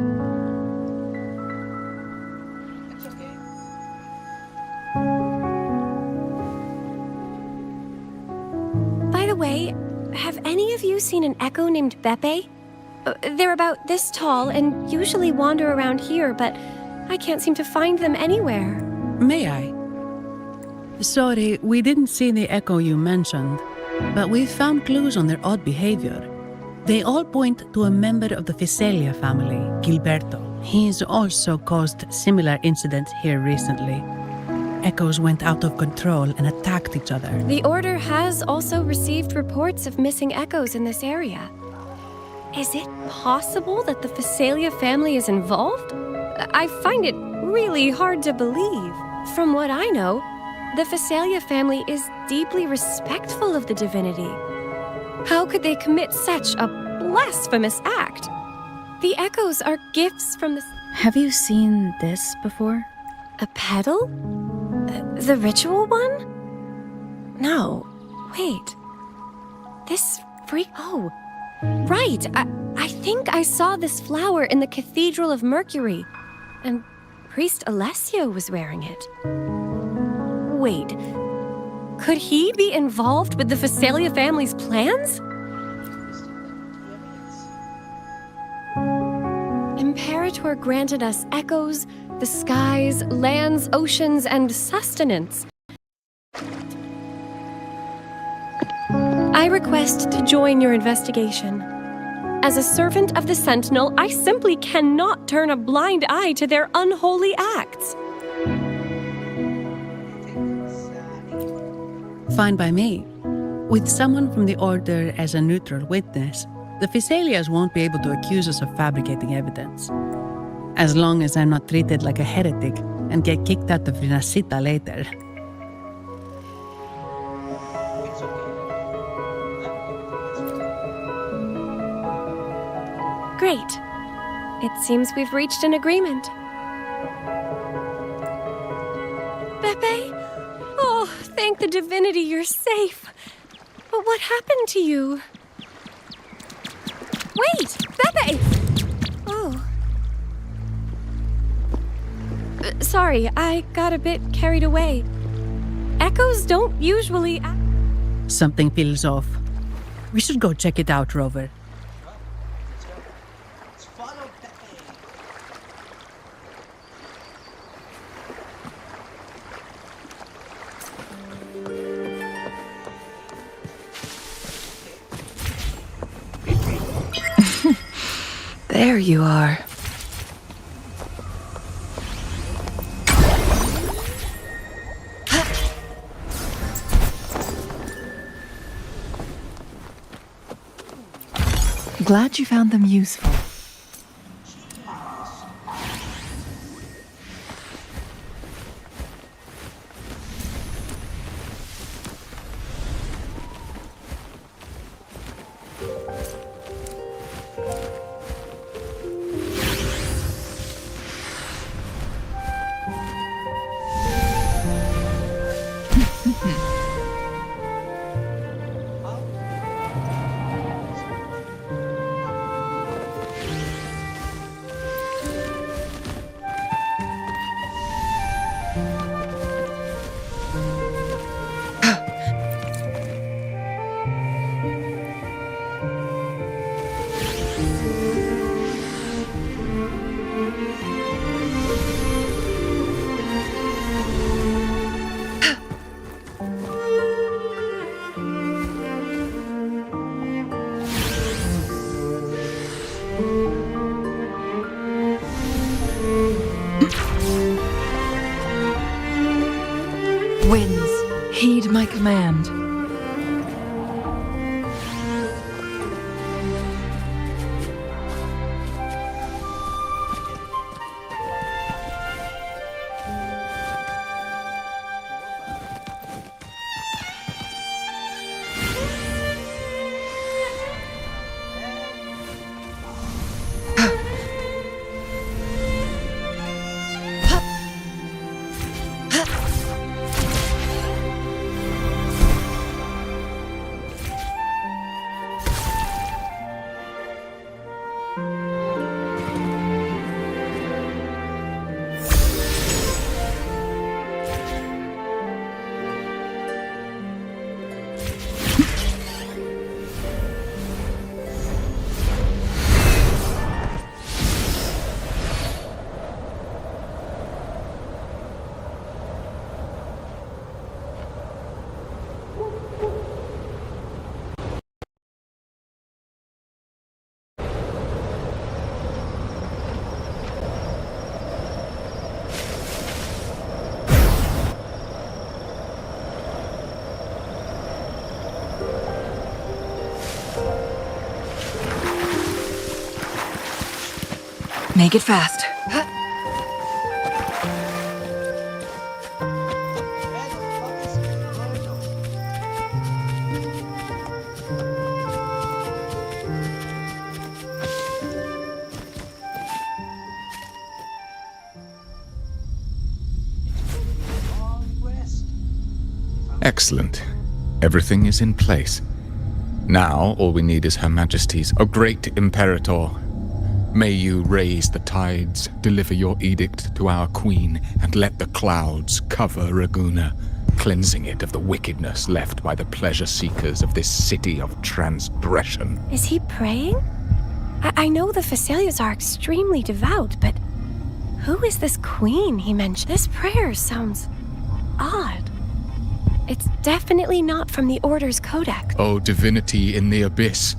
By the way, have any of you seen an echo named Beppe? They're about this tall and usually wander around here, but I can't seem to find them anywhere. May I? Sorry, we didn't see the echo you mentioned, but we found clues on their odd behavior. They all point to a member of the Fiselia family, Gilberto. He's also caused similar incidents here recently. Echoes went out of control and attacked each other. The Order has also received reports of missing echoes in this area. Is it possible that the Fiselia family is involved? I find it really hard to believe. From what I know, the Fiselia family is deeply respectful of the divinity. How could they commit such a blasphemous act? The echoes are gifts from the... Have you seen this before? A pedal? The ritual one? No. Wait. This freak... Oh, right. I think I saw this flower in the Cathedral of Mercury, and Priest Alessio was wearing it. Wait. Could he be involved with the Fiselia family's plans? Imperator granted us echoes, the skies, lands, oceans, and sustenance. I request to join your investigation. As a servant of the Sentinel, I simply cannot turn a blind eye to their unholy acts. Fine by me. With someone from the Order as a neutral witness, the Fiselias won't be able to accuse us of fabricating evidence. As long as I'm not treated like a heretic and get kicked out of Rinascita later. Great. It seems we've reached an agreement. Beppe? Oh, thank the divinity you're safe. But what happened to you? Wait! Beppe! Oh. Sorry, I got a bit carried away. Echoes don't usually... Something feels off. We should go check it out, Rover. There you are. Glad you found them useful. Winds, heed my command. Make it fast. Excellent. Everything is in place. Now, all we need is Her Majesty's, O great Imperator. May you raise the tides, deliver your edict to our queen, and let the clouds cover Raguna, cleansing it of the wickedness left by the pleasure seekers of this city of transgression. Is he praying? I know the Phasalias are extremely devout, but who is this queen he mentioned? This prayer sounds odd. It's definitely not from the Order's codex. O divinity in the abyss,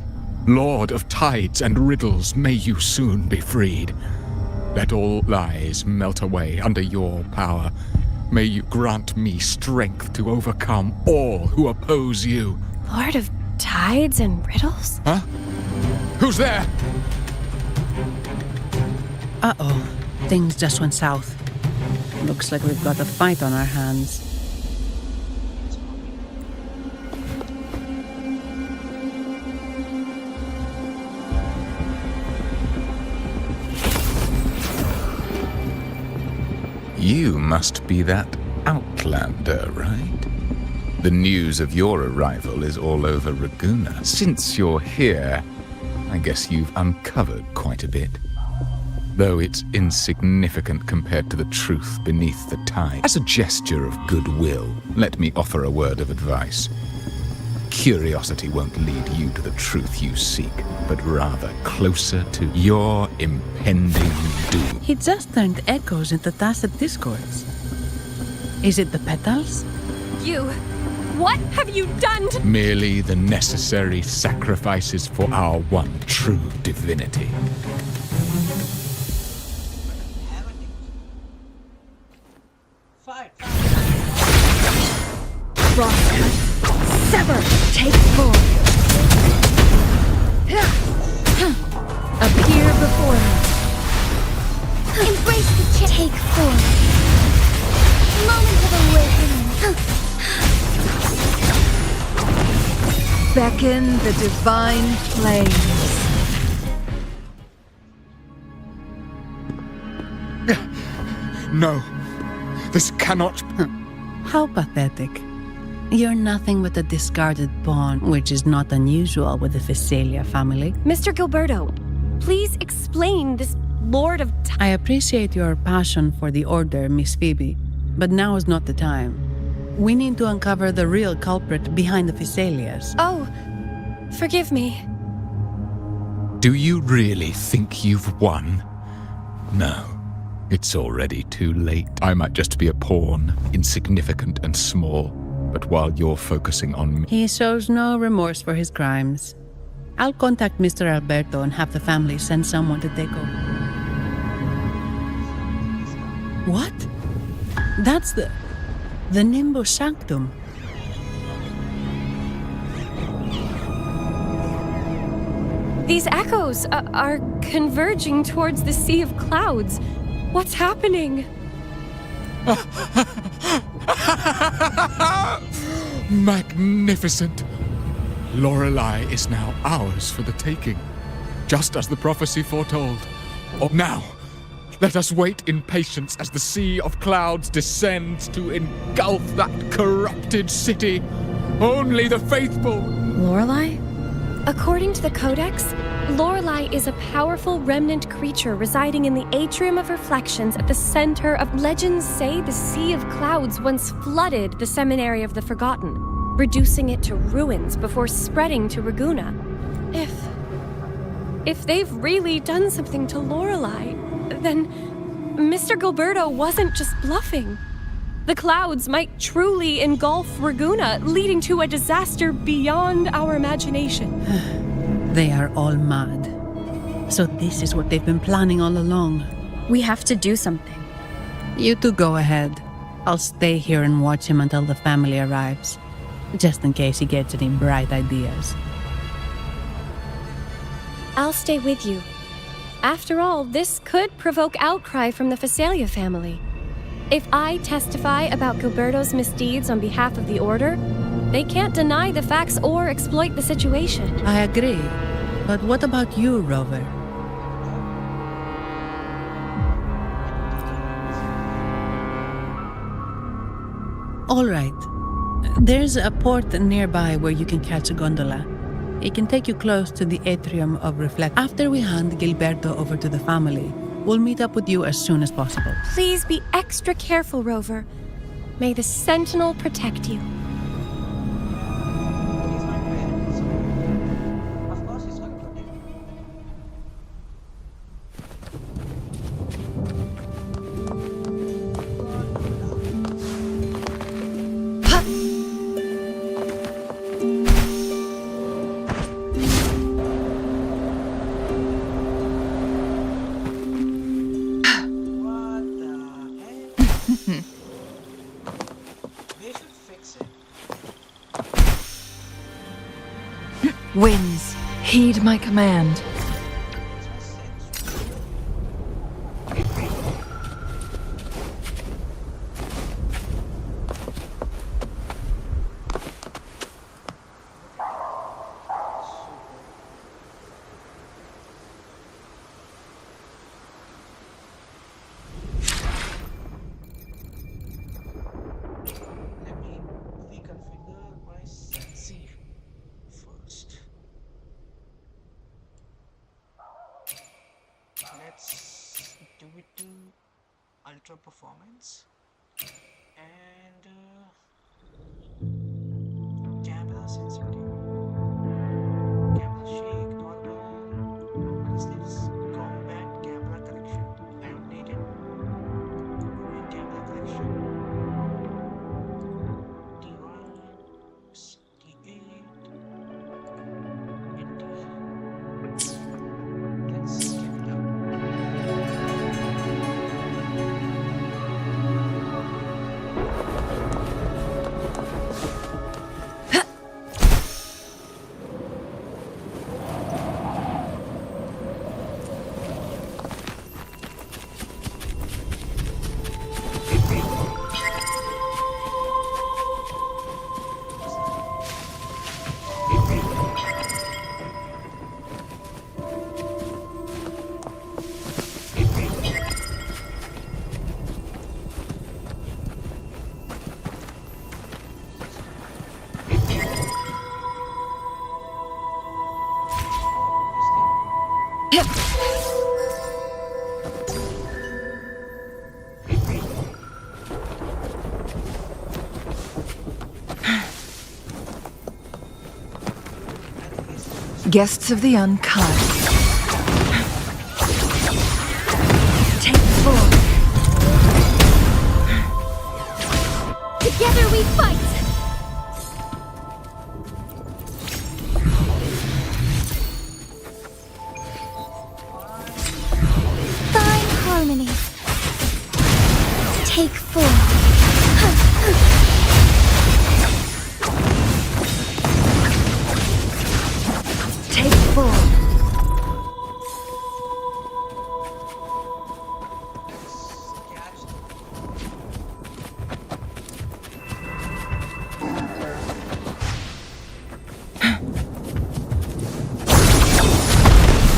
Lord of tides and riddles, may you soon be freed. Let all lies melt away under your power. May you grant me strength to overcome all who oppose you. Lord of tides and riddles? Huh? Who's there? Uh-oh. Things just went south. Looks like we've got a fight on our hands. You must be that outlander, right? The news of your arrival is all over Raguna. Since you're here, I guess you've uncovered quite a bit. Though it's insignificant compared to the truth beneath the tide. As a gesture of goodwill, let me offer a word of advice. Curiosity won't lead you to the truth you seek, but rather closer to your impending doom. He just turned echoes into tacit discords. Is it the petals? You... what have you done to... Merely the necessary sacrifices for our one true divinity. Crosscut. Sever. Take 4. Appear before me. Embrace the Take 4. Moment of awakening. Beckon the divine flames. No, this cannot... How pathetic. You're nothing but a discarded pawn, which is not unusual with the Phasalia family. Mr. Gilberto, please explain this Lord of... I appreciate your passion for the Order, Miss Phoebe, but now is not the time. We need to uncover the real culprit behind the Phasalias. Oh, forgive me. Do you really think you've won? No, it's already too late. I might just be a pawn, insignificant and small. But while you're focusing on me... He shows no remorse for his crimes. I'll contact Mr. Alberto and have the family send someone to take over. What? That's the Nimbus Sanctum. These echoes are converging towards the Sea of Clouds. What's happening? Magnificent! Lorelei is now ours for the taking, just as the prophecy foretold. Oh, now, let us wait in patience as the Sea of Clouds descends to engulf that corrupted city. Only the faithful... Lorelei? According to the Codex, Lorelei is a powerful remnant creature residing in the atrium of reflections at the center of... Legends say the Sea of Clouds once flooded the Seminary of the Forgotten, reducing it to ruins before spreading to Raguna. If they've really done something to Lorelei, then Mr. Gilberto wasn't just bluffing. The clouds might truly engulf Raguna, leading to a disaster beyond our imagination. They are all mad. So this is what they've been planning all along. We have to do something. You two go ahead. I'll stay here and watch him until the family arrives, just in case he gets any bright ideas. I'll stay with you. After all, this could provoke outcry from the Phasalia family. If I testify about Gilberto's misdeeds on behalf of the Order, they can't deny the facts or exploit the situation. I agree. But what about you, Rover? All right. There's a port nearby where you can catch a gondola. It can take you close to the atrium of Reflect. After we hand Gilberto over to the family, we'll meet up with you as soon as possible. Please be extra careful, Rover. May the Sentinel protect you. Winds, heed my command. Let's do it to ultra performance and camera sensitivity, camera shake, normal. What is this? Combat camera correction, laminated camera correction, T1, T8, and T. Let's get it up. Guests of the unkind. Take form. Together we fight! Fine harmony. Take form. Take form.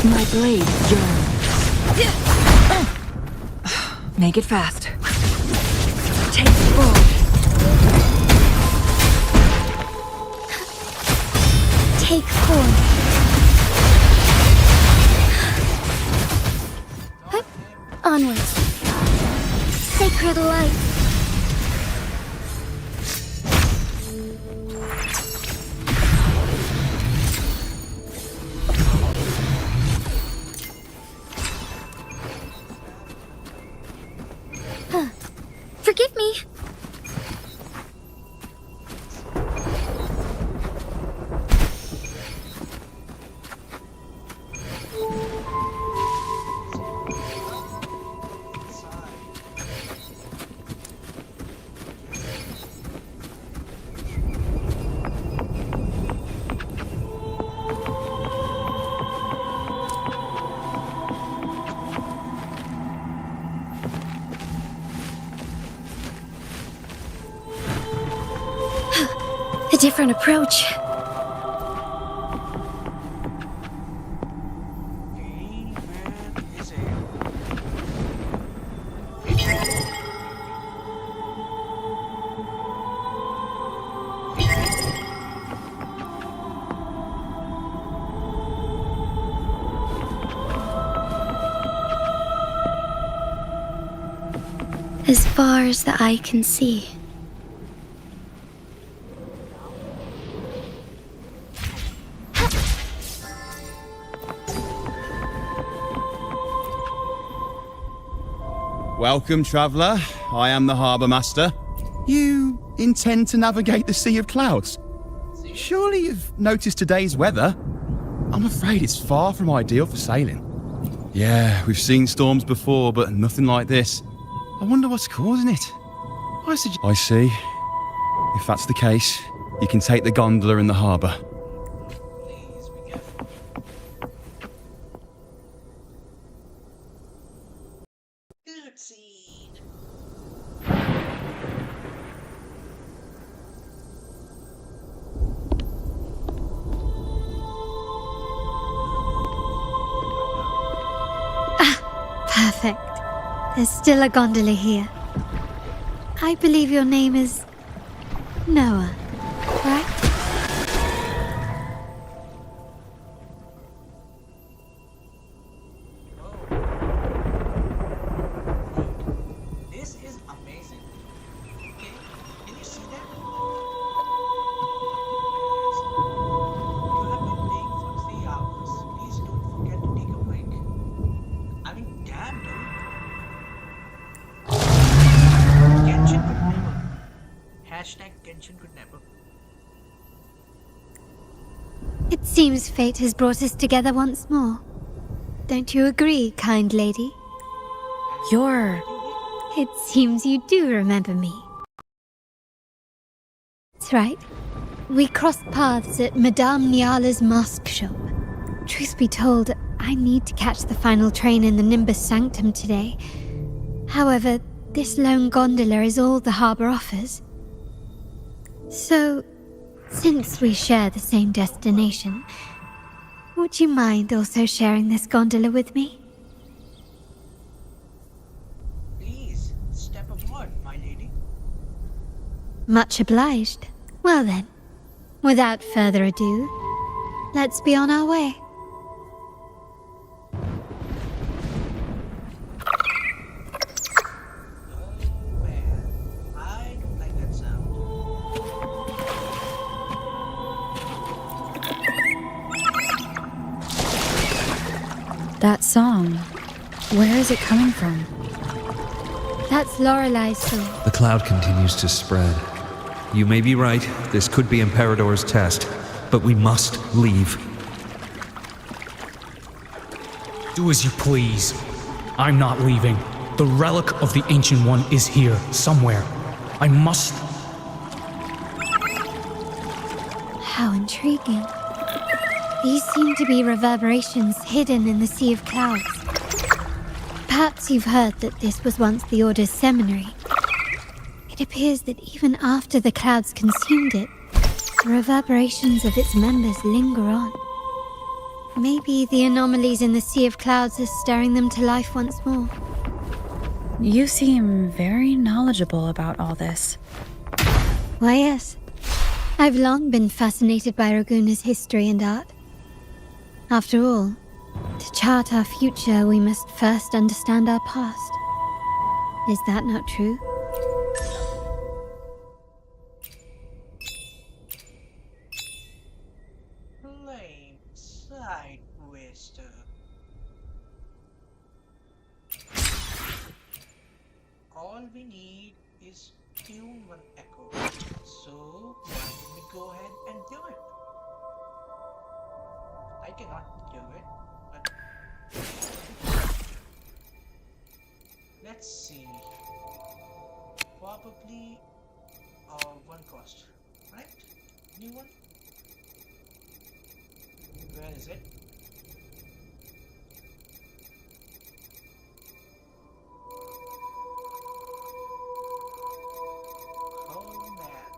My blade yearns. Make it fast. Take form. Take form. Onwards. Sacred light. Forgive me. different approach. As far as the eye can see. Welcome, traveller. I am the Harbour Master. You intend to navigate the Sea of Clouds? Surely you've noticed today's weather? I'm afraid it's far from ideal for sailing. Yeah, we've seen storms before, but nothing like this. I wonder what's causing it. I see. If that's the case, you can take the gondola in the harbour. Perfect. There's still a gondola here. I believe your name is Noah, right? This is amazing. Okay, can you see that? You have been playing for 3 hours. Please don't forget to take a break. I mean, damn, dude. Genshin could never. Hashtag Genshin could never. It seems fate has brought us together once more. Don't you agree, kind lady? It seems you do remember me. That's right. We crossed paths at Madame Niala's mask shop. Truth be told, I need to catch the final train in the Nimbus Sanctum today. However, this lone gondola is all the harbour offers. So, since we share the same destination, would you mind also sharing this gondola with me? Please, step aboard, my lady. Much obliged. Well then, without further ado, let's be on our way. I don't like that sound. That song, where is it coming from? That's Lorelai's song. The cloud continues to spread. You may be right, this could be Imperador's test, but we must leave. Do as you please. I'm not leaving. The relic of the Ancient One is here, somewhere. I must... How intriguing. These seem to be reverberations hidden in the Sea of Clouds. Perhaps you've heard that this was once the Order's seminary. It appears that even after the clouds consumed it, the reverberations of its members linger on. Maybe the anomalies in the Sea of Clouds are stirring them to life once more. You seem very knowledgeable about all this. Why, yes. I've long been fascinated by Raguna's history and art. After all, to chart our future, we must first understand our past. Is that not true? Flame side twister. All we need is tune one echo. So why don't we go ahead and do it? I cannot do it, but let's see. Probably one cost, right? New one? Where is it? Oh man.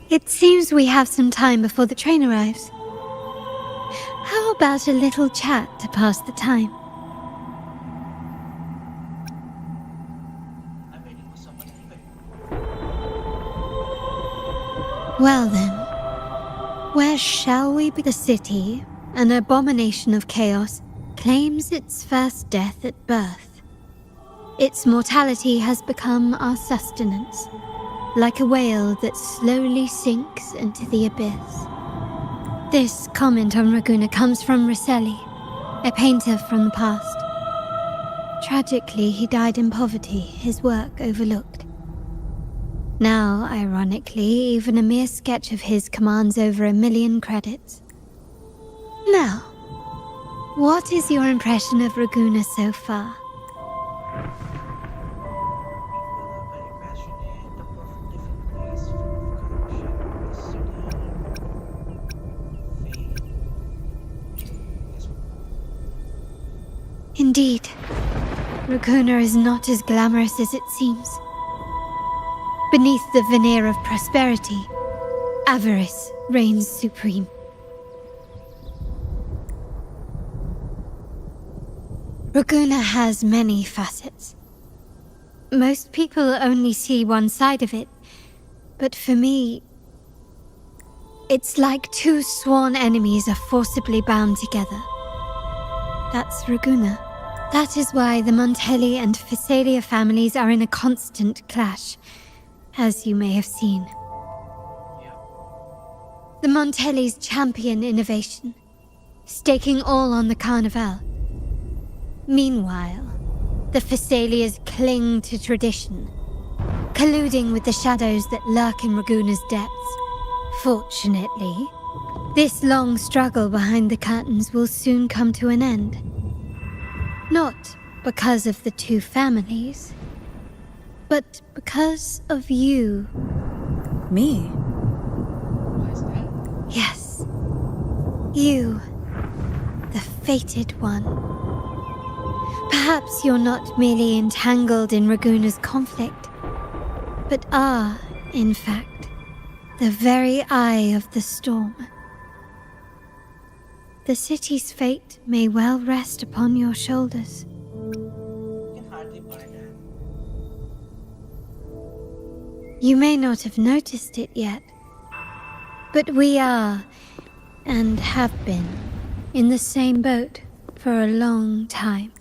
It seems we have some time before the train arrives. How about a little chat to pass the time? Well then, where shall we be? The city, an abomination of chaos, claims its first death at birth. Its mortality has become our sustenance, like a whale that slowly sinks into the abyss. This comment on Raguna comes from Rosselli, a painter from the past. Tragically, he died in poverty, his work overlooked. Now, ironically, even a mere sketch of his commands over 1 million credits. Now, what is your impression of Raguna so far? Indeed, Raguna is not as glamorous as it seems. Beneath the veneer of prosperity, avarice reigns supreme. Raguna has many facets. Most people only see one side of it, but for me, it's like two sworn enemies are forcibly bound together. That's Raguna. That is why the Montelli and Phasalia families are in a constant clash, as you may have seen. The Montellis champion innovation, staking all on the Carnival. Meanwhile, the Phasalias cling to tradition, colluding with the shadows that lurk in Raguna's depths. Fortunately, this long struggle behind the curtains will soon come to an end. Not because of the two families, but because of you. Me? Yes. You. The fated one. Perhaps you're not merely entangled in Raguna's conflict, but are, in fact, the very eye of the storm. The city's fate may well rest upon your shoulders. You may not have noticed it yet, but we are, and have been, in the same boat for a long time.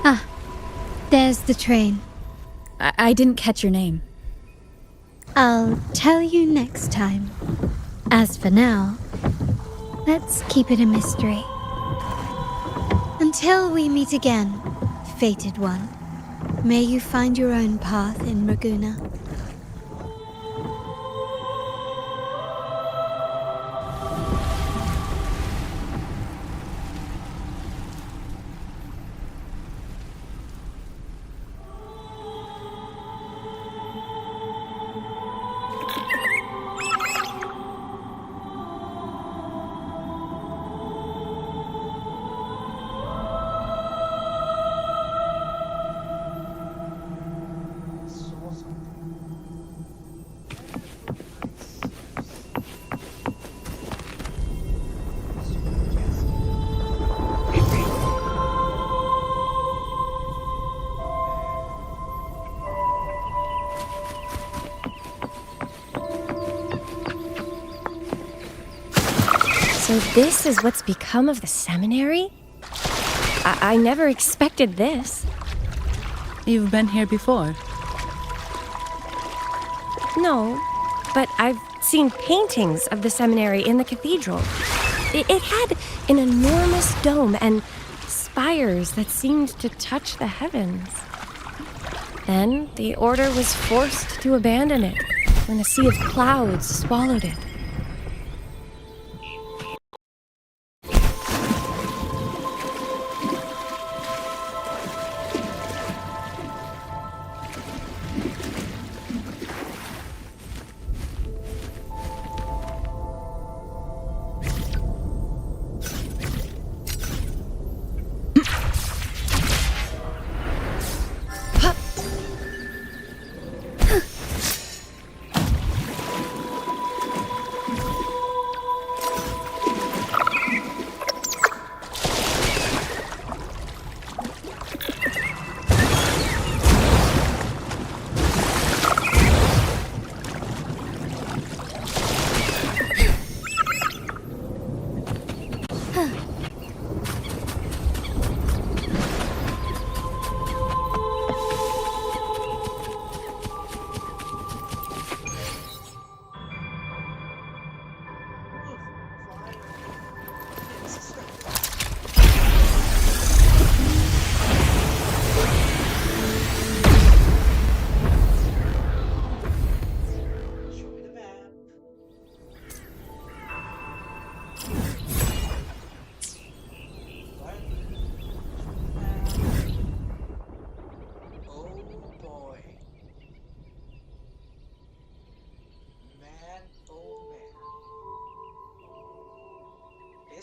Ah, there's the train. I didn't catch your name. I'll tell you next time. As for now, let's keep it a mystery. Until we meet again, fated one, may you find your own path in Raguna. So this is what's become of the seminary? I never expected this. You've been here before? No, but I've seen paintings of the seminary in the cathedral. It had an enormous dome and spires that seemed to touch the heavens. Then the order was forced to abandon it when a sea of clouds swallowed it.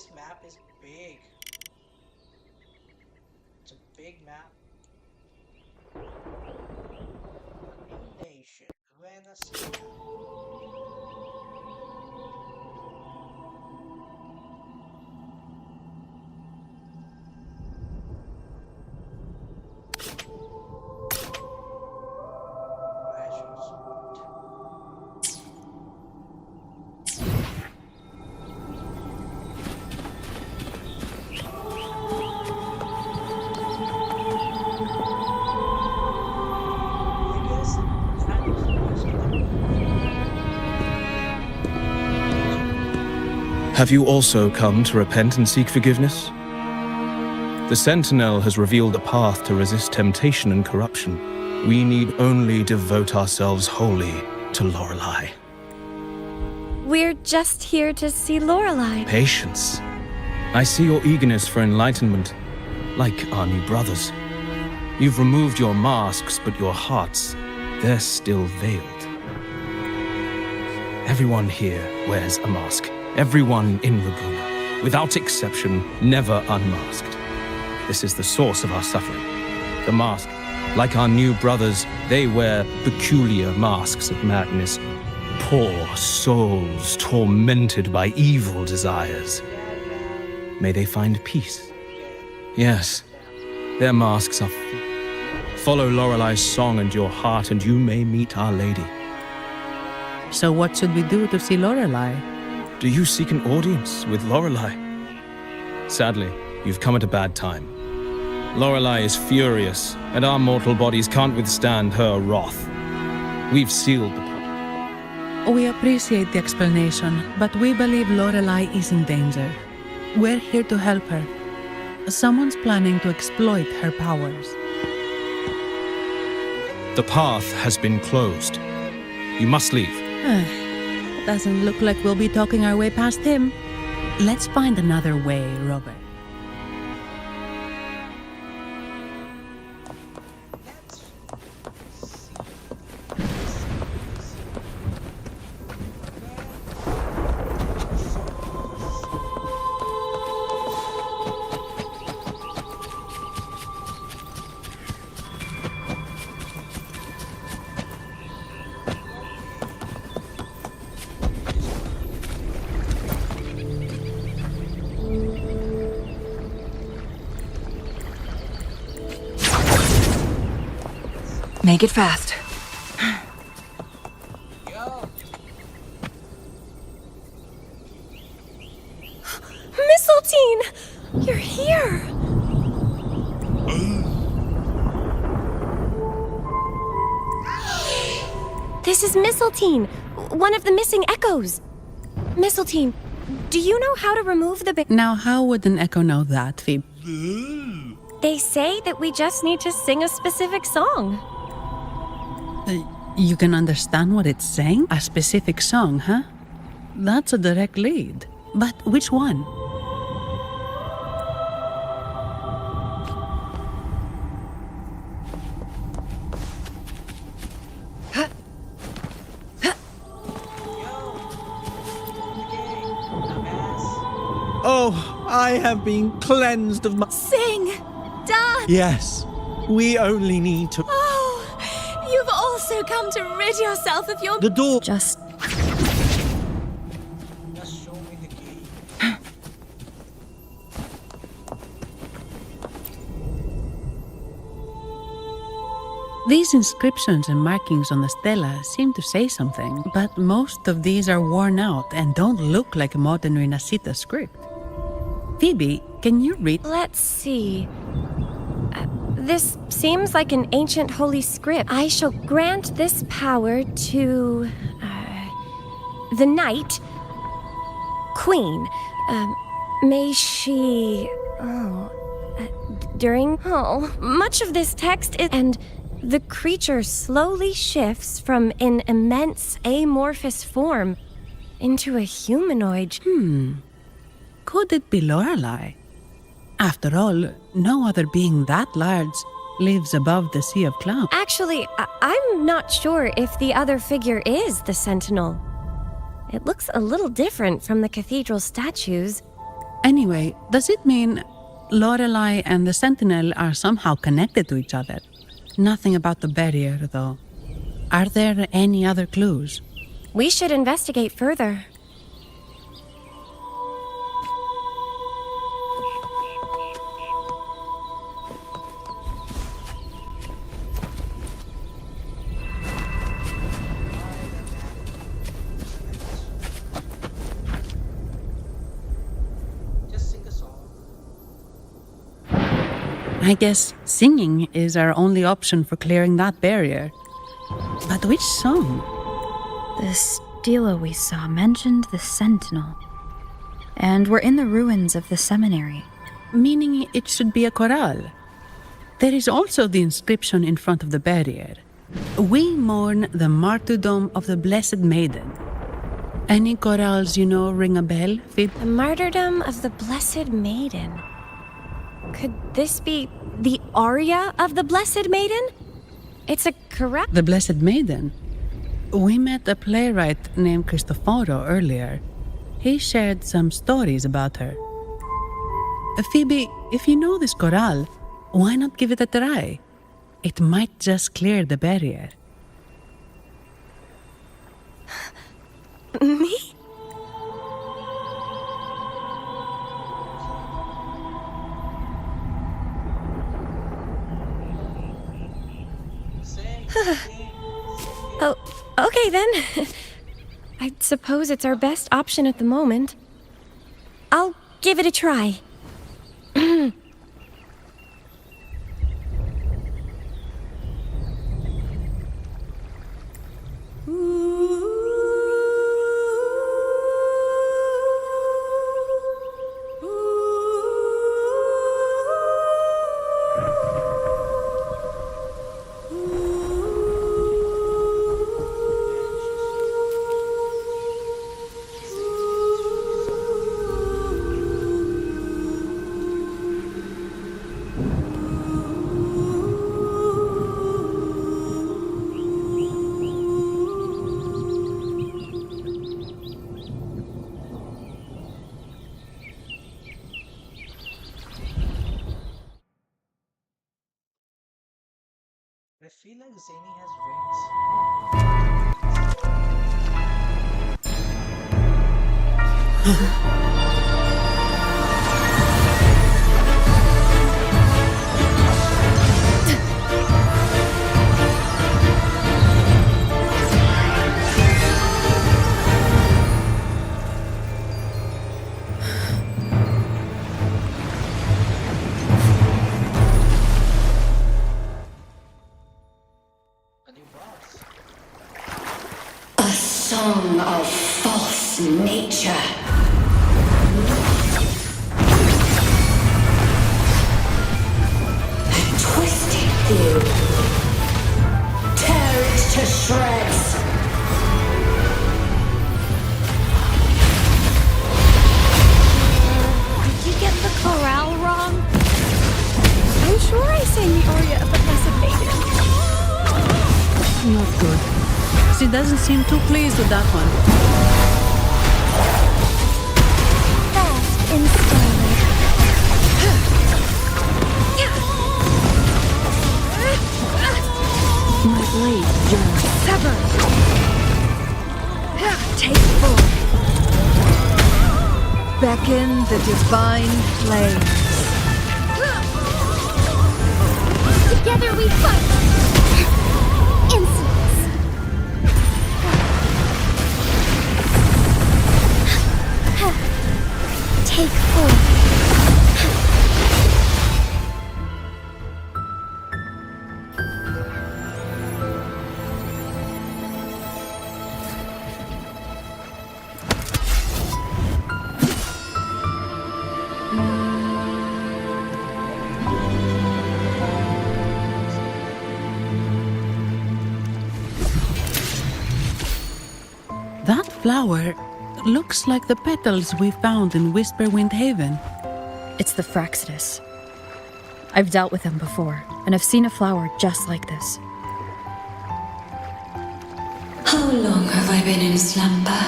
this map is big. It's a big map. New nation, Rinascita. Have you also come to repent and seek forgiveness? The Sentinel has revealed a path to resist temptation and corruption. We need only devote ourselves wholly to Lorelei. We're just here to see Lorelei. Patience. I see your eagerness for enlightenment, like our new brothers. You've removed your masks, but your hearts, they're still veiled. Everyone here wears a mask. Everyone in Raguena, without exception, never unmasked. This is the source of our suffering. The mask, like our new brothers, they wear peculiar masks of madness. Poor souls tormented by evil desires. May they find peace. Yes, their masks are Follow Lorelei's song and your heart, and you may meet Our Lady. So what should we do to see Lorelei? Do you seek an audience with Lorelei? Sadly, you've come at a bad time. Lorelei is furious, and our mortal bodies can't withstand her wrath. We've sealed the path. We appreciate the explanation, but we believe Lorelei is in danger. We're here to help her. Someone's planning to exploit her powers. The path has been closed. You must leave. Doesn't look like we'll be talking our way past him. Let's find another way, Robert. Make it fast. Mistletoe! You're here! This is Mistletoe, one of the missing echoes. Mistletoe, do you know how to remove the Now, how would an echo know that, Phoebe? They say that we just need to sing a specific song. You can understand what it's saying? A specific song, huh? That's a direct lead. But which one? Oh, I have been cleansed of my... Sing! Dance! Yes, we only need to... Oh, you've also come to rid yourself of your... The door... Just show me the key. These inscriptions and markings on the stela seem to say something, but most of these are worn out and don't look like a modern Rinascita script. Phoebe, can you read? Let's see. This seems like an ancient holy script. I shall grant this power to... the Knight Queen. May she... during... much of this text is... And the creature slowly shifts from an immense amorphous form into a humanoid. Could it be Lorelei? After all, no other being that large lives above the sea of clouds. Actually, I'm not sure if the other figure is the Sentinel. It looks a little different from the cathedral statues. Anyway, does it mean Lorelei and the Sentinel are somehow connected to each other? Nothing about the barrier, though. Are there any other clues? We should investigate further. I guess singing is our only option for clearing that barrier. But which song? The stela we saw mentioned the Sentinel. And we're in the ruins of the seminary. Meaning it should be a chorale. There is also the inscription in front of the barrier. We mourn the martyrdom of the Blessed Maiden. Any chorales you know ring a bell, Fib? The martyrdom of the Blessed Maiden. Could this be the aria of the Blessed Maiden? It's a correct... The Blessed Maiden? We met a playwright named Cristoforo earlier. He shared some stories about her. Phoebe, if you know this chorale, why not give it a try? It might just clear the barrier. Me? Oh, okay then. I suppose it's our best option at the moment. I'll give it a try. I feel like Zany has wings. Song of false nature. A twisted view. Tear it to shreds. Did you get the chorale wrong? I'm sure I sang the aria of the Blessed Maiden. Not good. She doesn't seem too pleased with that one. Fast and slowly. My blade just Severed. Take full. Beckon the divine flames. Together we fight! Insolence! Take four. That flower looks like the petals we found in Whisperwind Haven. It's the Fraxidus. I've dealt with them before, and I've seen a flower just like this. How long have I been in slumber?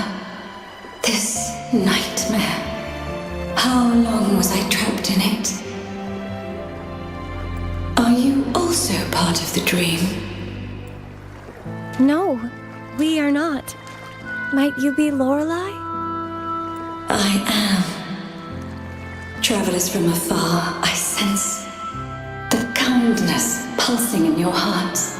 This nightmare. How long was I trapped in it? Are you also part of the dream? No, we are not. Might you be Lorelei? I am. Travelers from afar, I sense the kindness pulsing in your hearts.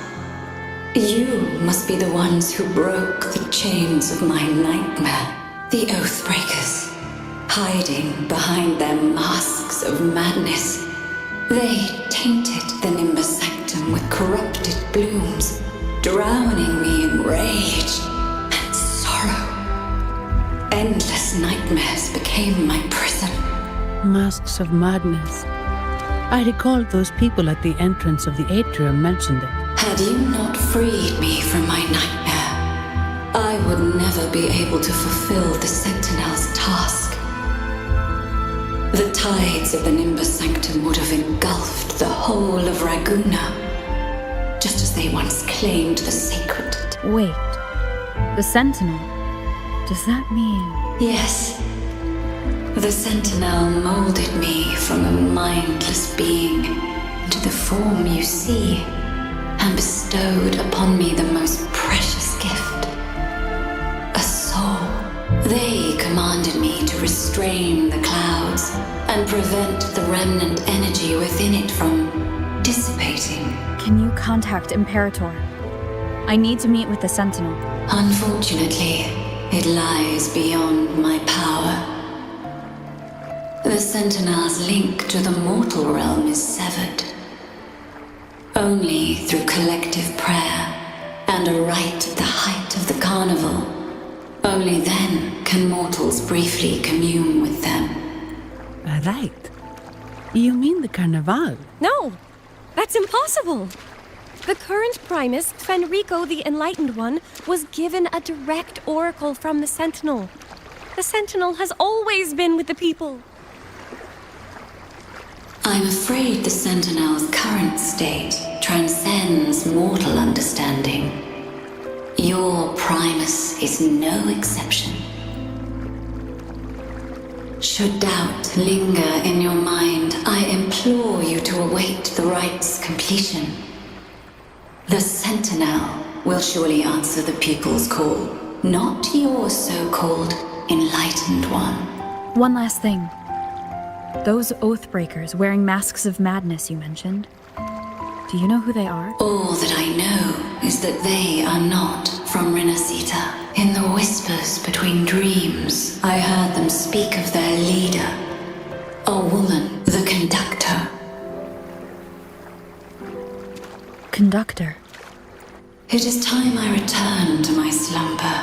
You must be the ones who broke the chains of my nightmare, the Oathbreakers. Hiding behind their masks of madness, they tainted the Nimbus Sanctum with corrupted blooms, drowning me in rage and sorrow. Endless nightmares became my prison. Masks of madness. I recall those people at the entrance of the atrium mentioned it. Had you not freed me from my nightmare, I would never be able to fulfill the Sentinel's task. The tides of the Nimbus Sanctum would have engulfed the whole of Raguna, just as they once claimed the sacred. Wait. The Sentinel? Does that mean... Yes. The Sentinel molded me from a mindless being into the form you see, and bestowed upon me the most precious gift. A soul. They commanded me to restrain the clouds and prevent the remnant energy within it from dissipating. Can you contact Imperator? I need to meet with the Sentinel. Unfortunately, it lies beyond my power. The Sentinel's link to the mortal realm is severed. Only through collective prayer and a rite at the height of the carnival, only then can mortals briefly commune with them. Right. You mean the Carnival? No, that's impossible. The current Primus, Fenrico the Enlightened One, was given a direct oracle from the Sentinel. The Sentinel has always been with the people. I'm afraid the Sentinel's current state transcends mortal understanding. Your Primus is no exception. Should doubt linger in your mind, I implore you to await the rite's completion. The Sentinel will surely answer the people's call, not your so-called Enlightened One. One last thing. Those Oathbreakers wearing masks of madness you mentioned. Do you know who they are? All that I know is that they are not from Rinascita. In the whispers between dreams, I heard them speak of their leader, a woman, the conductor. Conductor? It is time I return to my slumber.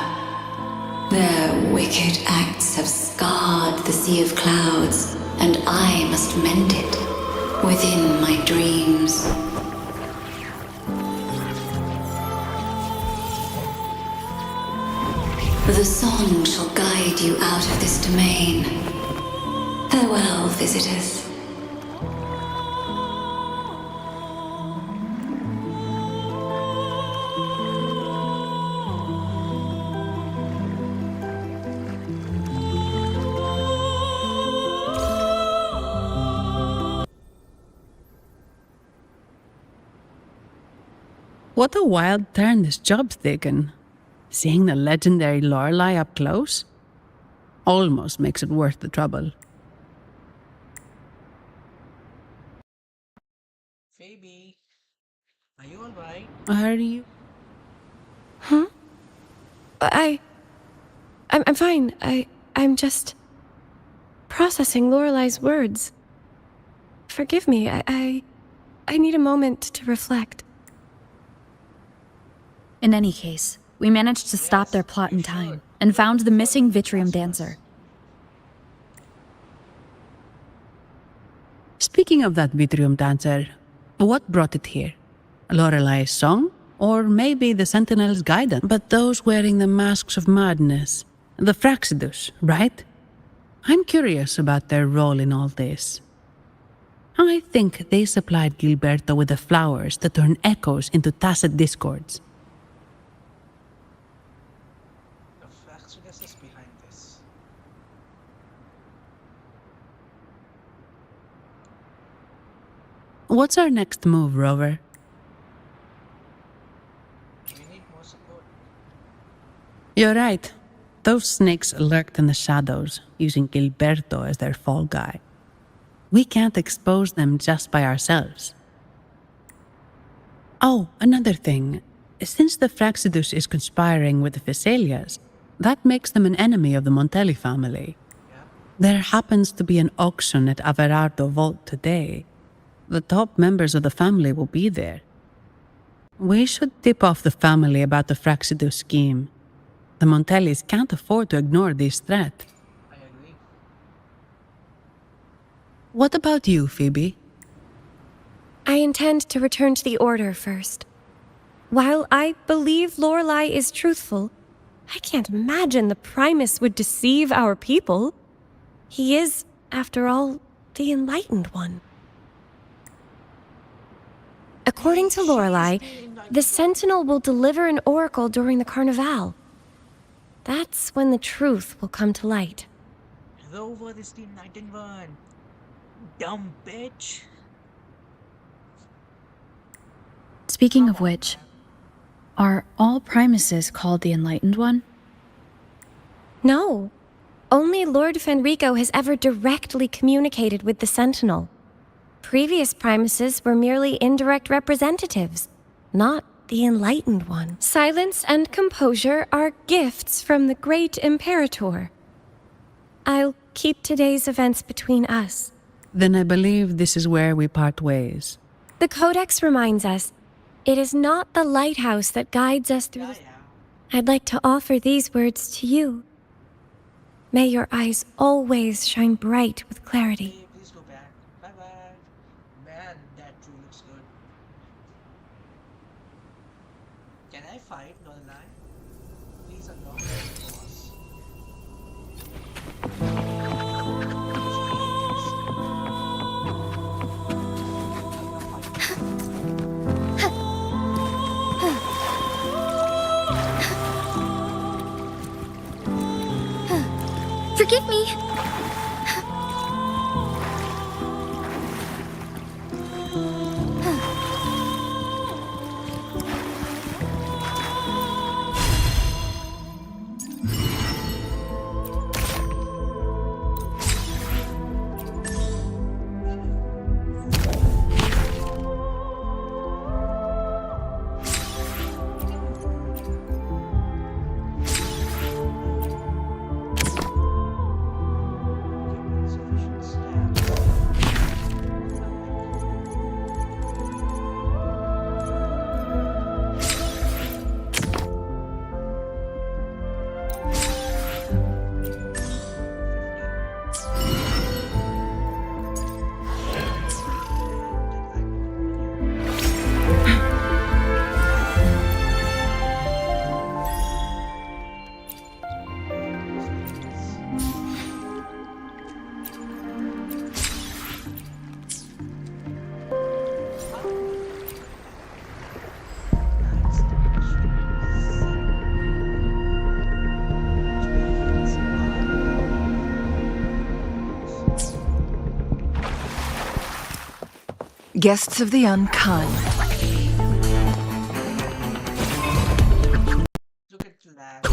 Their wicked acts have scarred the sea of clouds, and I must mend it within my dreams. The song shall guide you out of this domain. Farewell, visitors. What a wild turn this job's taken. Seeing the legendary Lorelei up close almost makes it worth the trouble. Phoebe, are you alright? Are you? Huh? I'm fine. I'm just processing Lorelei's words. Forgive me. I need a moment to reflect. In any case, we managed to stop their plot in time and found the missing Vitrium dancer. Speaking of that Vitrium dancer, what brought it here? Lorelei's song? Or maybe the Sentinel's guidance? But those wearing the masks of madness, the Fraxidus, right? I'm curious about their role in all this. I think they supplied Gilberto with the flowers that turn echoes into tacit discords. The Fraxidus is behind this. What's our next move, Rover? We need more support. You're right. Those snakes lurked in the shadows, using Gilberto as their fall guy. We can't expose them just by ourselves. Oh, another thing. Since the Fraxidus is conspiring with the Phassalias, that makes them an enemy of the Montelli family. There happens to be an auction at Averardo Vault today. The top members of the family will be there. We should tip off the family about the Fraxidus scheme. The Montellis can't afford to ignore this threat. I agree. What about you, Phoebe? I intend to return to the Order first. While I believe Lorelei is truthful, I can't imagine the Primus would deceive our people. He is, after all, the Enlightened One. According to Lorelei, the Sentinel will deliver an oracle during the Carnival. That's when the truth will come to light. Rover is the Enlightened One. Dumb bitch. Speaking of which, are all Primuses called the Enlightened One? No. Only Lord Fenrico has ever directly communicated with the Sentinel. Previous Primuses were merely indirect representatives, not the Enlightened One. Silence and composure are gifts from the great Imperator. I'll keep today's events between us. Then I believe this is where we part ways. The Codex reminds us, it is not the lighthouse that guides us through the... I'd like to offer these words to you. May your eyes always shine bright with clarity. Please go back. Bye-bye. Man, that tree looks good. Can I fight Lorelei? Please unlock the boss. Forgive me. Guests of the unkind. Look at that.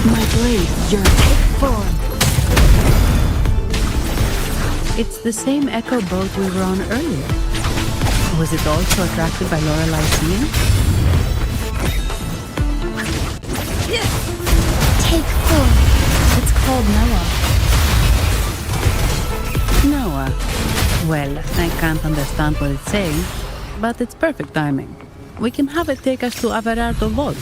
My blade, your take form. It's the same echo boat we were on earlier. Was it also attracted by Lorelei's seeing? Take 4. It's called Noah. Noah. Well, I can't understand what it's saying, but it's perfect timing. We can have it take us to Averardo Vault.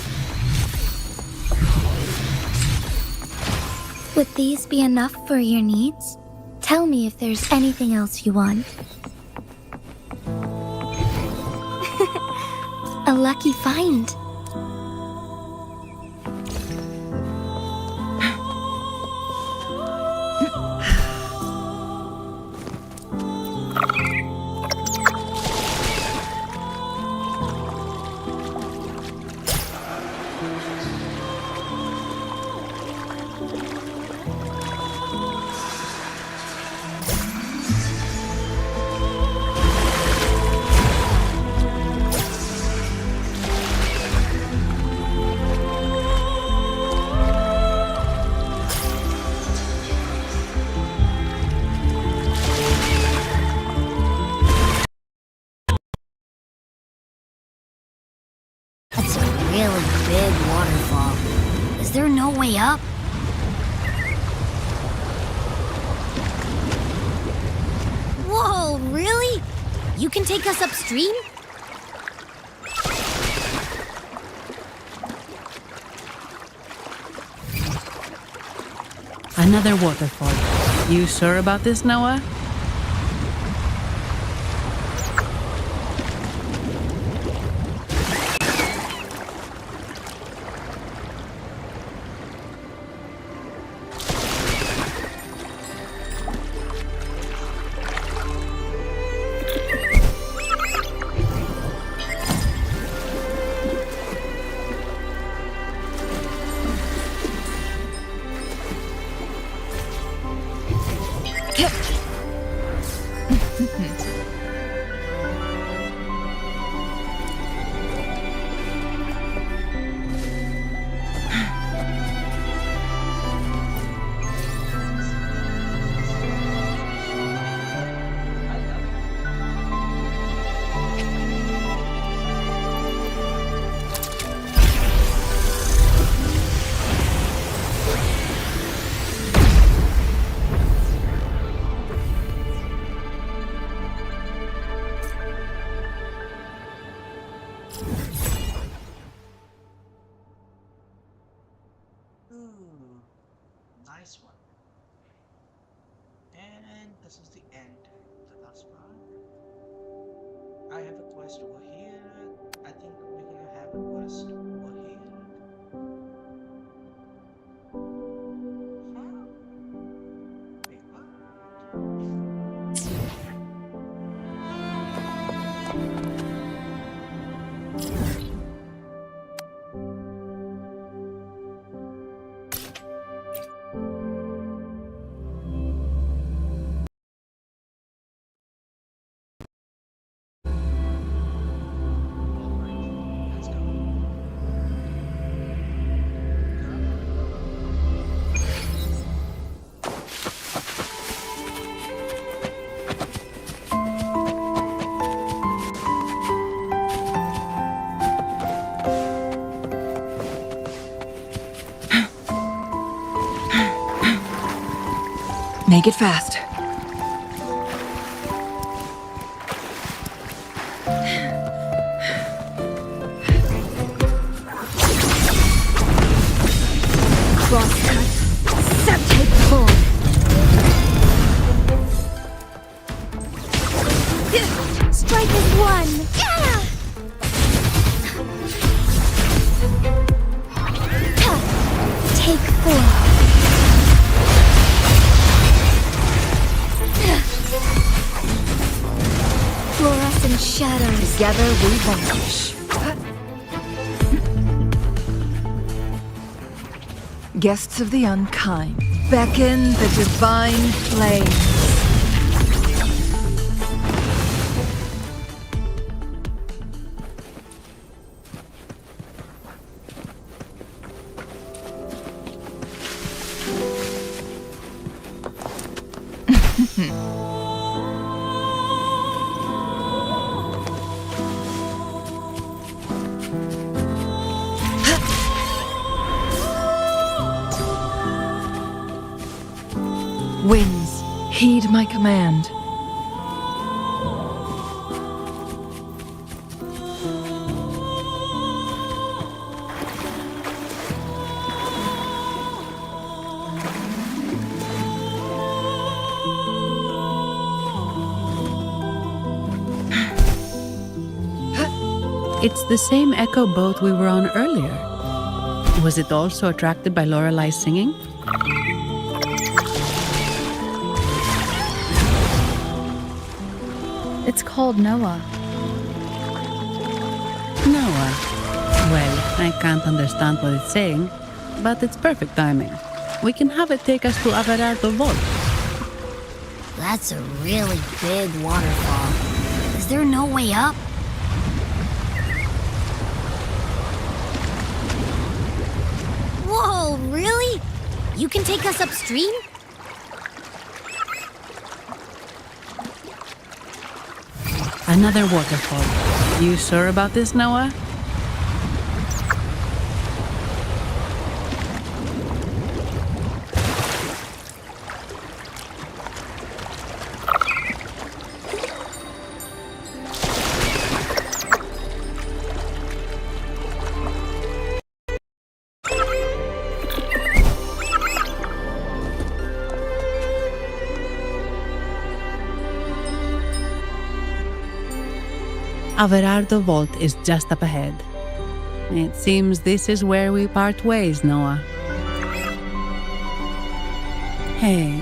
Would these be enough for your needs? Tell me if there's anything else you want. A lucky find. way up? Whoa, really? You can take us upstream? Another waterfall. You sure about this, Noah? Nice one. And this is the end, the last part. I have a quest over here. I think we're gonna have a quest over here. Huh? Wait, what? Make it fast. Crosscut. Septate pull. Strike is one. Take four. Fluorescent shadows. Together we vanish. Guests of the unkind, beckon the divine flames. Winds, heed my command. It's the same echo boat we were on earlier. Was it also attracted by Lorelai's singing? It's called Noah. Noah. Well, I can't understand what it's saying, but it's perfect timing. We can have it take us to Averardo Vault. That's a really big waterfall. Is there no way up? Whoa, really? You can take us upstream? Another waterfall. You sure about this, Noah? Averardo Vault is just up ahead. It seems this is where we part ways, Noah. Hey,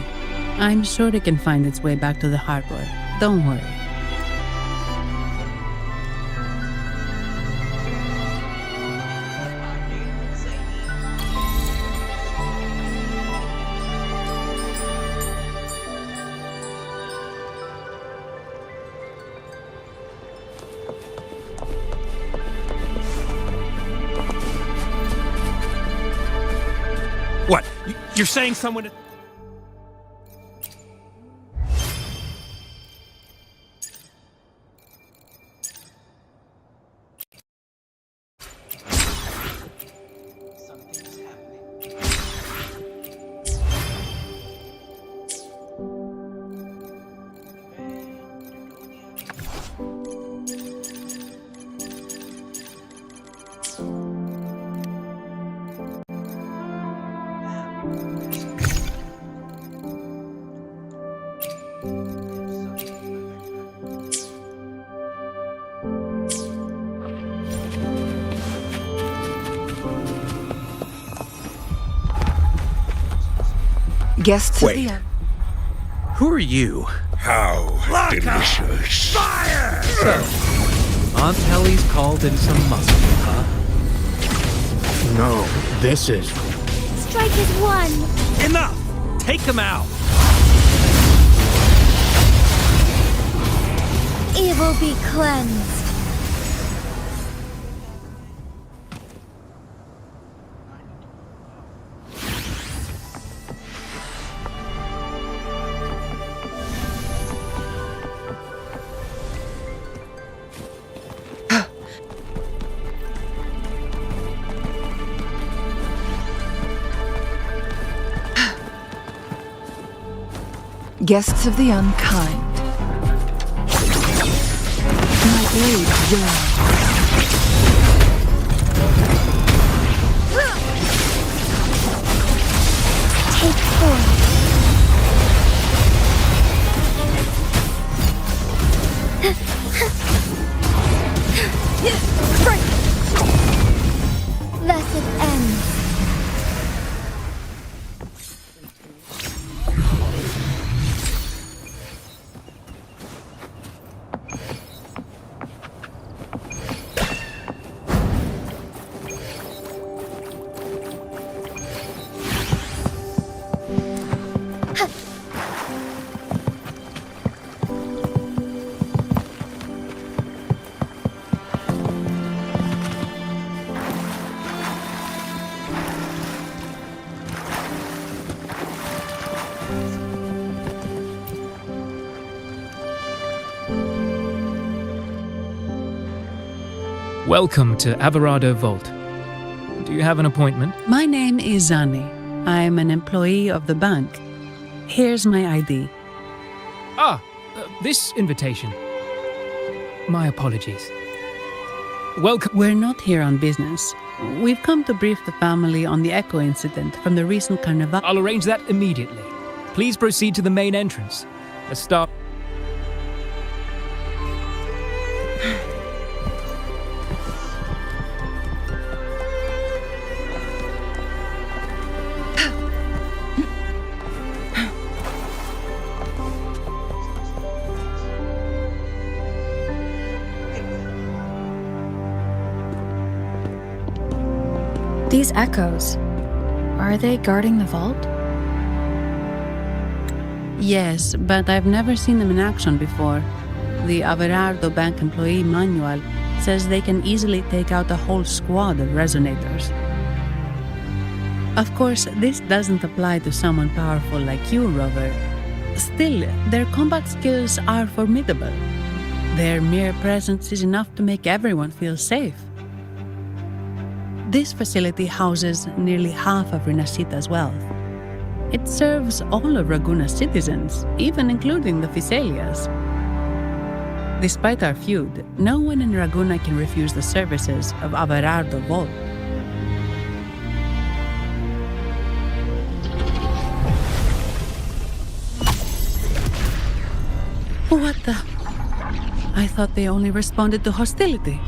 I'm sure it can find its way back to the harbor. Don't worry. What? You're saying someone... Guests Wait. of the... Who are you? How delicious. Fire! Aunt Helly's called in some muscle, huh? No, this is... Strike is one. Enough! Take them out! Evil be cleansed. Guests of the unkind. My blade yearns. Take form. Thus it ends. Welcome to Averardo Vault. Do you have an appointment? My name is Zani. I'm an employee of the bank. Here's my ID. This invitation. My apologies. Welcome. We're not here on business. We've come to brief the family on the Echo incident from the recent carnival. I'll arrange that immediately. Please proceed to the main entrance. Let's start. These echoes, are they guarding the vault? Yes, but I've never seen them in action before. The Averardo Bank employee manual says they can easily take out a whole squad of resonators. Of course, this doesn't apply to someone powerful like you, Rover. Still, their combat skills are formidable. Their mere presence is enough to make everyone feel safe. This facility houses nearly half of Rinascita's wealth. It serves all of Raguna's citizens, even including the Fisalias. Despite our feud, no one in Raguna can refuse the services of Averardo Vault. What the... I thought they only responded to hostility.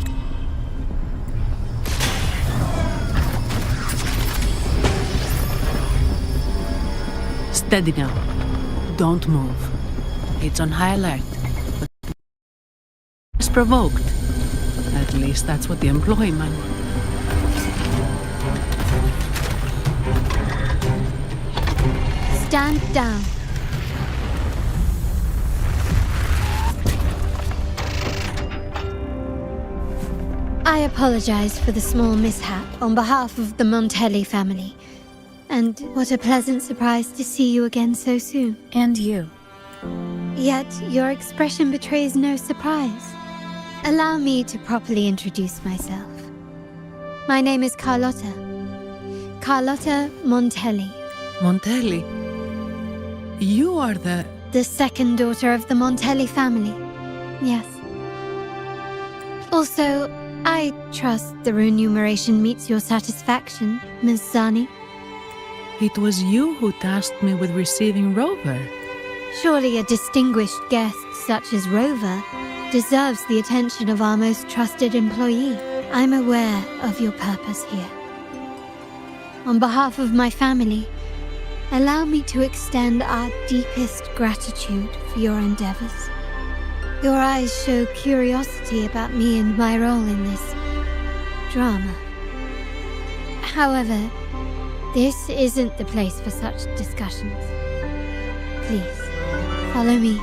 Steady now. Don't move. It's on high alert. But it's provoked. At least that's what the employee manual. Stand down. I apologize for the small mishap on behalf of the Montelli family. And what a pleasant surprise to see you again so soon. And you. Yet your expression betrays no surprise. Allow me to properly introduce myself. My name is Carlotta. Carlotta Montelli. Montelli? You are the second daughter of the Montelli family. Yes. Also, I trust the remuneration meets your satisfaction, Ms. Zani. It was you who tasked me with receiving Rover. Surely a distinguished guest such as Rover deserves the attention of our most trusted employee. I'm aware of your purpose here. On behalf of my family, allow me to extend our deepest gratitude for your endeavors. Your eyes show curiosity about me and my role in this drama. However, this isn't the place for such discussions. Please, follow me.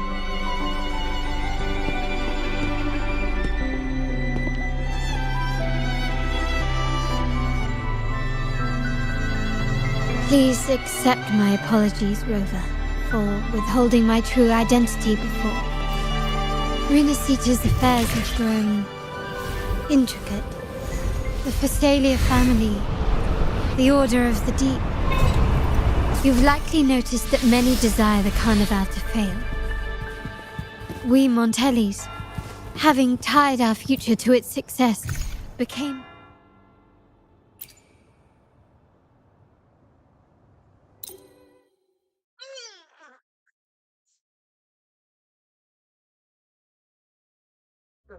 Please accept my apologies, Rover, for withholding my true identity before. Rinascita's affairs have grown intricate. The Phasalia family, the Order of the Deep. You've likely noticed that many desire the Carnival to fail. We Montellis, having tied our future to its success, became...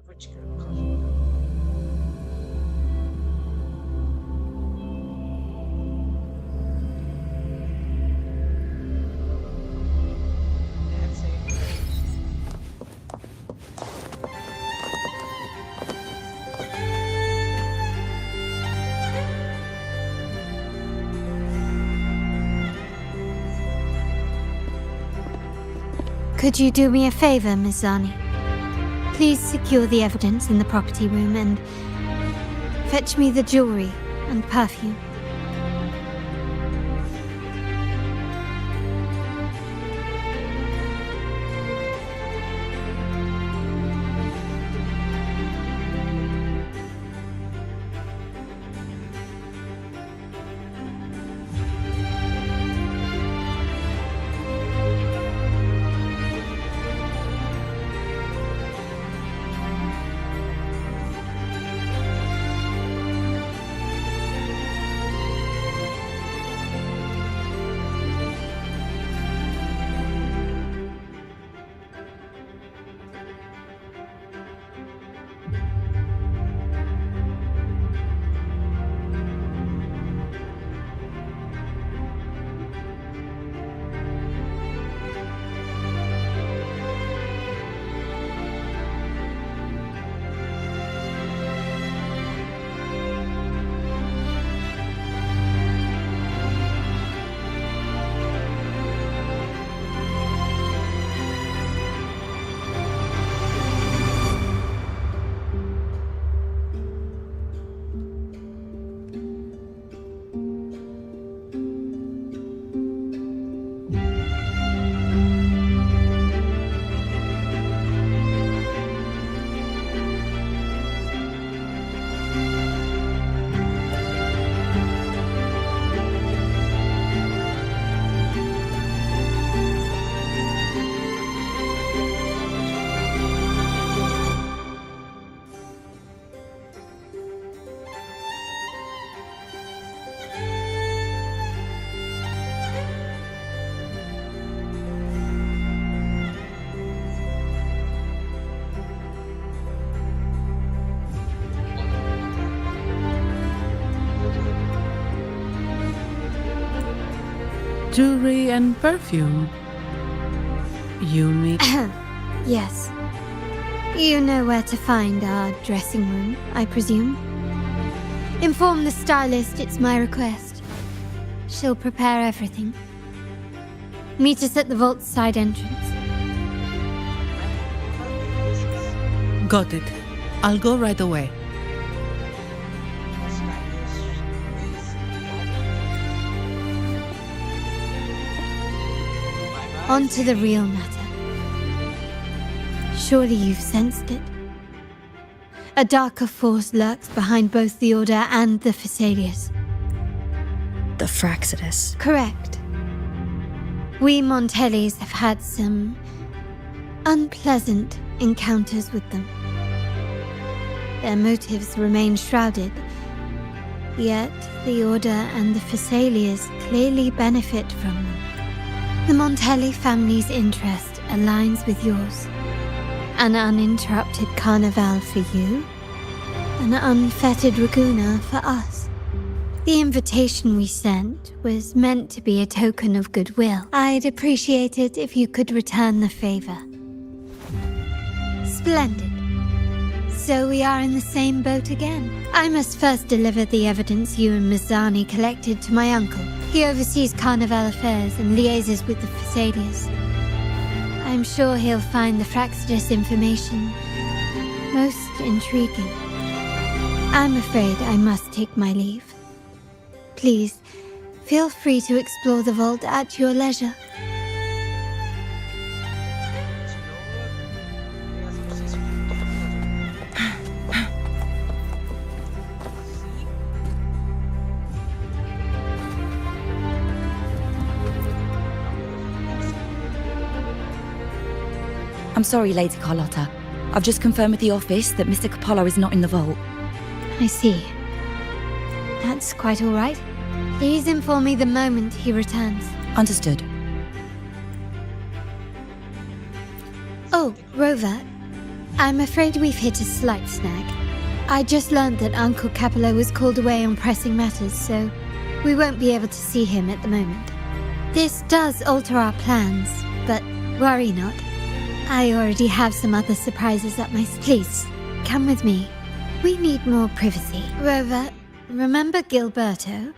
Which girl? Could you do me a favor, Ms. Zani? Please secure the evidence in the property room and fetch me the jewelry and perfume. jewelry and perfume. You need... Yes. You know where to find our dressing room, I presume? Inform the stylist it's my request. She'll prepare everything. Meet us at the vault's side entrance. Got it. I'll go right away. On to the real matter. Surely you've sensed it. A darker force lurks behind both the Order and the Phasaelius. The Fraxidus. Correct. We Montellis have had some unpleasant encounters with them. Their motives remain shrouded, yet the Order and the Phasaelius clearly benefit from them. The Montelli family's interest aligns with yours. An uninterrupted carnival for you, an unfettered Raguna for us. The invitation we sent was meant to be a token of goodwill. I'd appreciate it if you could return the favor. Splendid. So we are in the same boat again. I must first deliver the evidence you and Mizani collected to my uncle. He oversees Carnival affairs and liaises with the Phasaelius. I'm sure he'll find the Fraxidus information most intriguing. I'm afraid I must take my leave. Please, feel free to explore the vault at your leisure. I'm sorry, Lady Carlotta. I've just confirmed with the office that Mr. Capello is not in the vault. I see. That's quite all right. Please inform me the moment he returns. Understood. Oh, Rover. I'm afraid we've hit a slight snag. I just learned that Uncle Capello was called away on pressing matters, so we won't be able to see him at the moment. This does alter our plans, but worry not. I already have some other surprises up my sleeve. Please, come with me. We need more privacy. Rover, remember Gilberto?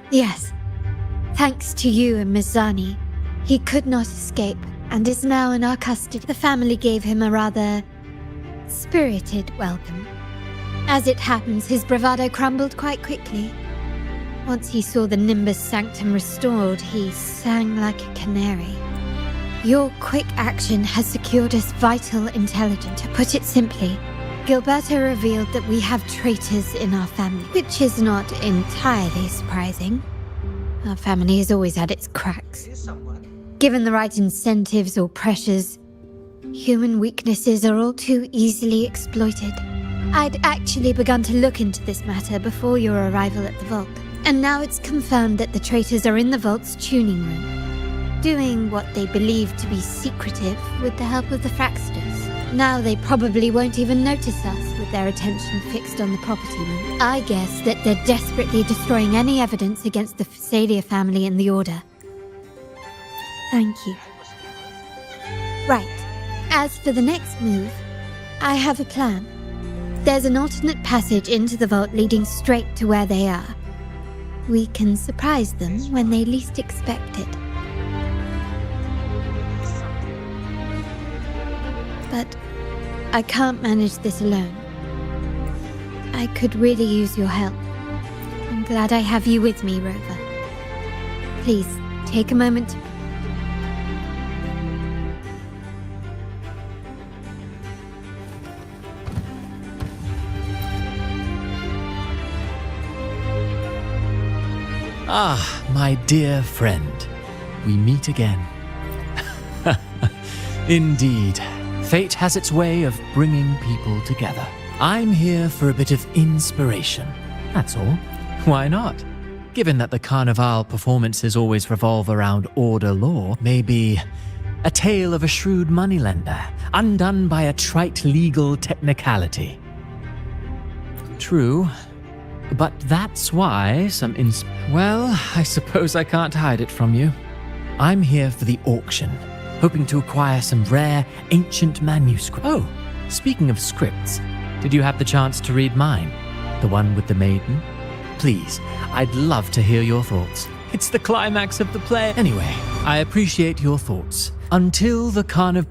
Yes. Thanks to you and Mizani, he could not escape and is now in our custody. The family gave him a rather spirited welcome. As it happens, his bravado crumbled quite quickly. Once he saw the Nimbus Sanctum restored, he sang like a canary. Your quick action has secured us vital intelligence. To put it simply, Gilberto revealed that we have traitors in our family, which is not entirely surprising. Our family has always had its cracks. Given the right incentives or pressures, human weaknesses are all too easily exploited. I'd actually begun to look into this matter before your arrival at the vault, and now it's confirmed that the traitors are in the vault's tuning room, doing what they believe to be secretive with the help of the Fraxidus. Now they probably won't even notice us with their attention fixed on the property room. I guess that they're desperately destroying any evidence against the Phasalia family and the Order. Thank you. Right. As for the next move, I have a plan. There's an alternate passage into the vault leading straight to where they are. We can surprise them when they least expect it. But I can't manage this alone. I could really use your help. I'm glad I have you with me, Rover. Please, take a moment to... Ah, my dear friend. We meet again. Indeed. Fate has its way of bringing people together. I'm here for a bit of inspiration, that's all. Why not? Given that the Carnival performances always revolve around Order law, maybe a tale of a shrewd moneylender, undone by a trite legal technicality. True, But that's why well, I suppose I can't hide it from you. I'm here for the auction, hoping to acquire some rare, ancient manuscripts. Oh, speaking of scripts, did you have the chance to read mine? The one with the maiden? Please, I'd love to hear your thoughts. It's the climax of the play. Anyway, I appreciate your thoughts. Until the carnival...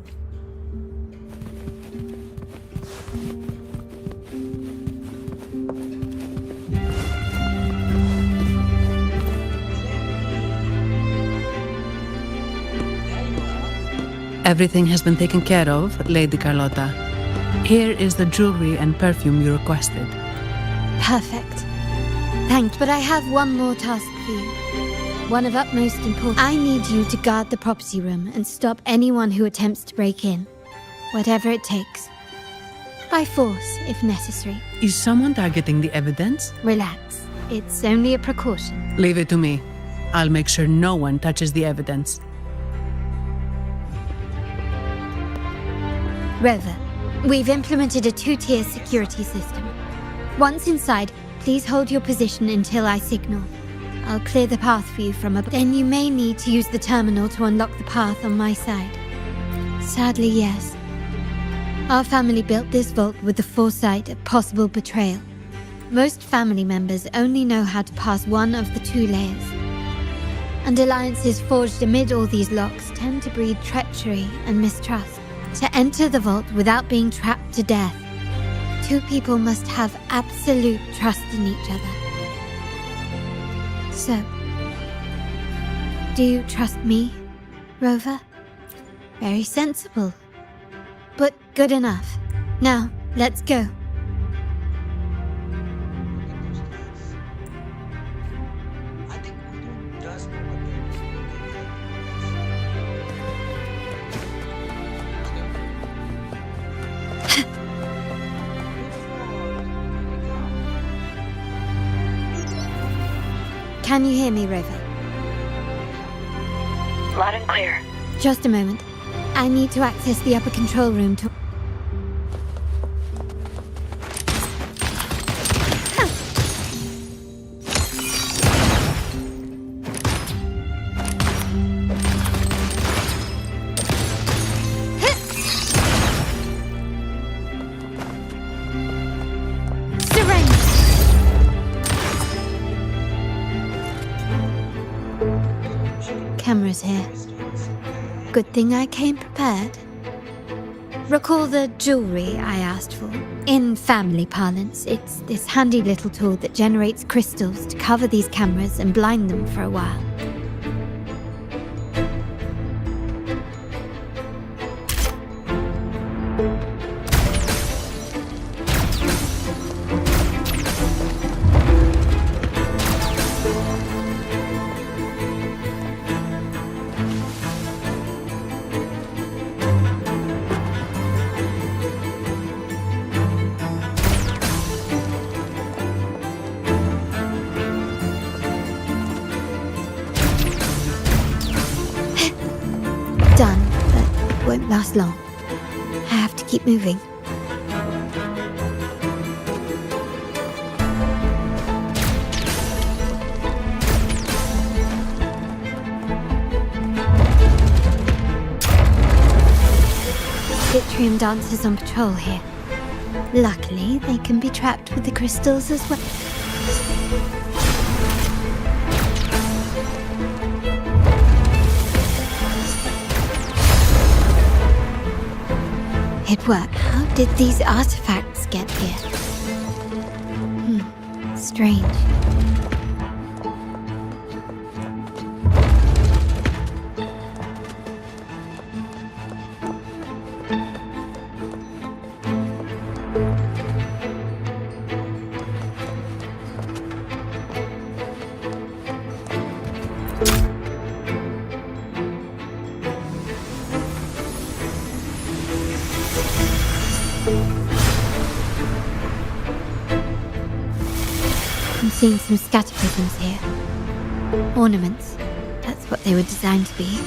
Everything has been taken care of, Lady Carlotta. Here is the jewelry and perfume you requested. Perfect. Thanks, but I have one more task for you. One of utmost importance. I need you to guard the property room and stop anyone who attempts to break in. Whatever it takes. By force, if necessary. Is someone targeting the evidence? Relax. It's only a precaution. Leave it to me. I'll make sure no one touches the evidence. Rover, we've implemented a 2-tier security system. Once inside, please hold your position until I signal. I'll clear the path for you from above. Then you may need to use the terminal to unlock the path on my side. Sadly, yes. Our family built this vault with the foresight of possible betrayal. Most family members only know how to pass one of the 2 layers. And alliances forged amid all these locks tend to breed treachery and mistrust. To enter the vault without being trapped to death, 2 people must have absolute trust in each other. So, do you trust me, Rover? Very sensible. But good enough. Now, let's go. Can you hear me, Rover? Loud and clear. Just a moment. I need to access the upper control room to... Cameras here. Good thing I came prepared. Recall the jewelry I asked for? In family parlance, it's this handy little tool that generates crystals to cover these cameras and blind them for a while. Done, but won't last long. I have to keep moving. Yttrium dancers on patrol here. Luckily, they can be trapped with the crystals as well. It worked. How did these artifacts get here? Strange. I'm seeing some scatterprisms here. Ornaments. That's what they were designed to be.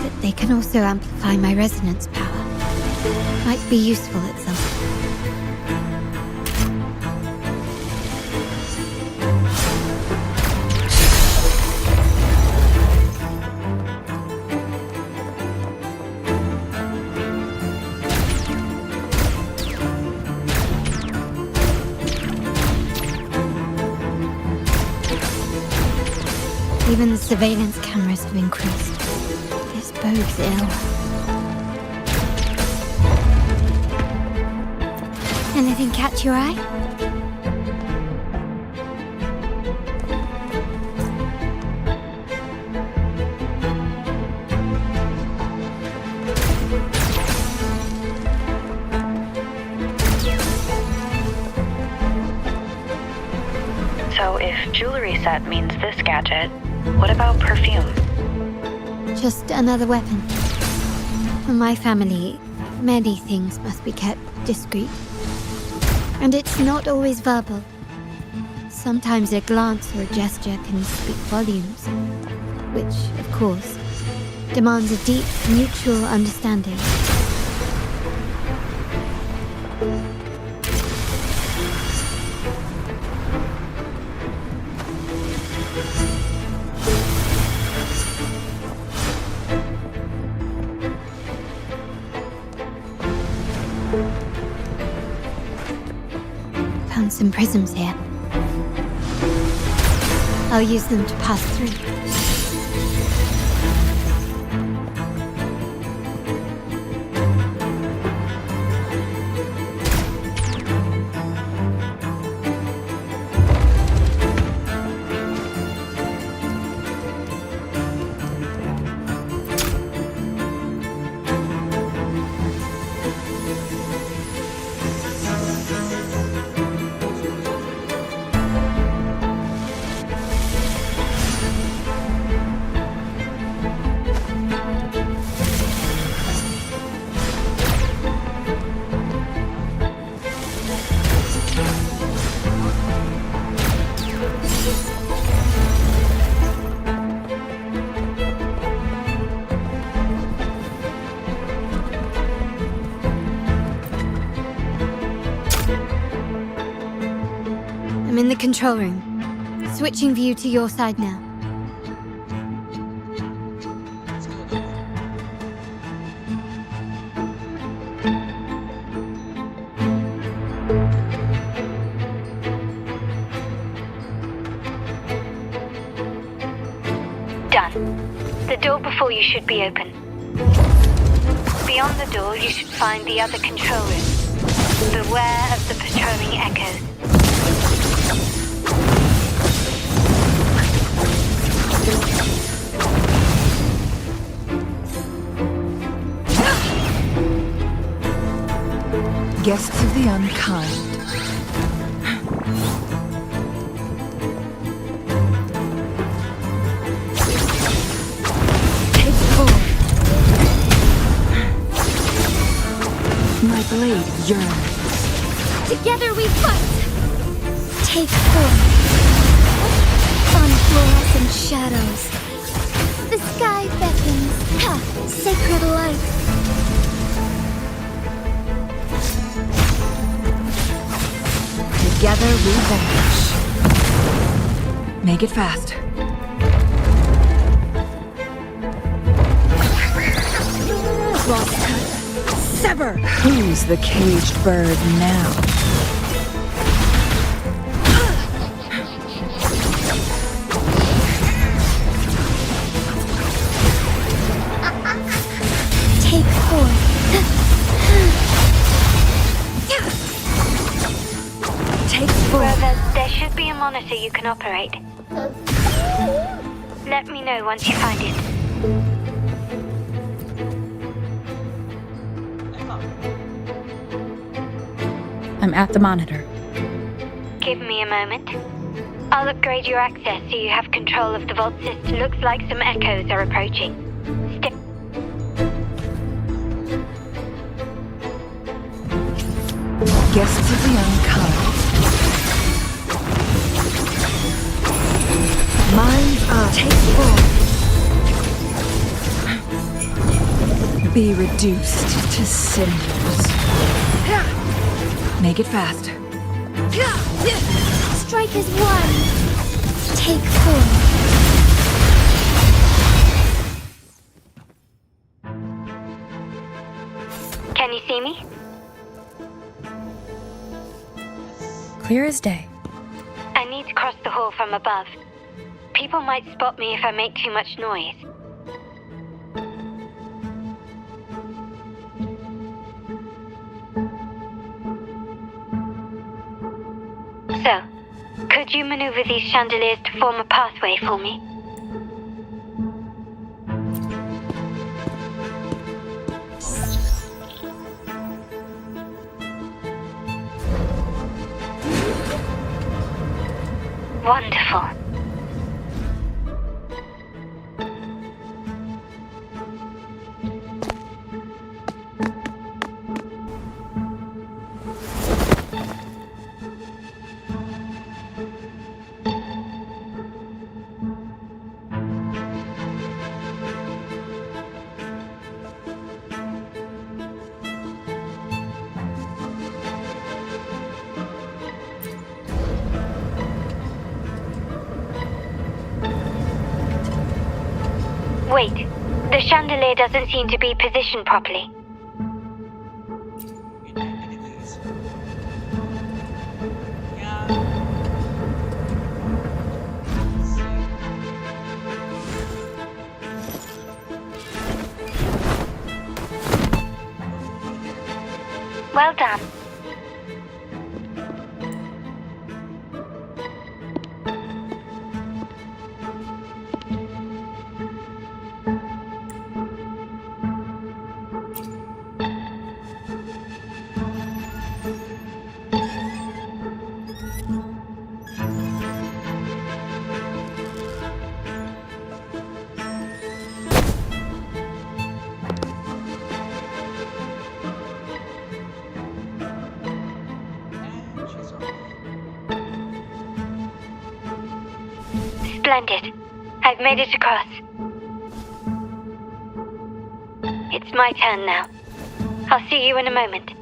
But they can also amplify my resonance power. Might be useful at some point. Even the surveillance cameras have increased. This bodes ill. Anything catch your eye? So if jewelry set means this gadget, what about perfume? Just another weapon. For my family, many things must be kept discreet. And it's not always verbal. Sometimes a glance or a gesture can speak volumes, which, of course, demands a deep mutual understanding. Found some prisms here. I'll use them to pass through. I'm in the control room. Switching view to your side now. Done. The door before you should be open. Beyond the door, you should find the other control room. Beware of the patrolling echoes. Guests of the unkind. Take forward. My blade yearns. Together we fight! Take form. On fluorescent shadows. The sky beckons. Ha! Sacred light. Together we vanish. Make it fast. Cross cut. Sever! Who's the caged bird now? Take form. Take form. Rover, there should be a monitor you can operate. Let me know once you find it. I'm at the monitor. Give me a moment. I'll upgrade your access so you have control of the vault system. Looks like some echoes are approaching. Guests of the unkind. Minds up. Take form. Be reduced to cinders. Make it fast. Strike as one. Take form. Can you see me? Clear as day. I need to cross the hall from above. People might spot me if I make too much noise. So, could you maneuver these chandeliers to form a pathway for me? Wonderful. Wait, the chandelier doesn't seem to be positioned properly. Well done. Splendid. I've made it across. It's my turn now. I'll see you in a moment.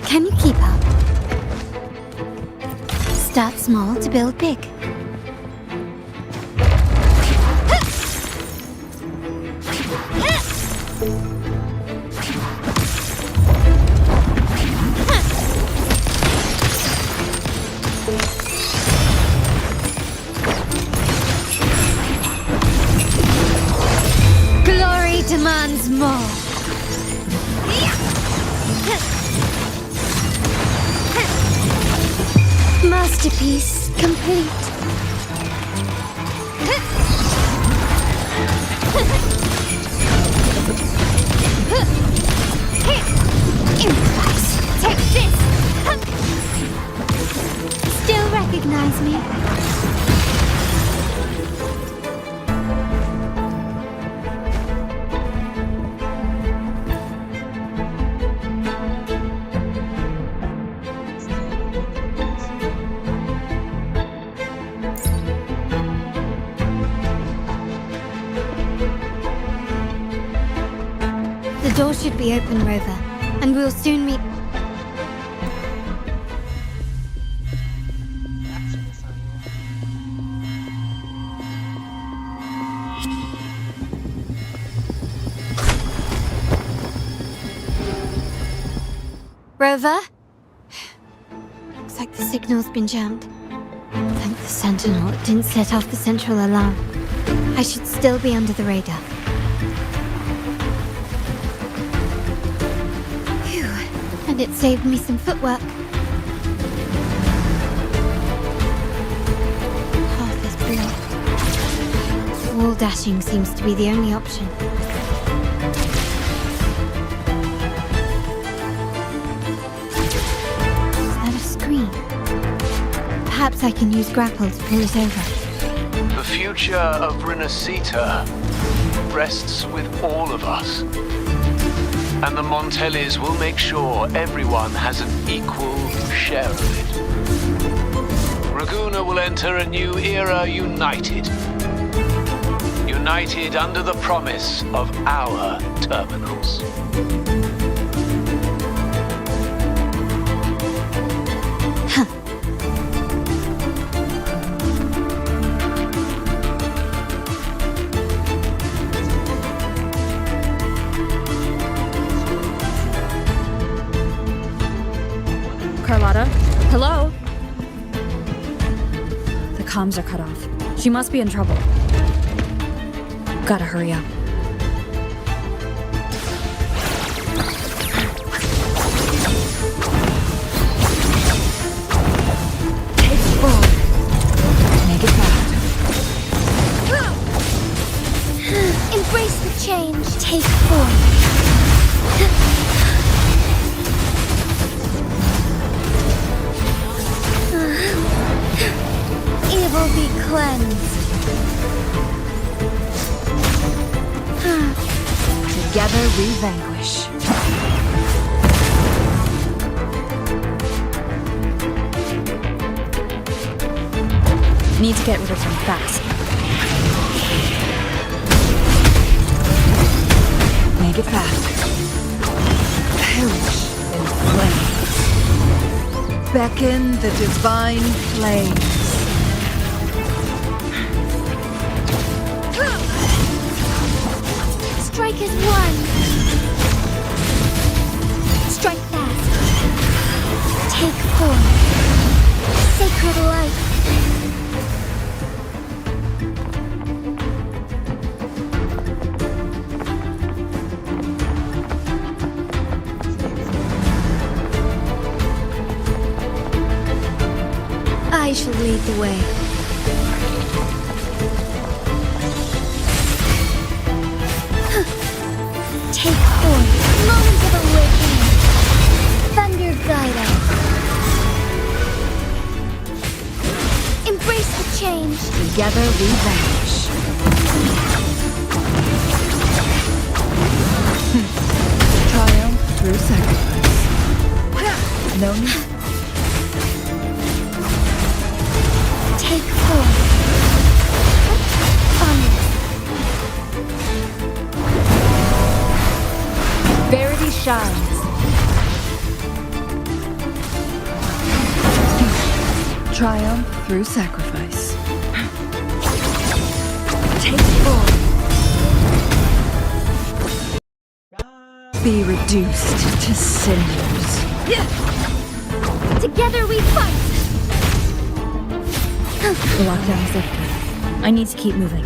Can you keep up? Start small to build big. Glory demands more. Masterpiece complete. Improvise. Take this. Still recognize me? The door should be open, Rover, and we'll soon meet. Rover? Looks like the signal's been jammed. Thank the Sentinel it didn't set off the central alarm. I should still be under the radar. Phew, and it saved me some footwork. Path is blocked. Wall dashing seems to be the only option. Perhaps I can use grapple to pull it over. The future of Rinascita rests with all of us. And the Montellis will make sure everyone has an equal share of it. Ragusa will enter a new era united. United under the promise of our terminals. comms are cut off. She must be in trouble. Gotta hurry up. Take full. Make it fast. Embrace the change. Take form. Evil be cleansed. Together we vanquish. Need to get rid of them fast. Make it fast. Perish in flames. Beckon the divine flames. Strike as one. Strike fast. Take form. Sacred light. I shall lead the way. Take form. Moment of awakening. Thunder guide us. Embrace the change. Together we vanish. Triumph through sacrifice. No need. Take form. Honor. Verity shines. Triumph through sacrifice. Take form. Be reduced to cinders. Together we fight. The lockdown is lifted. I need to keep moving.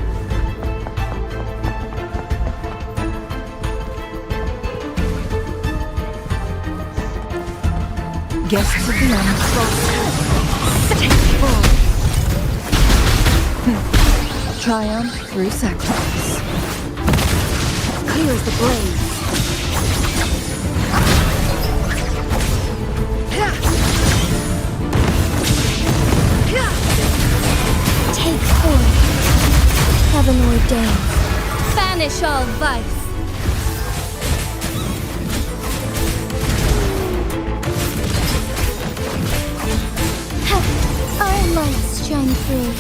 Guests of the unsought. Take form. Triumph through sacrifice. Clear as the blaze. Take form. Heaven ordained. Banish all vice. Our lights shine through.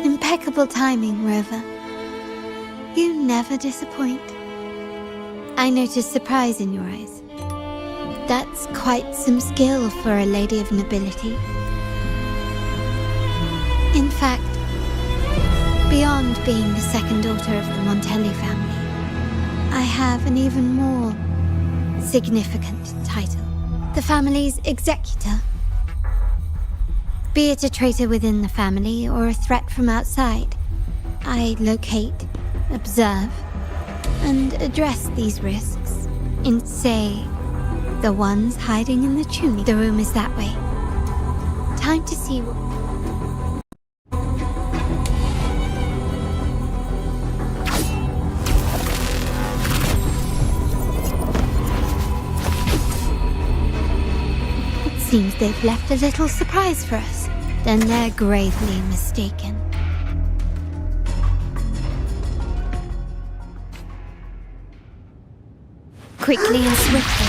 Impeccable timing, Rover. You never disappoint. I notice surprise in your eyes. That's quite some skill for a lady of nobility. In fact, beyond being the second daughter of the Montelli family, I have an even more significant title. The family's executor. Be it a traitor within the family or a threat from outside, I locate, observe, and address these risks in, say, the ones hiding in the chimney. The room is that way. Time to see what... It seems they've left a little surprise for us. Then they're gravely mistaken. Quickly and swiftly.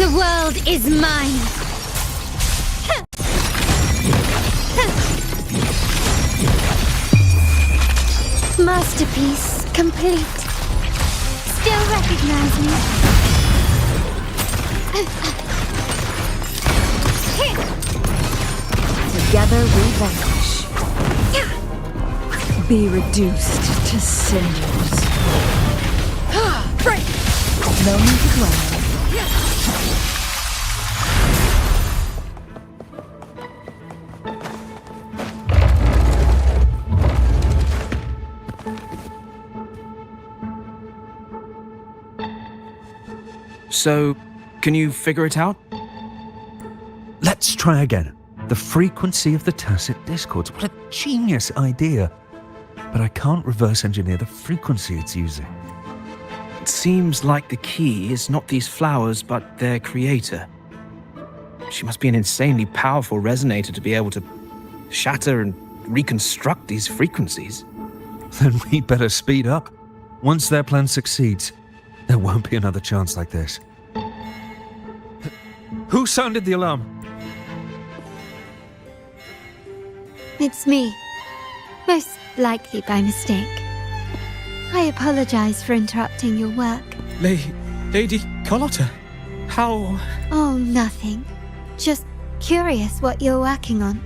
The world is mine! Masterpiece complete. Still recognize me? Together we vanquish. Be reduced to cinders. Break! No need to dwell. So, can you figure it out? Let's try again. The frequency of the tacit discords. What a genius idea. But I can't reverse engineer the frequency it's using. It seems like the key is not these flowers, but their creator. She must be an insanely powerful resonator to be able to shatter and reconstruct these frequencies. Then we better speed up. Once their plan succeeds, there won't be another chance like this. Who sounded the alarm? It's me. Most likely by mistake. I apologize for interrupting your work. Lady Carlotta, how... Oh, nothing. Just curious what you're working on.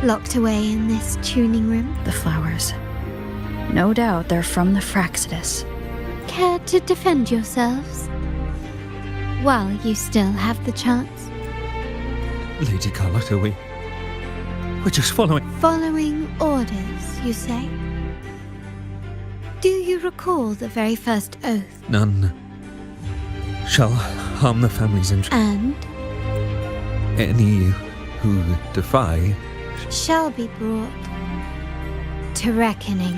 Locked away in this tuning room. The flowers. No doubt they're from the Fraxidus. Care to defend yourselves? While you still have the chance. Lady Carlotta, we're just following... Following orders, you say? Do you recall the very first oath? None shall harm the family's interest. And? Any who defy... shall be brought to reckoning.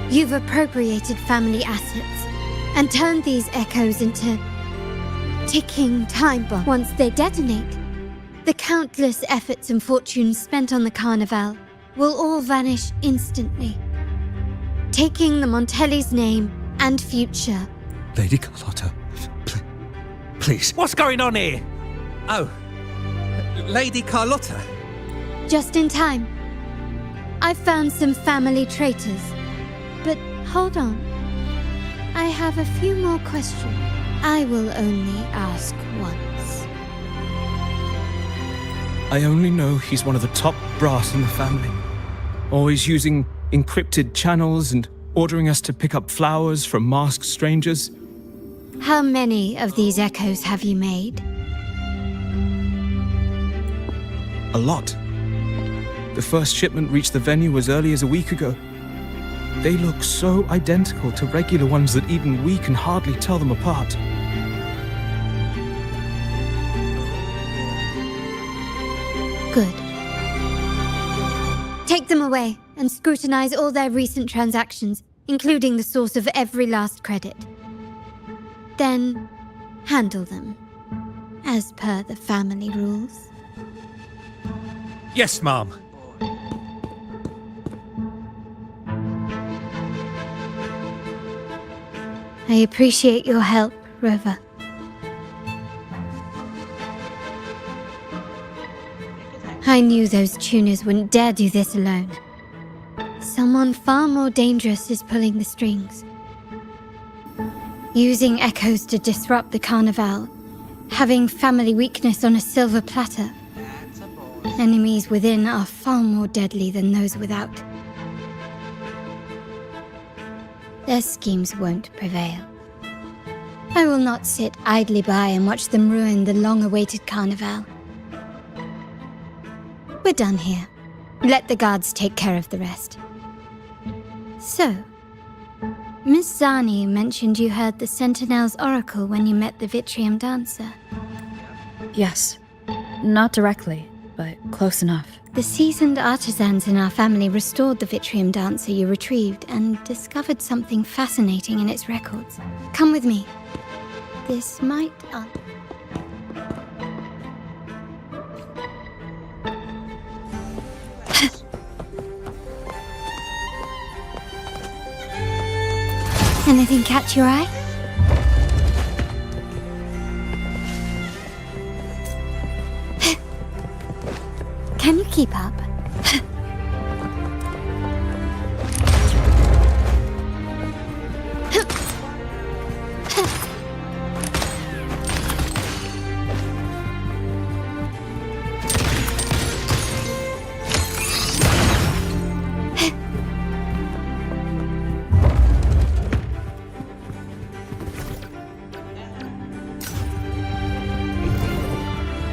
You've appropriated family assets and turned these echoes into ticking time bombs. Once they detonate, the countless efforts and fortunes spent on the Carnival will all vanish instantly, taking the Montelli's name and future. Lady Carlotta, please. What's going on here? Oh, Lady Carlotta. Just in time. I found some family traitors. But hold on. I have a few more questions. I will only ask once. I only know he's one of the top brass in the family. Always using encrypted channels and ordering us to pick up flowers from masked strangers. How many of these echoes have you made? A lot. The first shipment reached the venue as early as a week ago. They look so identical to regular ones that even we can hardly tell them apart. Good. Take them away and scrutinize all their recent transactions, including the source of every last credit. Then, handle them, as per the family rules. Yes, Mom. I appreciate your help, Rover. I knew those tuners wouldn't dare do this alone. Someone far more dangerous is pulling the strings. Using echoes to disrupt the Carnival. Having family weakness on a silver platter. Enemies within are far more deadly than those without. Their schemes won't prevail. I will not sit idly by and watch them ruin the long-awaited Carnival. We're done here. Let the guards take care of the rest. So, Miss Zani mentioned you heard the Sentinel's oracle when you met the Vitrium Dancer. Yes. Not directly, but close enough. The seasoned artisans in our family restored the Vitrium Dancer you retrieved and discovered something fascinating in its records. Come with me. This might... Anything catch your eye? Can you keep up?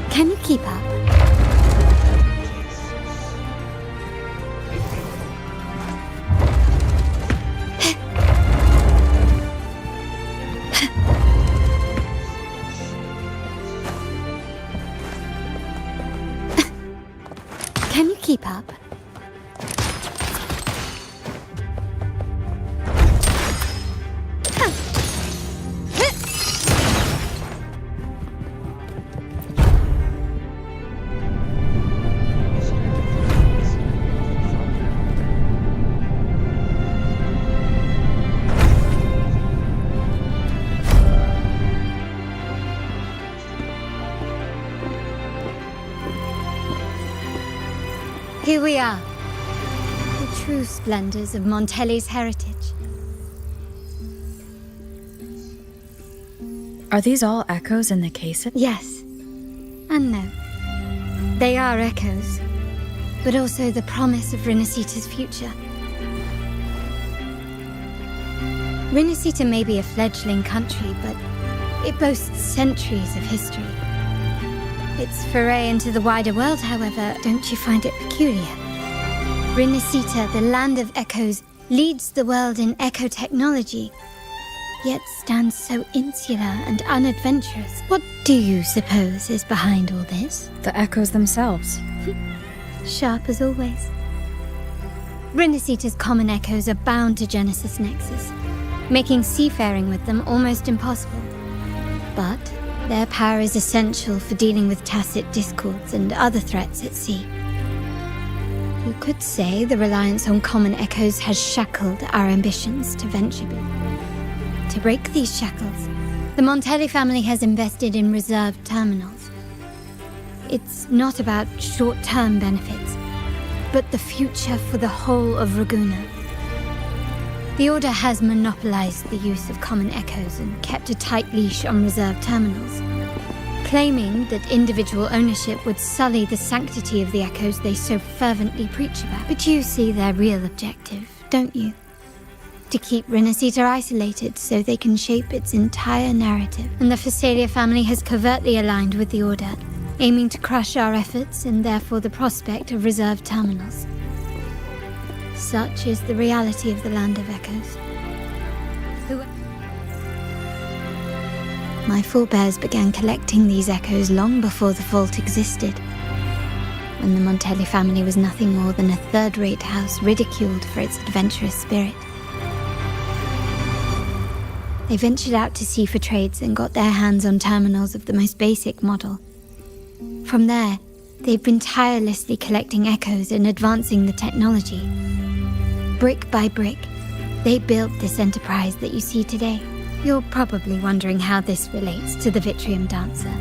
Can you keep up? Can you keep up? Here we are, the true splendors of Montelli's heritage. Are these all echoes in the case? Yes, and no. They are echoes, but also the promise of Rinascita's future. Rinascita may be a fledgling country, but it boasts centuries of history. Its foray into the wider world, however, don't you find it peculiar? Rinascita, the land of echoes, leads the world in echo technology, yet stands so insular and unadventurous. What do you suppose is behind all this? The echoes themselves. Sharp as always. Rinascita's common echoes are bound to Genesis Nexus, making seafaring with them almost impossible. But their power is essential for dealing with tacit discords and other threats at sea. You could say the reliance on common echoes has shackled our ambitions to venture beyond. To break these shackles, the Montelli family has invested in reserved terminals. It's not about short-term benefits, but the future for the whole of Ragusa. The Order has monopolized the use of common echoes and kept a tight leash on reserved terminals, claiming that individual ownership would sully the sanctity of the echoes they so fervently preach about. But you see their real objective, don't you? To keep Rinascita isolated so they can shape its entire narrative. And the Phasalia family has covertly aligned with the Order, aiming to crush our efforts and therefore the prospect of reserved terminals. Such is the reality of the Land of Echoes. My forebears began collecting these echoes long before the vault existed, when the Montelli family was nothing more than a third-rate house ridiculed for its adventurous spirit. They ventured out to sea for trades and got their hands on terminals of the most basic model. From there, they've been tirelessly collecting echoes and advancing the technology. Brick by brick, they built this enterprise that you see today. You're probably wondering how this relates to the Vitrium Dancer.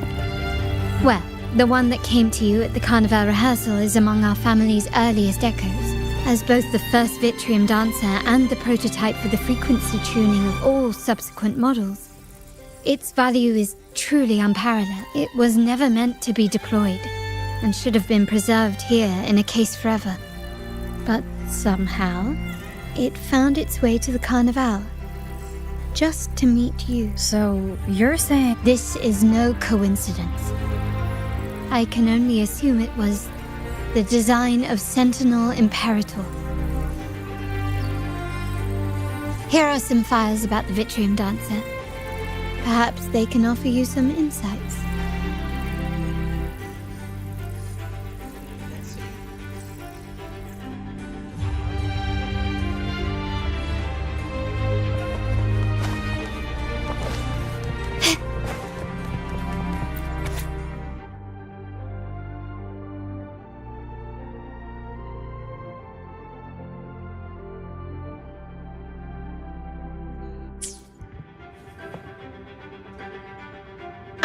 Well, the one that came to you at the Carnival rehearsal is among our family's earliest echoes, as both the first Vitrium Dancer and the prototype for the frequency tuning of all subsequent models. Its value is truly unparalleled. It was never meant to be deployed, and should have been preserved here in a case forever. But somehow, it found its way to the Carnival, just to meet you. So, you're saying... This is no coincidence. I can only assume it was the design of Sentinel Imperator. Here are some files about the Vitrium Dancer. Perhaps they can offer you some insights.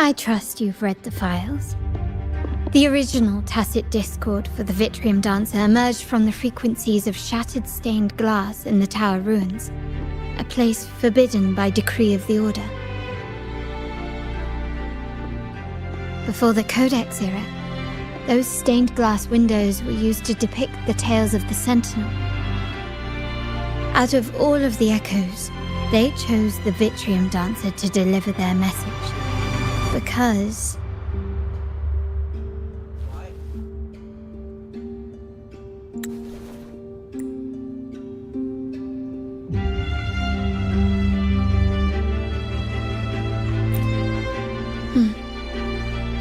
I trust you've read the files. The original tacit discord for the Vitrium Dancer emerged from the frequencies of shattered stained glass in the tower ruins, a place forbidden by decree of the Order. Before the Codex era, those stained glass windows were used to depict the tales of the Sentinel. Out of all of the echoes, they chose the Vitrium Dancer to deliver their message. Because...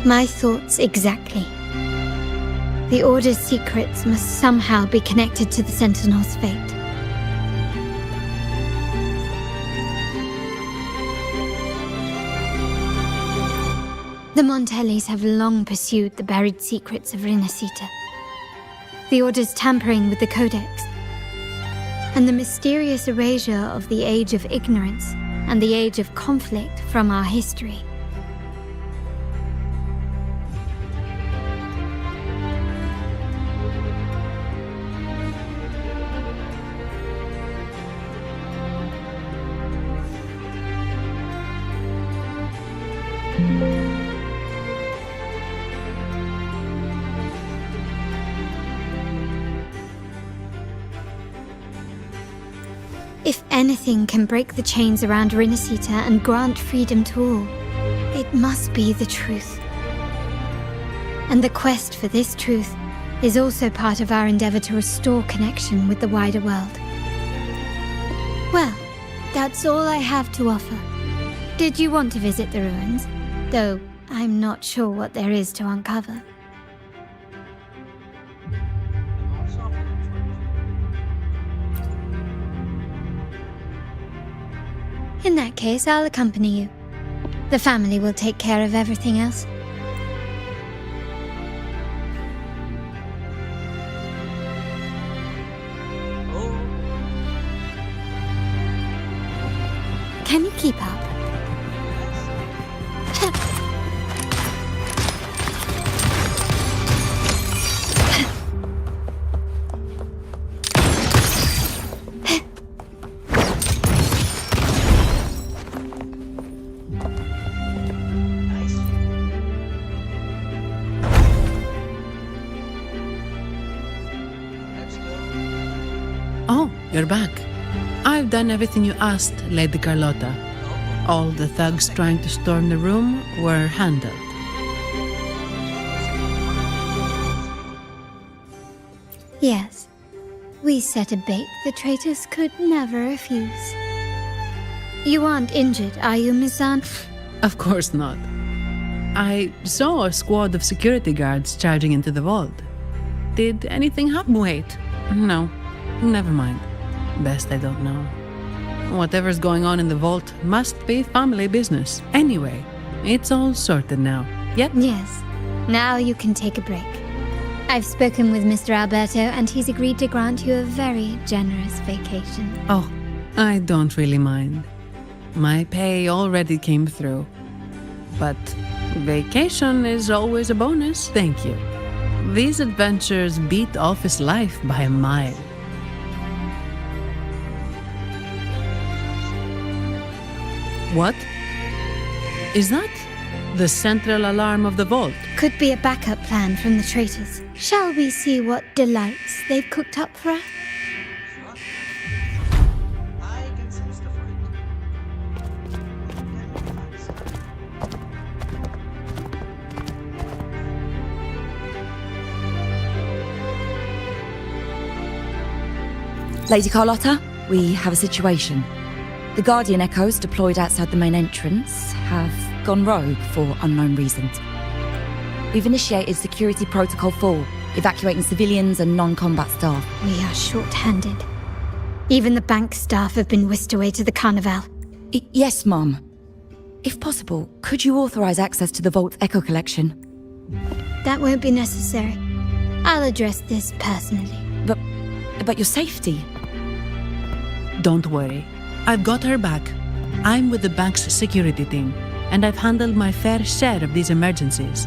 My thoughts exactly. The Order's secrets must somehow be connected to the Sentinel's fate. The Montellis have long pursued the buried secrets of Rinascita. The Order's tampering with the Codex, and the mysterious erasure of the Age of Ignorance and the Age of Conflict from our history. If anything can break the chains around Rinascita and grant freedom to all, it must be the truth. And the quest for this truth is also part of our endeavor to restore connection with the wider world. Well, that's all I have to offer. Did you want to visit the ruins? Though I'm not sure what there is to uncover. In that case, I'll accompany you. The family will take care of everything else. Can you keep up? Oh, you're back. I've done everything you asked, Lady Carlotta. All the thugs trying to storm the room were handled. Yes. We set a bait the traitors could never refuse. You aren't injured, are you, Miss Anne? Of course not. I saw a squad of security guards charging into the vault. Did anything happen? Wait. No. Never mind. Best I don't know. Whatever's going on in the vault must be family business. Anyway, it's all sorted now. Yep. Yes. Now you can take a break. I've spoken with Mr. Alberto and he's agreed to grant you a very generous vacation. Oh, I don't really mind. My pay already came through. But vacation is always a bonus, thank you. These adventures beat office life by a mile. What? Is that the central alarm of the vault? Could be a backup plan from the traitors. Shall we see what delights they've cooked up for us? Lady Carlotta, we have a situation. The Guardian Echoes deployed outside the main entrance have gone rogue for unknown reasons. We've initiated Security Protocol 4, evacuating civilians and non-combat staff. We are short-handed. Even the bank staff have been whisked away to the Carnival. Yes, Mum. If possible, could you authorize access to the Vault's Echo Collection? That won't be necessary. I'll address this personally. But your safety? Don't worry. I've got her back. I'm with the bank's security team, and I've handled my fair share of these emergencies.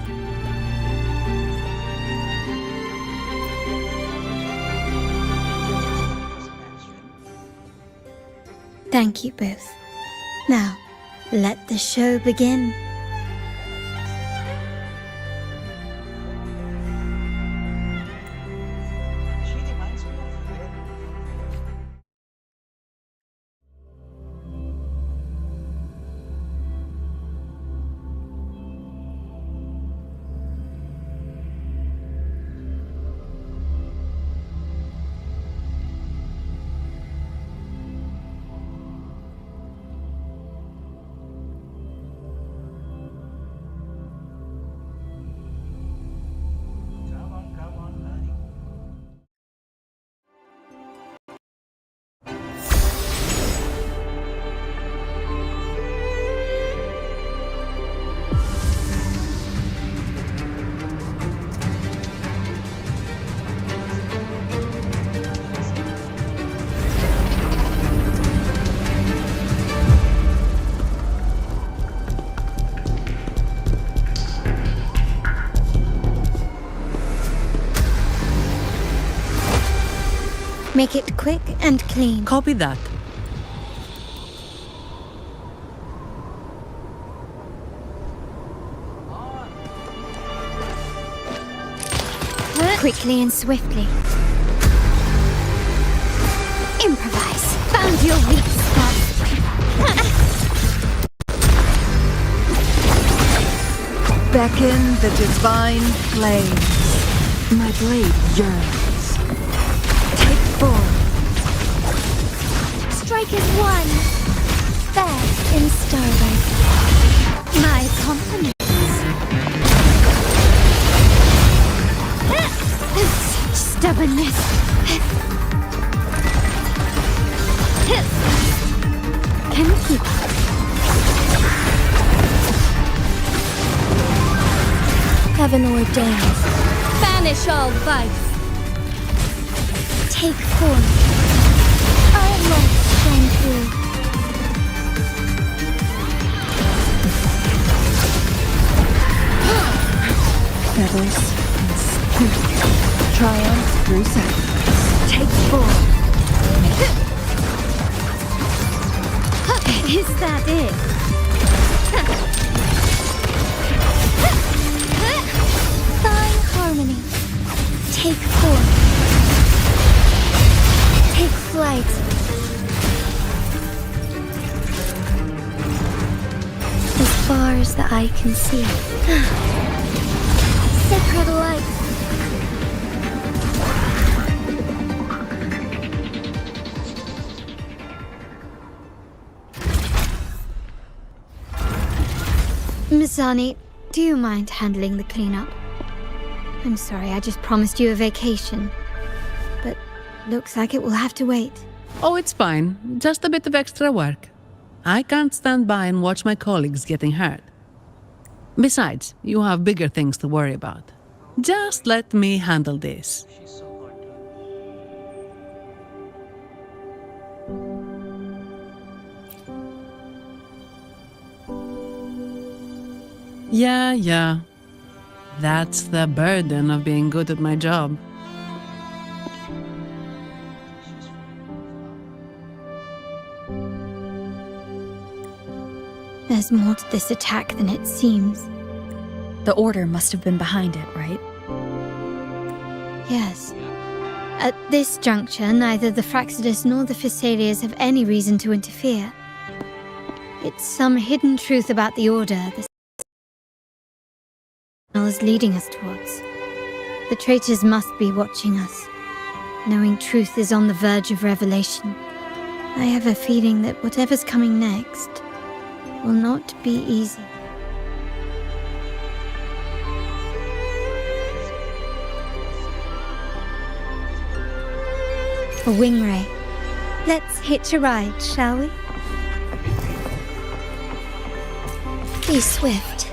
Thank you both. Now, let the show begin. Make it quick and clean. Copy that. Quickly and swiftly. Improvise. Found your weak spot. Beckon the divine flame. My blade yearns. Take form. Strike as one. Fair in starlight. My compliments. Such stubbornness. Can you keep up? Heaven ordains. Banish all vice. Take form. Our light shine through. Feathers and spirit. Triumph through sacrifice. Take form. Is that it? Fine harmony. Take form. Take flight. As far as the eye can see. Sacred light. Miss Ani, do you mind handling the cleanup? I'm sorry, I just promised you a vacation. But looks like it will have to wait. Oh, it's fine. Just a bit of extra work. I can't stand by and watch my colleagues getting hurt. Besides, you have bigger things to worry about. Just let me handle this. Yeah. That's the burden of being good at my job. There's more to this attack than it seems. The Order must have been behind it, right? Yes. At this juncture, neither the Fraxidus nor the Physaelias have any reason to interfere. It's some hidden truth about the Order the signal is leading us towards. The traitors must be watching us, knowing truth is on the verge of revelation. I have a feeling that whatever's coming next will not be easy. A wing ray. Let's hitch a ride, shall we? Be swift.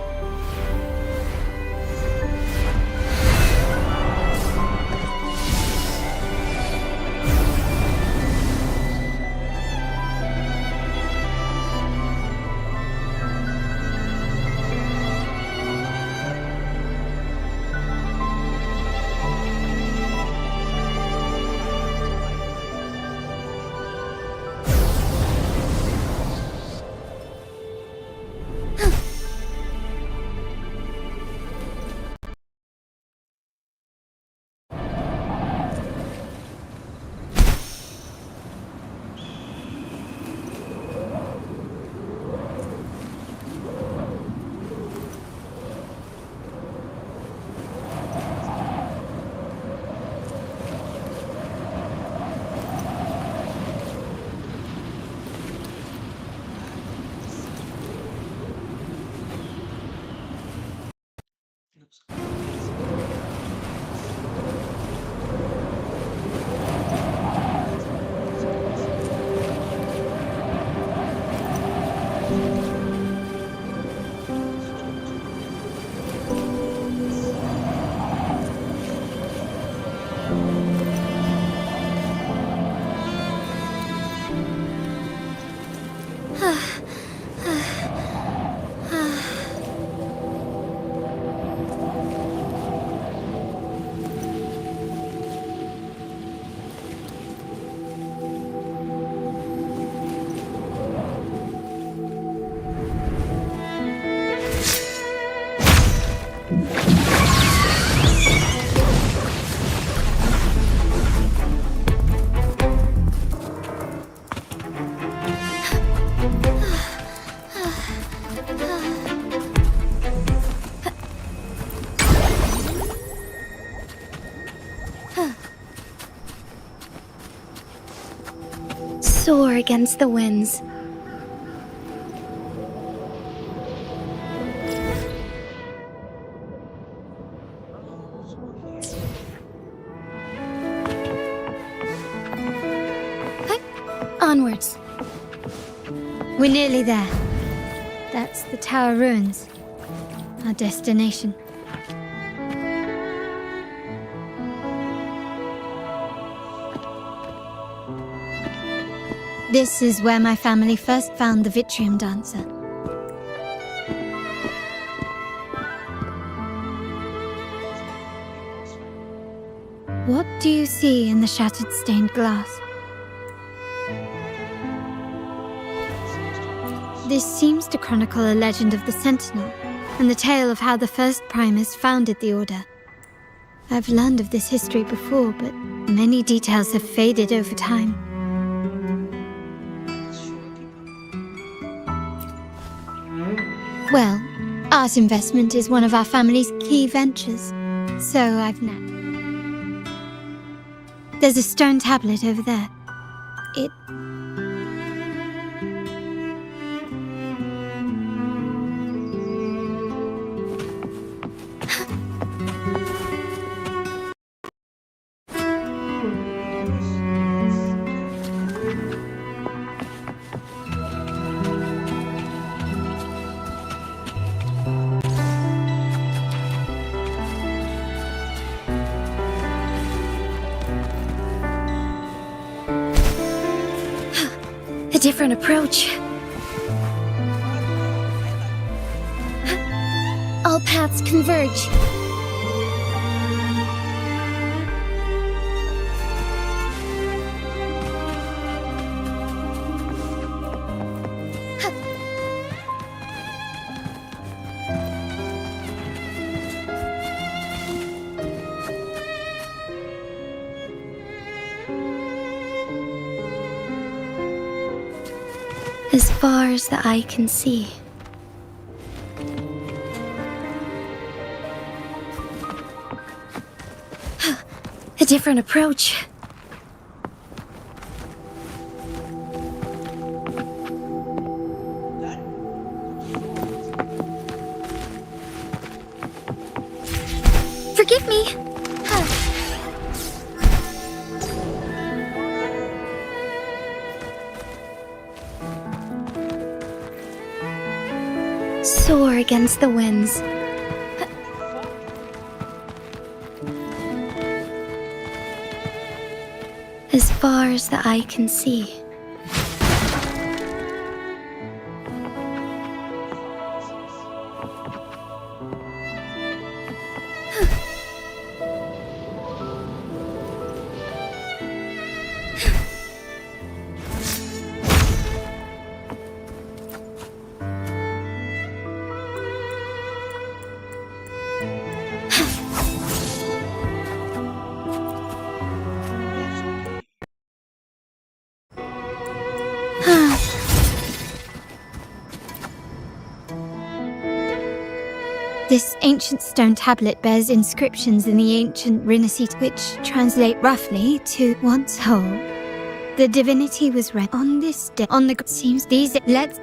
soar against the winds. Onwards. We're nearly there. That's the tower ruins. Our destination. This is where my family first found the Vitrium Dancer. What do you see in the shattered stained glass? This seems to chronicle a legend of the Sentinel, and the tale of how the first Primus founded the Order. I've learned of this history before, but many details have faded over time. Well, art investment is one of our family's key ventures, so I've napped. There's a stone tablet over there. It... A different approach. All paths converge. As far as the eye can see. A different approach. Forgive me. Soar against the winds. As far as the eye can see. This ancient stone tablet bears inscriptions in the ancient Rinascita, which translate roughly to once whole. The divinity was read on this day. On the seems these let's.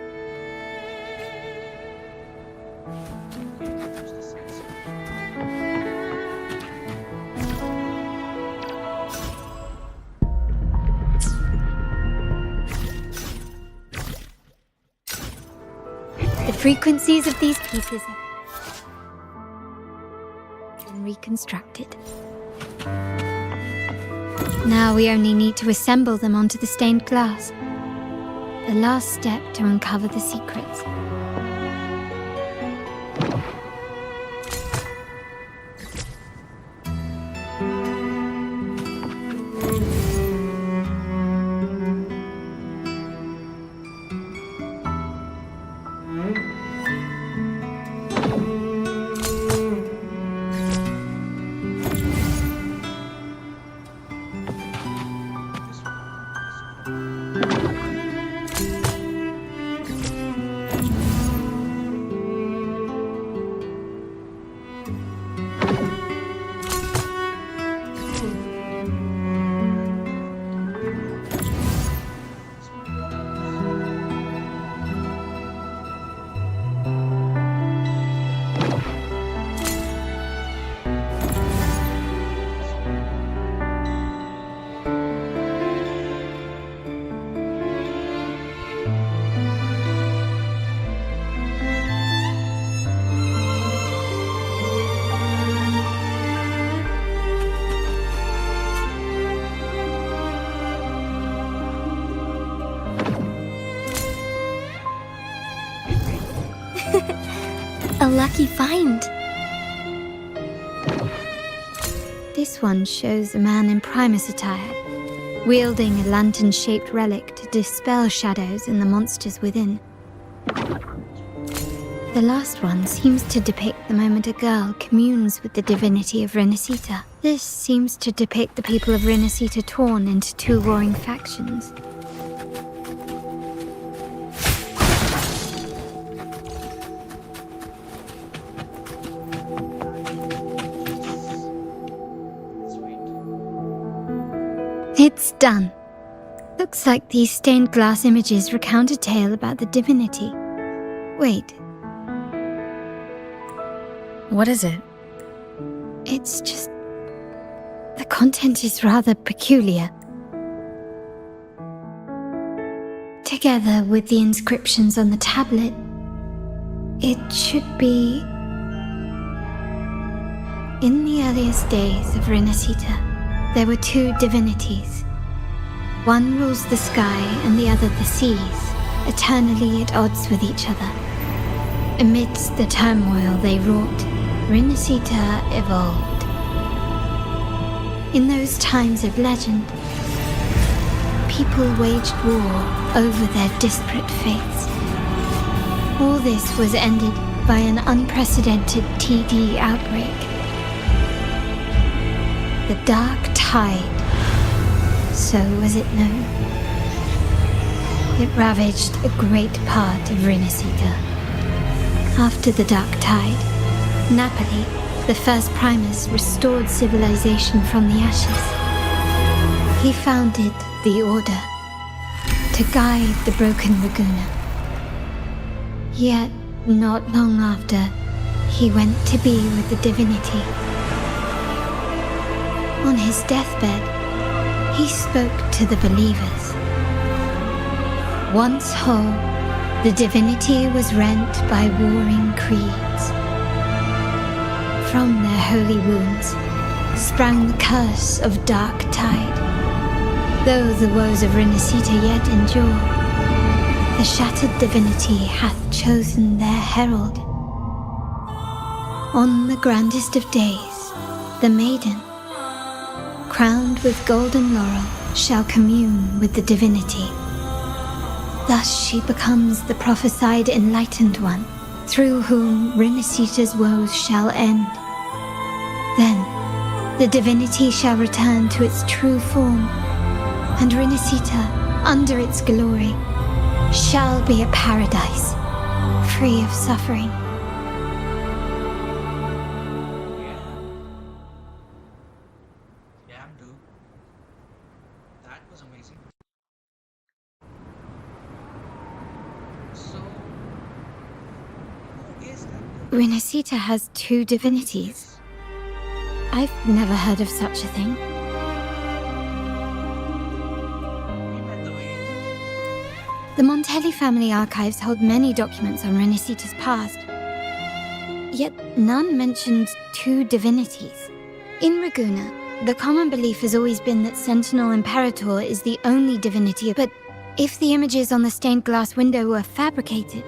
The frequencies of these pieces reconstructed. Now we only need to assemble them onto the stained glass. The last step to uncover the secrets. A lucky find. This one shows a man in Primus attire, wielding a lantern-shaped relic to dispel shadows and the monsters within. The last one seems to depict the moment a girl communes with the divinity of Rinascita. This seems to depict the people of Rinascita torn into two warring factions. It's done. Looks like these stained glass images recount a tale about the divinity. Wait. What is it? It's just... the content is rather peculiar. Together with the inscriptions on the tablet, it should be... In the earliest days of Rinascita, there were two divinities. One rules the sky and the other the seas, eternally at odds with each other. Amidst the turmoil they wrought, Rinascita evolved. In those times of legend, people waged war over their disparate faiths. All this was ended by an unprecedented TD outbreak. The Dark Tide, so was it known. It ravaged a great part of Rinascita. After the Dark Tide, Napoli, the first Primus, restored civilization from the ashes. He founded the Order to guide the broken Laguna. Yet, not long after, he went to be with the divinity. On his deathbed, he spoke to the believers. Once whole, the divinity was rent by warring creeds. From their holy wounds sprang the curse of Dark Tide. Though the woes of Rinascita yet endure, the shattered divinity hath chosen their herald. On the grandest of days, the maiden, crowned with golden laurel, shall commune with the divinity. Thus she becomes the prophesied enlightened one, through whom Rinascita's woes shall end. Then, the divinity shall return to its true form, and Rinascita, under its glory, shall be a paradise, free of suffering. Rinascita has two divinities. I've never heard of such a thing. The Montelli family archives hold many documents on Rinascita's past, yet none mentioned two divinities. In Ragusa, the common belief has always been that Sentinel Imperator is the only divinity, but if the images on the stained glass window were fabricated,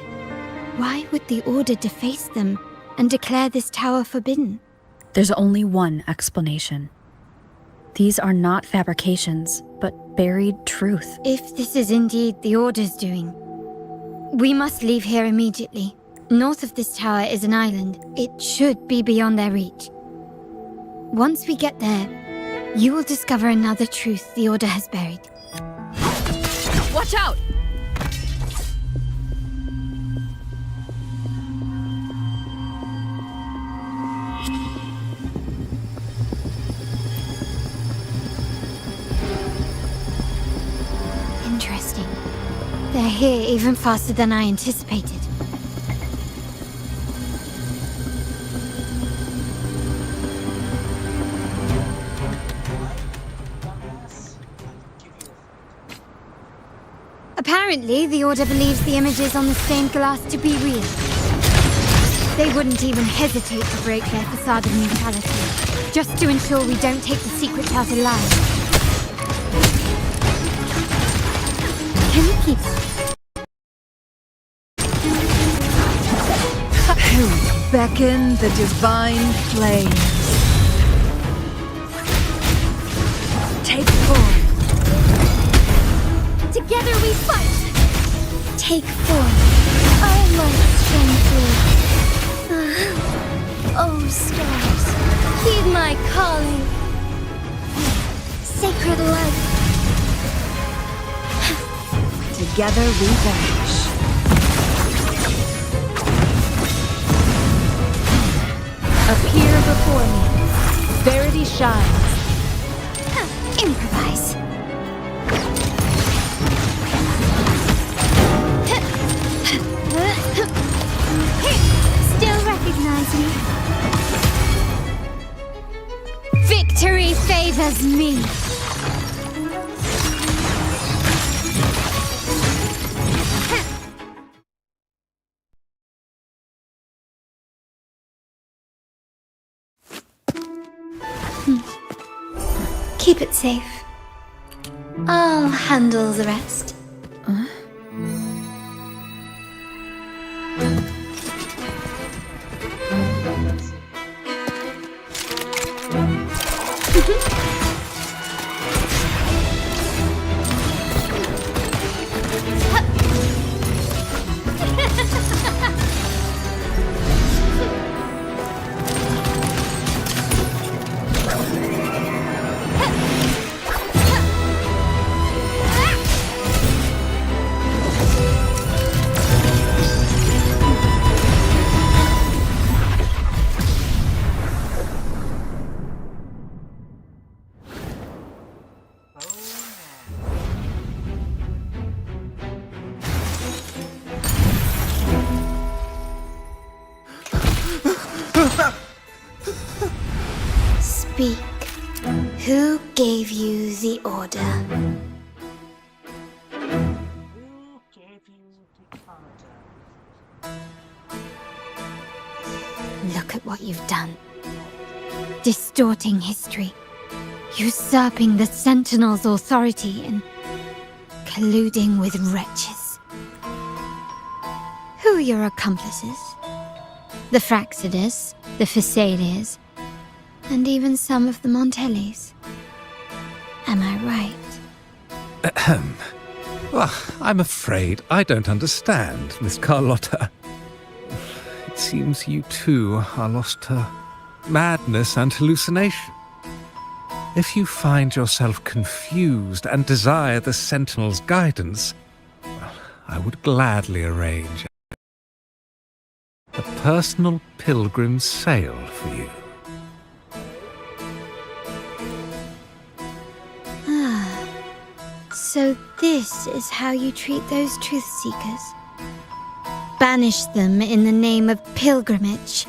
why would the Order deface them and declare this tower forbidden? There's only one explanation. These are not fabrications, but buried truth. If this is indeed the Order's doing, we must leave here immediately. North of this tower is an island. It should be beyond their reach. Once we get there, you will discover another truth the Order has buried. Watch out! Interesting. They're here even faster than I anticipated. Apparently, the Order believes the images on the stained glass to be real. They wouldn't even hesitate to break their facade of neutrality, just to ensure we don't take the secrets out alive. Can you keep up? Beckon the divine flames. Take form. Together we fight! Take form. Our lights shine through. Oh, stars, heed my calling. Sacred light. Together we vanish. Appear before me. Verity shines. Improvise. Still recognize me? Victory favors me. Keep it safe. I'll handle the rest. Speak. Who gave you the order? Who gave you the order? Look at what you've done. Distorting history. Usurping the Sentinel's authority and colluding with wretches. Who are your accomplices? The Fraxidus, the Phasaelias, and even some of the Montellis. Am I right? Ahem. Well, I'm afraid I don't understand, Miss Carlotta. It seems you too are lost to madness and hallucination. If you find yourself confused and desire the Sentinel's guidance, well, I would gladly arrange a personal pilgrim's sail for you. So this is how you treat those truth seekers. Banish them in the name of pilgrimage.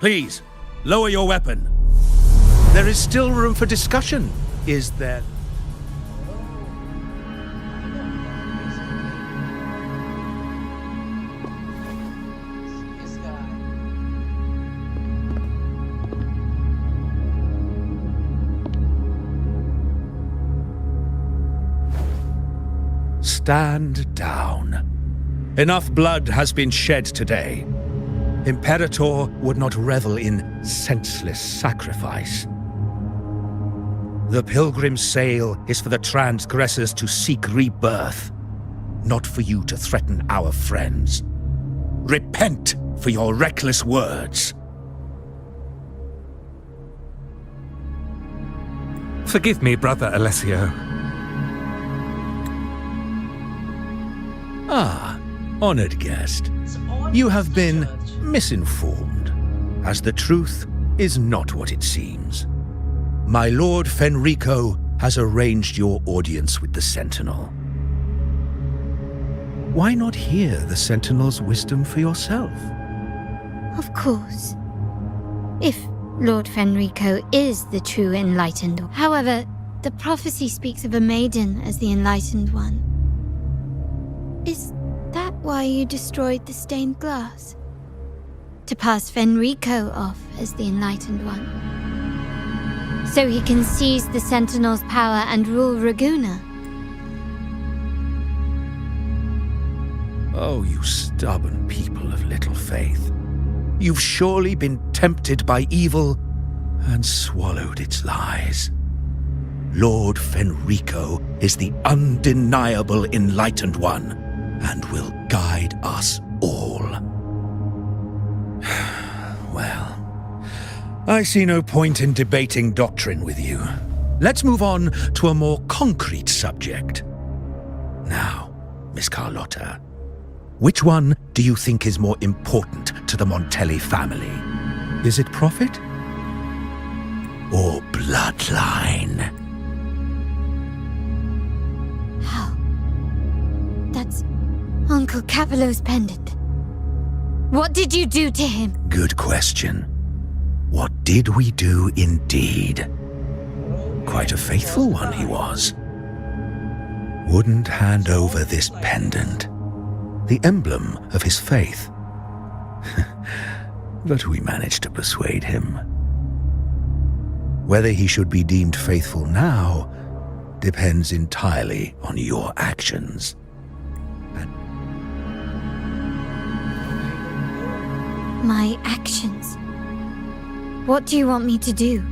Please, lower your weapon. There is still room for discussion, is there? Stand down. Enough blood has been shed today. Imperator would not revel in senseless sacrifice. The pilgrim's sail is for the transgressors to seek rebirth, not for you to threaten our friends. Repent for your reckless words. Forgive me, Brother Alessio. Ah, honored guest. You have been misinformed, as the truth is not what it seems. My Lord Fenrico has arranged your audience with the Sentinel. Why not hear the Sentinel's wisdom for yourself? Of course. If Lord Fenrico is the true Enlightened. However, the prophecy speaks of a maiden as the Enlightened One. Is that why you destroyed the stained glass? To pass Fenrico off as the Enlightened One? So he can seize the Sentinel's power and rule Raguna? Oh, you stubborn people of little faith. You've surely been tempted by evil and swallowed its lies. Lord Fenrico is the undeniable enlightened one and will guide us all. Well, I see no point in debating doctrine with you. Let's move on to a more concrete subject. Now, Miss Carlotta, which one do you think is more important to the Montelli family? Is it profit or bloodline? How? That's Uncle Capello's pendant. What did you do to him? Good question. What did we do indeed? Quite a faithful one he was. Wouldn't hand over this pendant, the emblem of his faith. But we managed to persuade him. Whether he should be deemed faithful now depends entirely on your actions. My actions? What do you want me to do?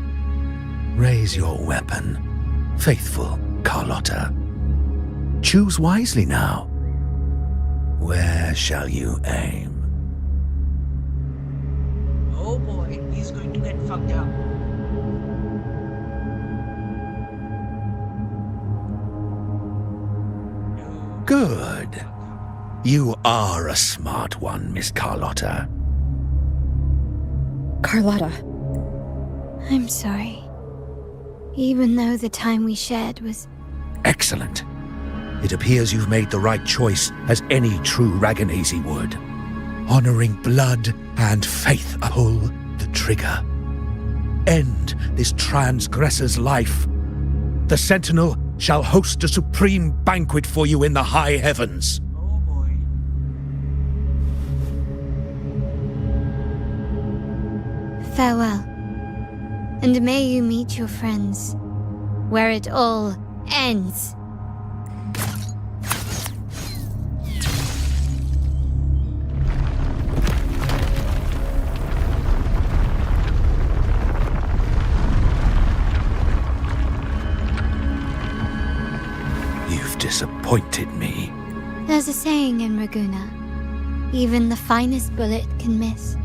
Raise your weapon, faithful Carlotta. Choose wisely now. Where shall you aim? Oh boy, he's going to get fucked up. Good. You are a smart one, Miss Carlotta. Carlotta. I'm sorry. Even though the time we shared was... Excellent. It appears you've made the right choice, as any true Ragganese would. Honoring blood and faith, pull the trigger. End this transgressor's life. The Sentinel shall host a supreme banquet for you in the high heavens. Oh boy. Farewell. And may you meet your friends, where it all ends. You've disappointed me. There's a saying in Raguna, even the finest bullet can miss.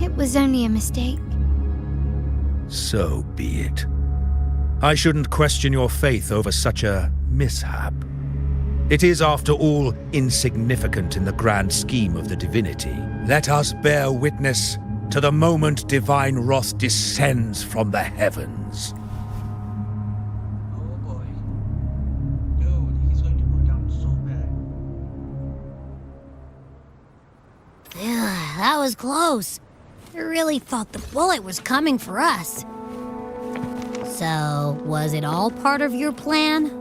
It was only a mistake. So be it. I shouldn't question your faith over such a mishap. It is, after all, insignificant in the grand scheme of the divinity. Let us bear witness to the moment divine wrath descends from the heavens. Oh boy. Dude, he's going to go down so bad. Ugh, that was close. I really thought the bullet was coming for us. So, was it all part of your plan?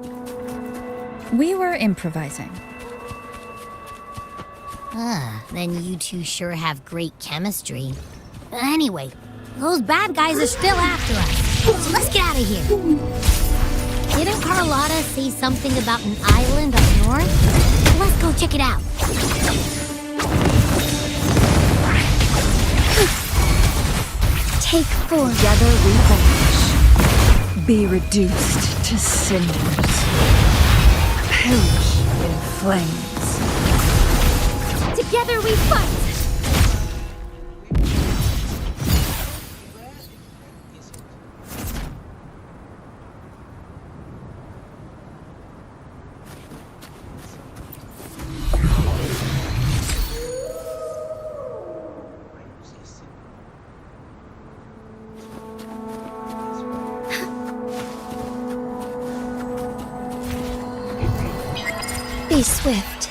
We were improvising. Then you two sure have great chemistry. Anyway, those bad guys are still after us. So let's get out of here. Didn't Carlotta say something about an island up north? Let's go check it out. Take 4. Together we vanish. Be reduced to cinders. Perish in flames. Together we fight! Be swift.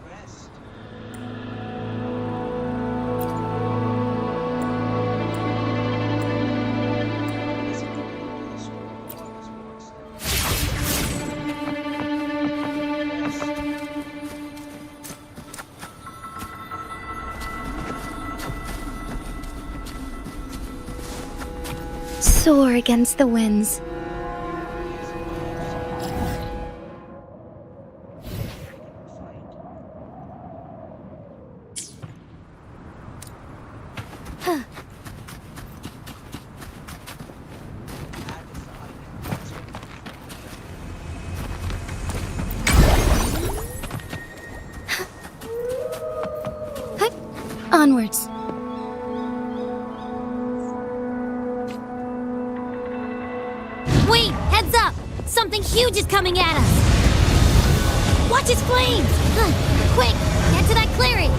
Proest. Soar against the winds. Onwards. Wait, heads up! Something huge is coming at us! Watch its flames! Quick, get to that clearing!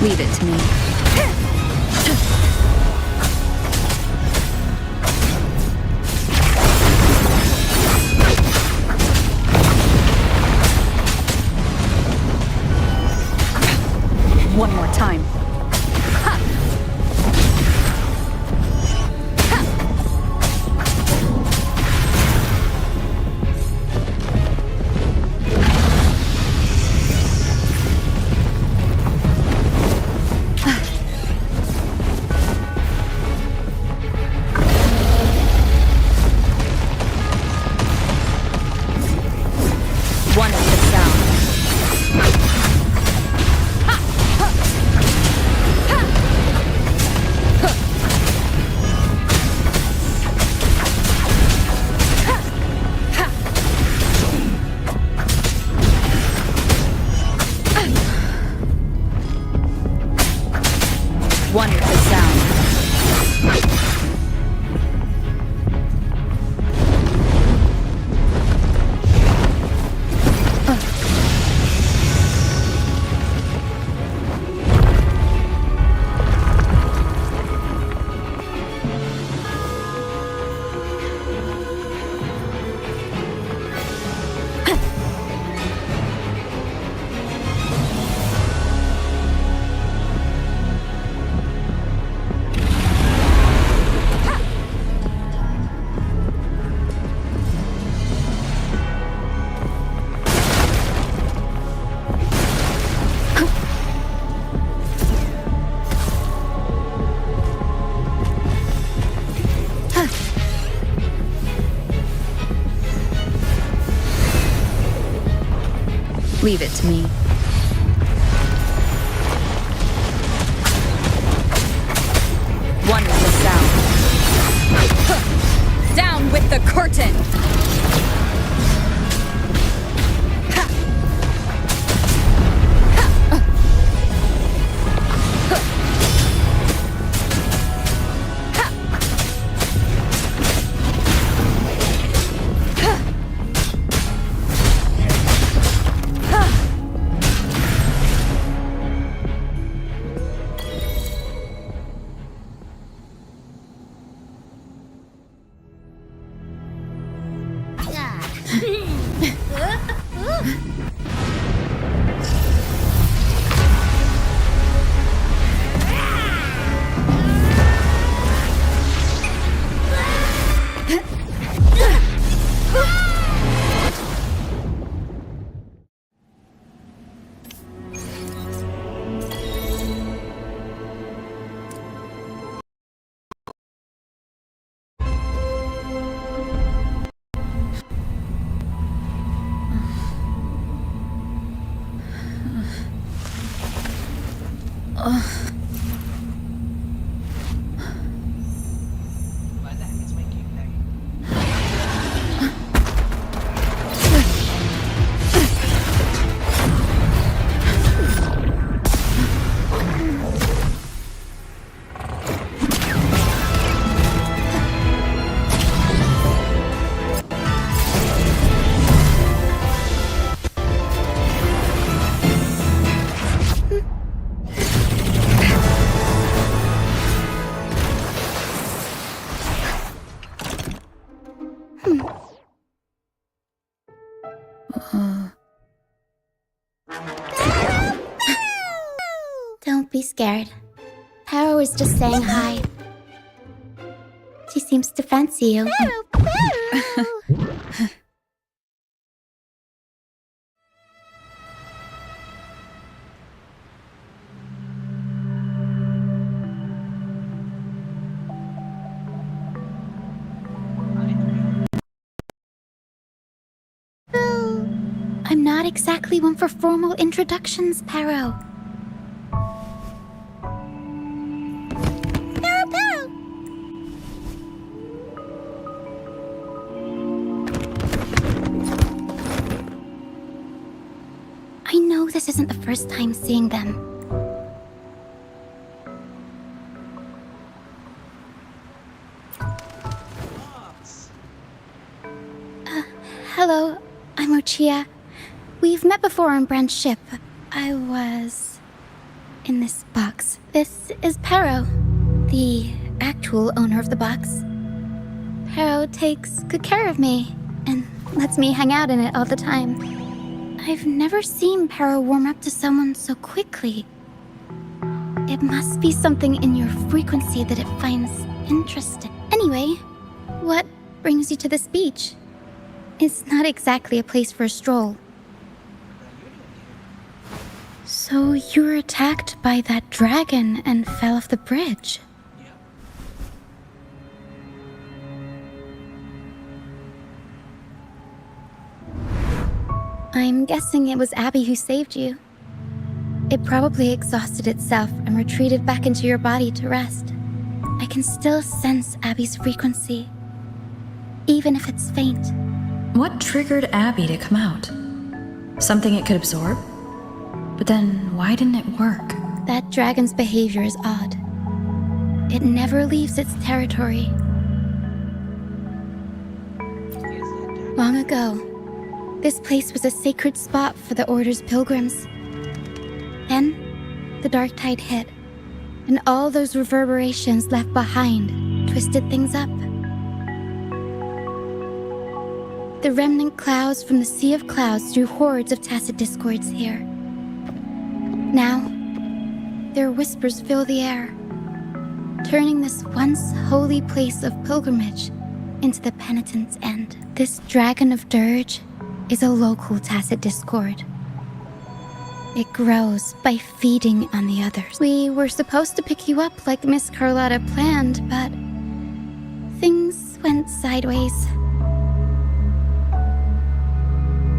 Leave it to me. One more time. One of the sound. One with the sound. Leave it to me. One with the sound. Down with the curtain! scared. Paro is just saying hi. She seems to fancy you. I'm not exactly one for formal introductions, Paro. Paro! I know this isn't the first time seeing them. Hello, I'm Ochia. We've met before on Brand's ship. I was in this box. This is Paro, the actual owner of the box. Paro takes good care of me and lets me hang out in it all the time. I've never seen Paro warm up to someone so quickly. It must be something in your frequency that it finds interesting. Anyway, what brings you to this beach? It's not exactly a place for a stroll. So you were attacked by that dragon and fell off the bridge? I'm guessing it was Abby who saved you. It probably exhausted itself and retreated back into your body to rest. I can still sense Abby's frequency, even if it's faint. What triggered Abby to come out? Something it could absorb? But then, why didn't it work? That dragon's behavior is odd. It never leaves its territory. Long ago, this place was a sacred spot for the Order's pilgrims. Then, the dark tide hit, and all those reverberations left behind twisted things up. The remnant clouds from the Sea of Clouds drew hordes of tacit discords here. Now, their whispers fill the air, turning this once holy place of pilgrimage into the penitent's end. This dragon of dirge is a local tacit discord. It grows by feeding on the others. We were supposed to pick you up like Miss Carlotta planned, but things went sideways.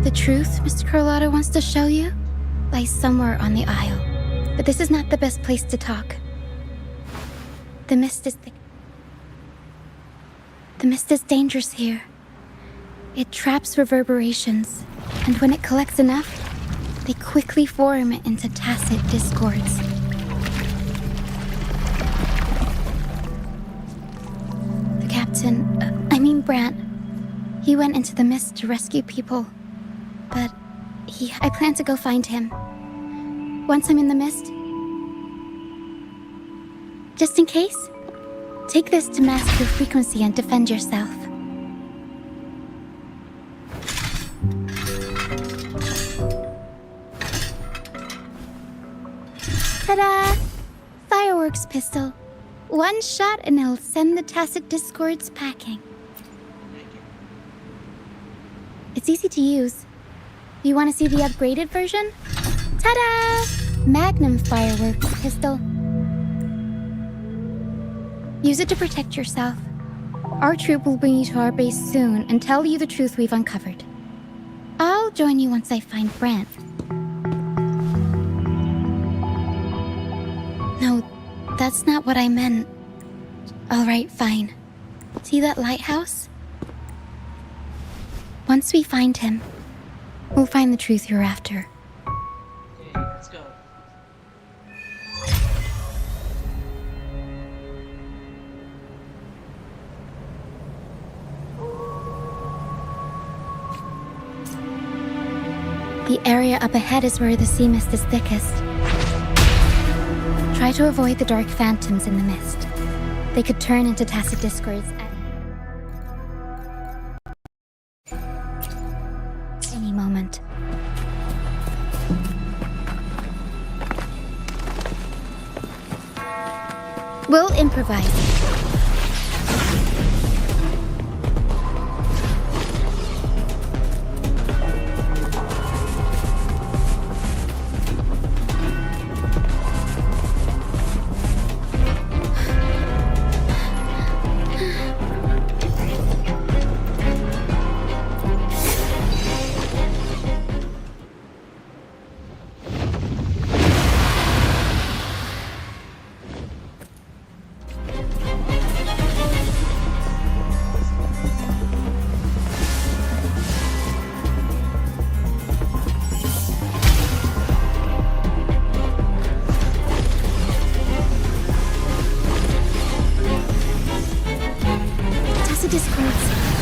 The truth Mr. Carlotta wants to show you lies somewhere on the aisle, but this is not the best place to talk. The mist is thick. The mist is dangerous here. It traps reverberations, and when it collects enough, they quickly form into tacit discords. The captain, Brant, he went into the mist to rescue people, but I plan to go find him. Once I'm in the mist, just in case, take this to mask your frequency and defend yourself. Ta-da! Fireworks pistol. One shot and it'll send the tacit discords packing. It's easy to use. You want to see the upgraded version? Ta-da! Magnum fireworks pistol. Use it to protect yourself. Our troop will bring you to our base soon and tell you the truth we've uncovered. I'll join you once I find Brant. No, that's not what I meant. Alright, fine. See that lighthouse? Once we find him, we'll find the truth you're after. Okay, let's go. The area up ahead is where the sea mist is thickest. Try to avoid the dark phantoms in the mist. They could turn into tacit discords at any moment. improvise.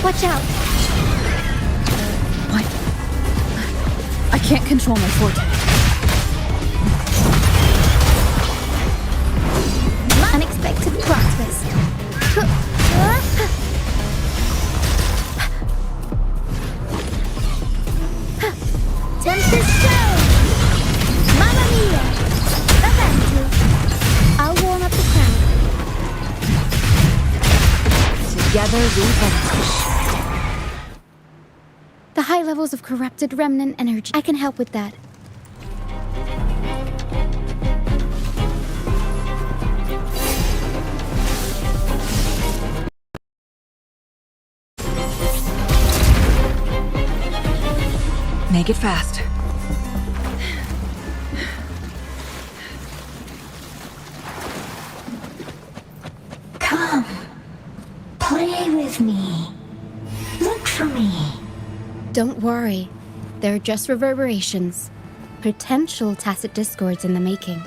Watch out! What? I can't control my forte. Unexpected plot twist. Tempest show! Mamma mia! Avanti! I'll warm up the crowd. Together we vanquish. The high levels of corrupted remnant energy. I can help with that. Make it fast. Come. Play with me. Look for me. Don't worry. They're just reverberations. Potential tacit discords in the making.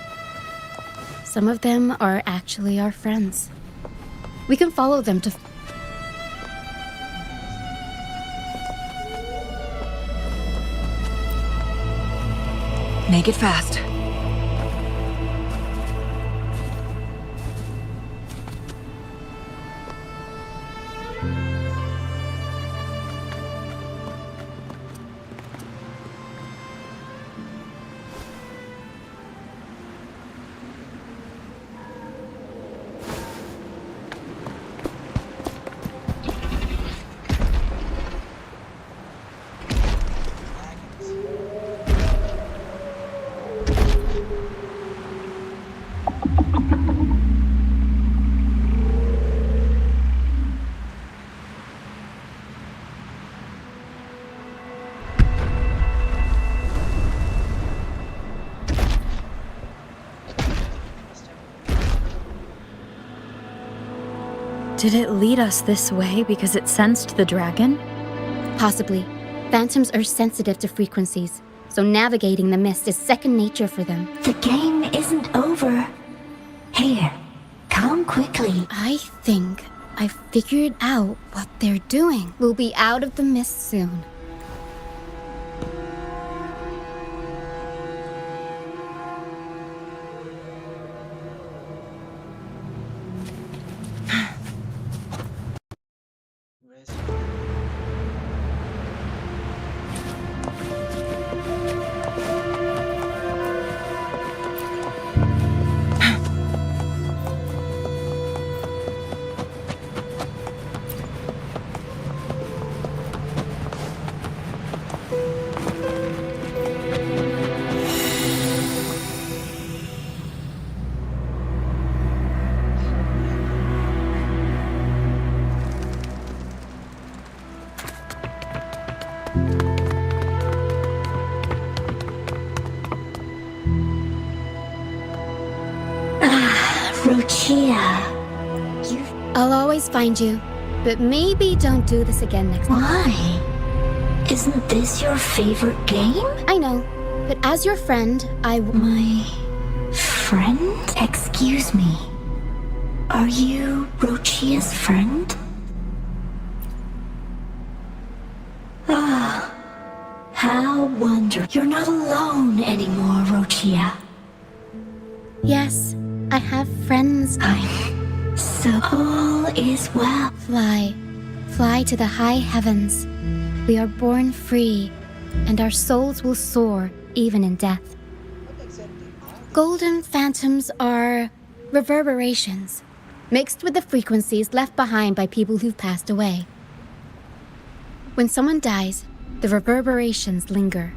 Some of them are actually our friends. We can follow them to... Make it fast. Did it lead us this way because it sensed the dragon? Possibly. Phantoms are sensitive to frequencies, so navigating the mist is second nature for them. The game isn't over. Here, come quickly. I think I figured out what they're doing. We'll be out of the mist soon. I'll always find you, but maybe don't do this again next time. Why? Isn't this your favorite game? I know, but as your friend, My friend? Excuse me. Are you Rochia's friend? Ah, how wonderful. You're not alone anymore, Rochia. Yes, I have friends. So all is well. Fly to the high heavens. We are born free, and our souls will soar even in death. Golden phantoms are reverberations. mixed with the frequencies left behind by people who've passed away. When someone dies, the reverberations linger.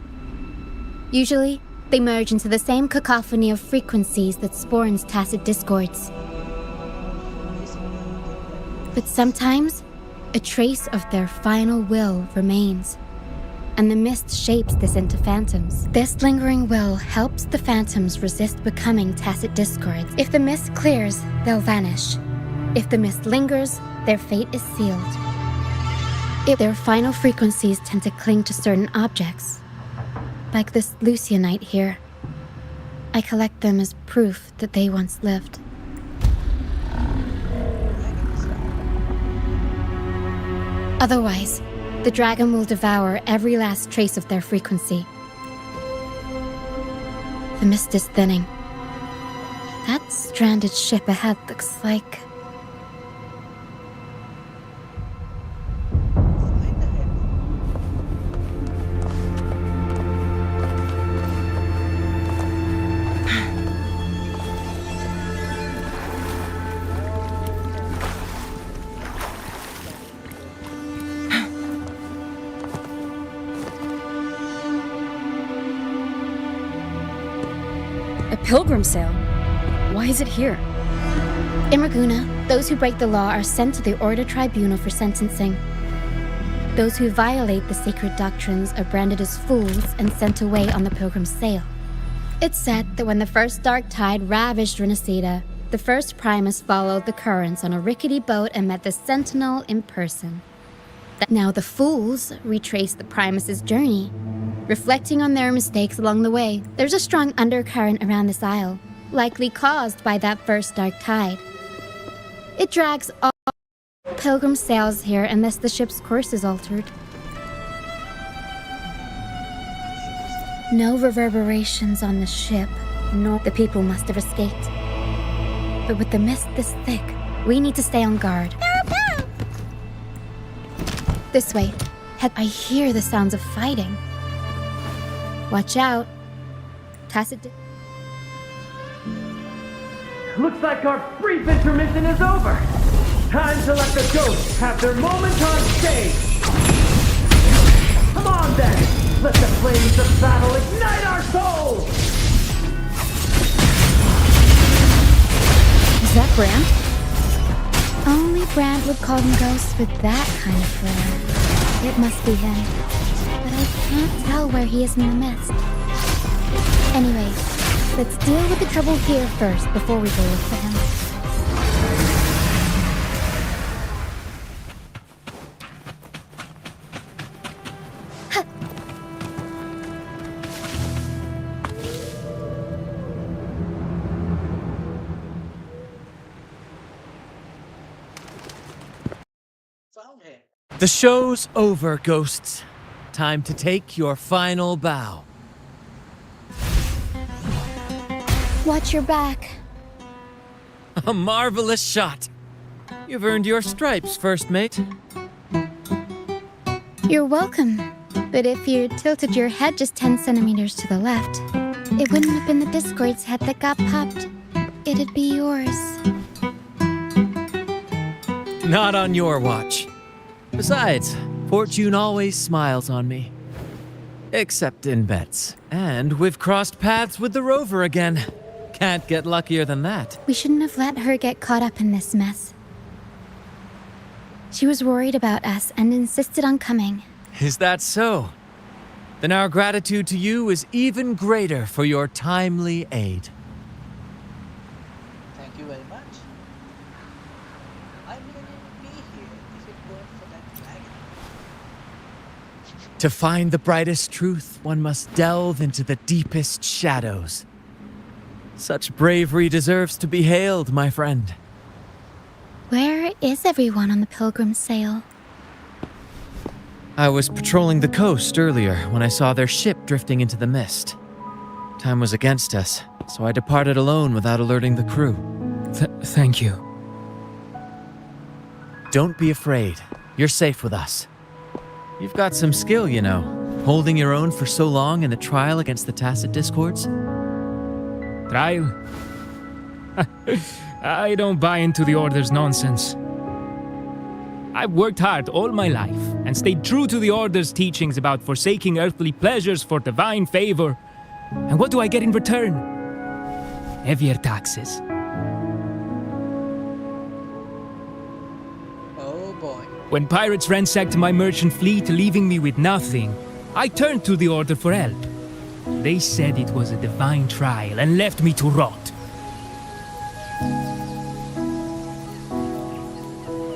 Usually, they merge into the same cacophony of frequencies that spawns tacit discords. But sometimes, a trace of their final will remains, and the mist shapes this into phantoms. This lingering will helps the phantoms resist becoming tacit discords. If the mist clears, they'll vanish. If the mist lingers, their fate is sealed. If their final frequencies tend to cling to certain objects, like this Lucianite here. I collect them as proof that they once lived. Otherwise, the dragon will devour every last trace of their frequency. The mist is thinning. That stranded ship ahead looks like... Pilgrim sale? Why is it here? In Raguna, those who break the law are sent to the Order Tribunal for sentencing. Those who violate the sacred doctrines are branded as fools and sent away on the pilgrim sale. It's said that when the first dark tide ravaged Rinascita, the first Primus followed the currents on a rickety boat and met the Sentinel in person. Now the fools retrace the Primus's journey, reflecting on their mistakes along the way. There's a strong undercurrent around this isle, likely caused by that first dark tide. It drags all pilgrim sails here unless the ship's course is altered. No reverberations on the ship, nor the people must have escaped. But with the mist this thick, we need to stay on guard. This way. I hear the sounds of fighting. Watch out. Looks like our brief intermission is over. Time to let the ghosts have their moment on stage. Come on then. Let the flames of battle ignite our souls. Is that Brand? Only Brand would call them ghosts with that kind of flair. It must be him. But I can't tell where he is in the mist. Anyway, let's deal with the trouble here first before we go look for him. The show's over, ghosts. Time to take your final bow. Watch your back. A marvelous shot. You've earned your stripes, first mate. You're welcome. But if you tilted your head just 10 centimeters to the left, it wouldn't have been the Discord's head that got popped. It'd be yours. Not on your watch. Besides, fortune always smiles on me. Except in bets. And we've crossed paths with the rover again. Can't get luckier than that. We shouldn't have let her get caught up in this mess. She was worried about us and insisted on coming. Is that so? Then our gratitude to you is even greater for your timely aid. Thank you very much. I wouldn't even be here if it weren't for that dragon. To find the brightest truth, one must delve into the deepest shadows. Such bravery deserves to be hailed, my friend. Where is everyone on the pilgrim sail? I was patrolling the coast earlier when I saw their ship drifting into the mist. Time was against us, so I departed alone without alerting the crew. Thank you. Don't be afraid. You're safe with us. You've got some skill, you know, holding your own for so long in the trial against the Tacit Discords. Trial? I don't buy into the Order's nonsense. I've worked hard all my life and stayed true to the Order's teachings about forsaking earthly pleasures for divine favor. And what do I get in return? Heavier taxes. Oh boy. When pirates ransacked my merchant fleet, leaving me with nothing, I turned to the Order for help. They said it was a divine trial and left me to rot.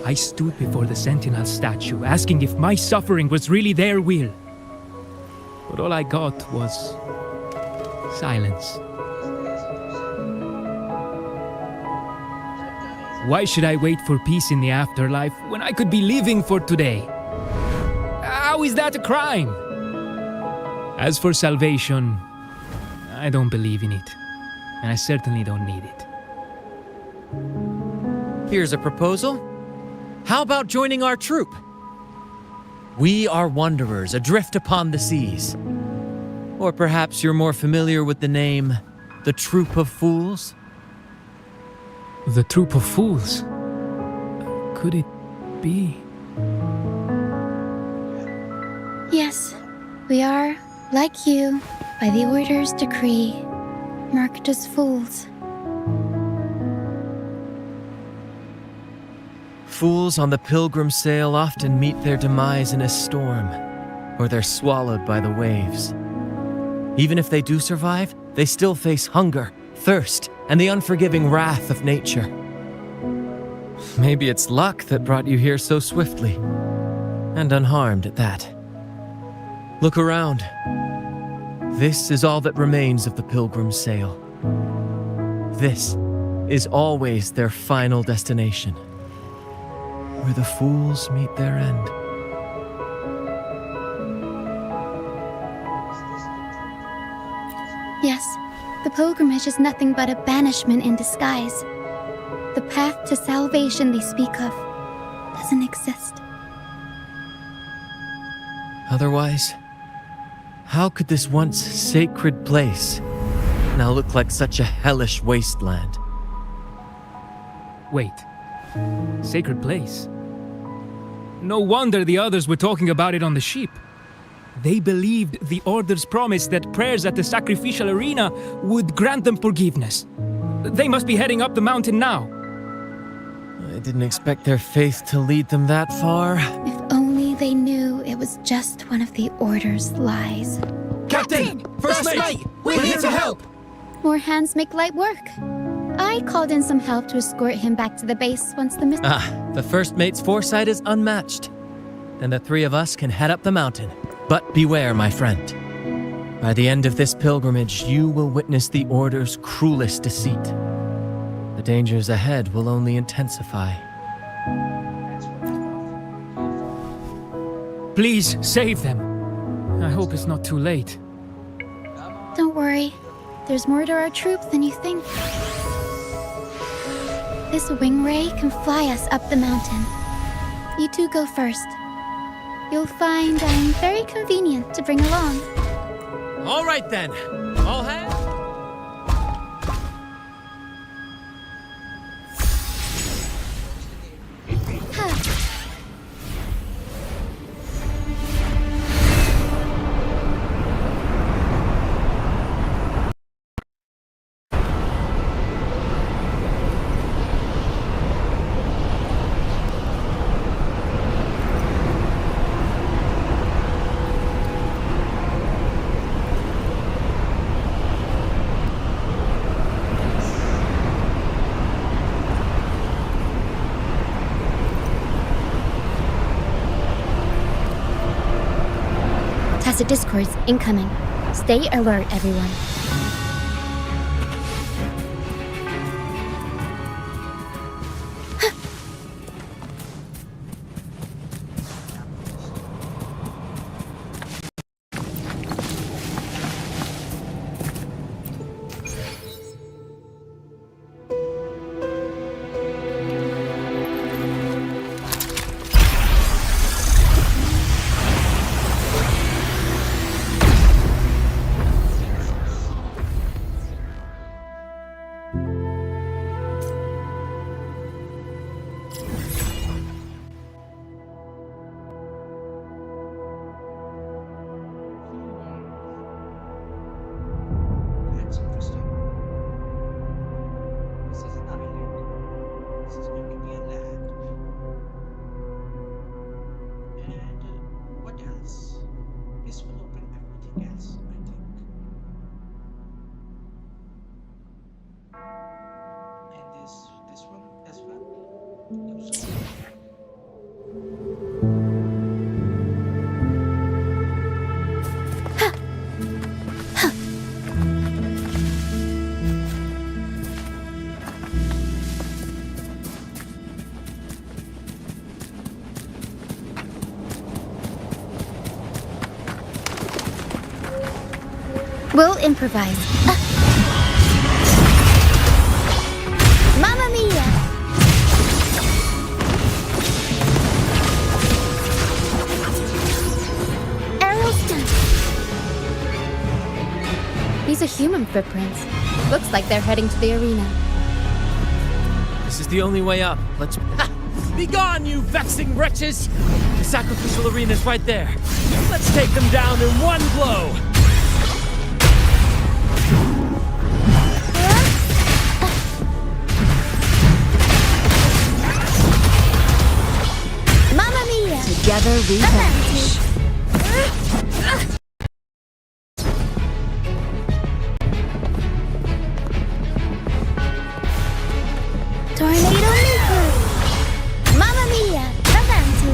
I stood before the Sentinel statue, asking if my suffering was really their will. But all I got was silence. Why should I wait for peace in the afterlife when I could be living for today? How is that a crime? As for salvation, I don't believe in it, and I certainly don't need it. Here's a proposal. How about joining our troop? We are wanderers adrift upon the seas. Or perhaps you're more familiar with the name, the Troop of Fools? The Troop of Fools? Could it be? Yes, we are, like you, by the Order's decree, marked as fools. Fools on the pilgrim sail often meet their demise in a storm, or they're swallowed by the waves. Even if they do survive, they still face hunger, thirst, and the unforgiving wrath of nature. Maybe it's luck that brought you here so swiftly, and unharmed at that. Look around. This is all that remains of the pilgrim's sail. This is always their final destination, where the fools meet their end. Yes, the pilgrimage is nothing but a banishment in disguise. The path to salvation they speak of doesn't exist. Otherwise, how could this once sacred place now look like such a hellish wasteland? Wait. Sacred place? No wonder the others were talking about it on the ship. They believed the Order's promise that prayers at the sacrificial arena would grant them forgiveness. They must be heading up the mountain now. I didn't expect their faith to lead them that far. If only they knew it was just one of the Order's lies. Captain! First mate! We're here to help! More hands make light work. I called in some help to escort him back to the base once the mist... The first mate's foresight is unmatched. Then the three of us can head up the mountain. But beware, my friend. By the end of this pilgrimage, you will witness the Order's cruelest deceit. The dangers ahead will only intensify. Please, save them. I hope it's not too late. Don't worry. There's more to our troop than you think. This wing ray can fly us up the mountain. You two go first. You'll find I'm very convenient to bring along. All right then. All hands. Tacit discords incoming. Stay alert, everyone. We'll improvise. Mamma mia! Aerial stunt. These are human footprints. Looks like they're heading to the arena. This is the only way up. Let's... Ha! Be gone, you vexing wretches! The sacrificial arena's right there. Let's take them down in one blow! Mamma mia! Together we vanish. Tornado nuclear! Mamma mia! Avanti!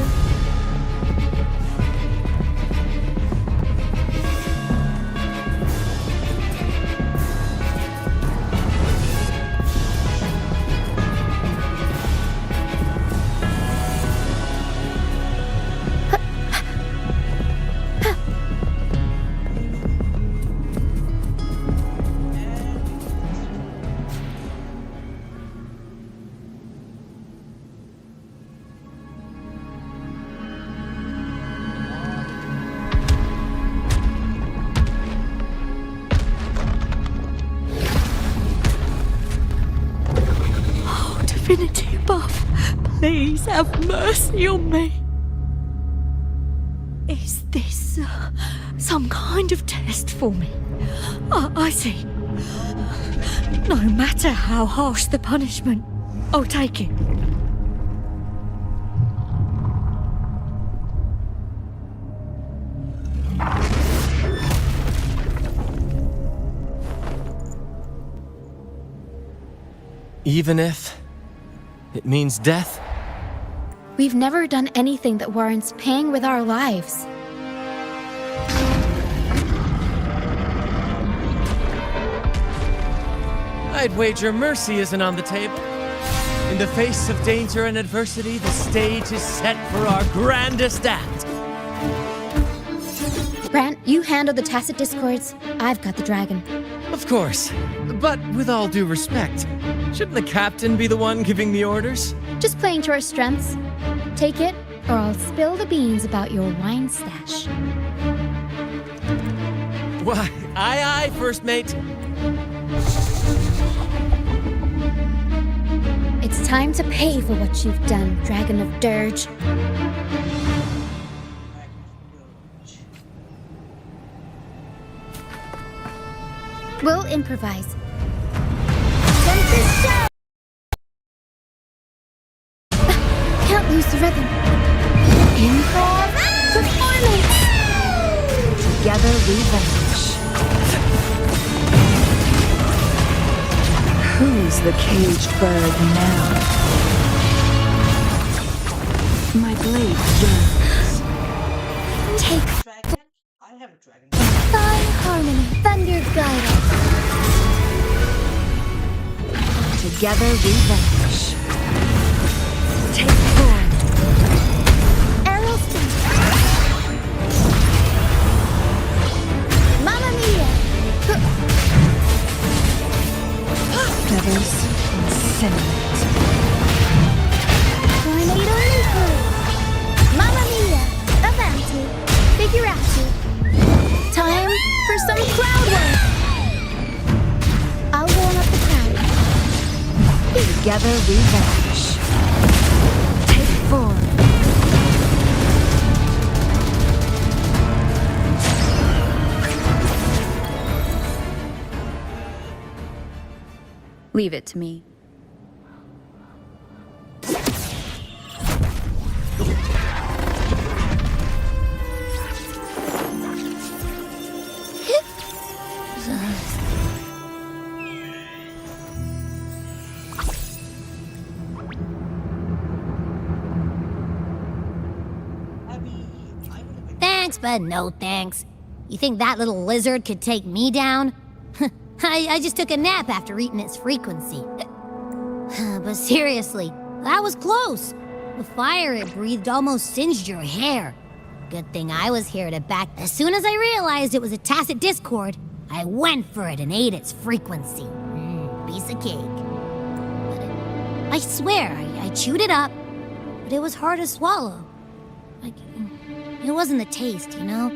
Divinity above, please have mercy on me. Is this some kind of test for me? I see. No matter how harsh the punishment, I'll take it. Even if it means death? We've never done anything that warrants paying with our lives. I'd wager mercy isn't on the table. In the face of danger and adversity, the stage is set for our grandest act. Brant, you handle the tacit discords. I've got the dragon. Of course, but with all due respect, shouldn't the captain be the one giving the orders? Just playing to our strengths. Take it, or I'll spill the beans about your wine stash. Why, aye, first mate. It's time to pay for what you've done, Dragon of Dirge. We'll improvise. Can't lose the rhythm. Improv performance. Together we vanish. Who's the caged bird now? My blade yearns. Take Dragon? I have a dragon. Fine harmony, thunder guidance. Together we vanish. Take form. Aerial stunt. Mamma mia! Feathers and cinnamon. Tornado nuclear! Mamma mia! Avanti! Figurati! Time for some cloud work! I'll warm up the crowd. Together we vanish. Take form. Leave it to me. Thanks, but no thanks. You think that little lizard could take me down? I just took a nap after eating its frequency. But seriously, that was close. The fire it breathed almost singed your hair. Good thing I was here to back. As soon as I realized it was a tacit discord, I went for it and ate its frequency. Piece of cake. But I swear, I chewed it up, but it was hard to swallow. Like, it wasn't the taste, you know?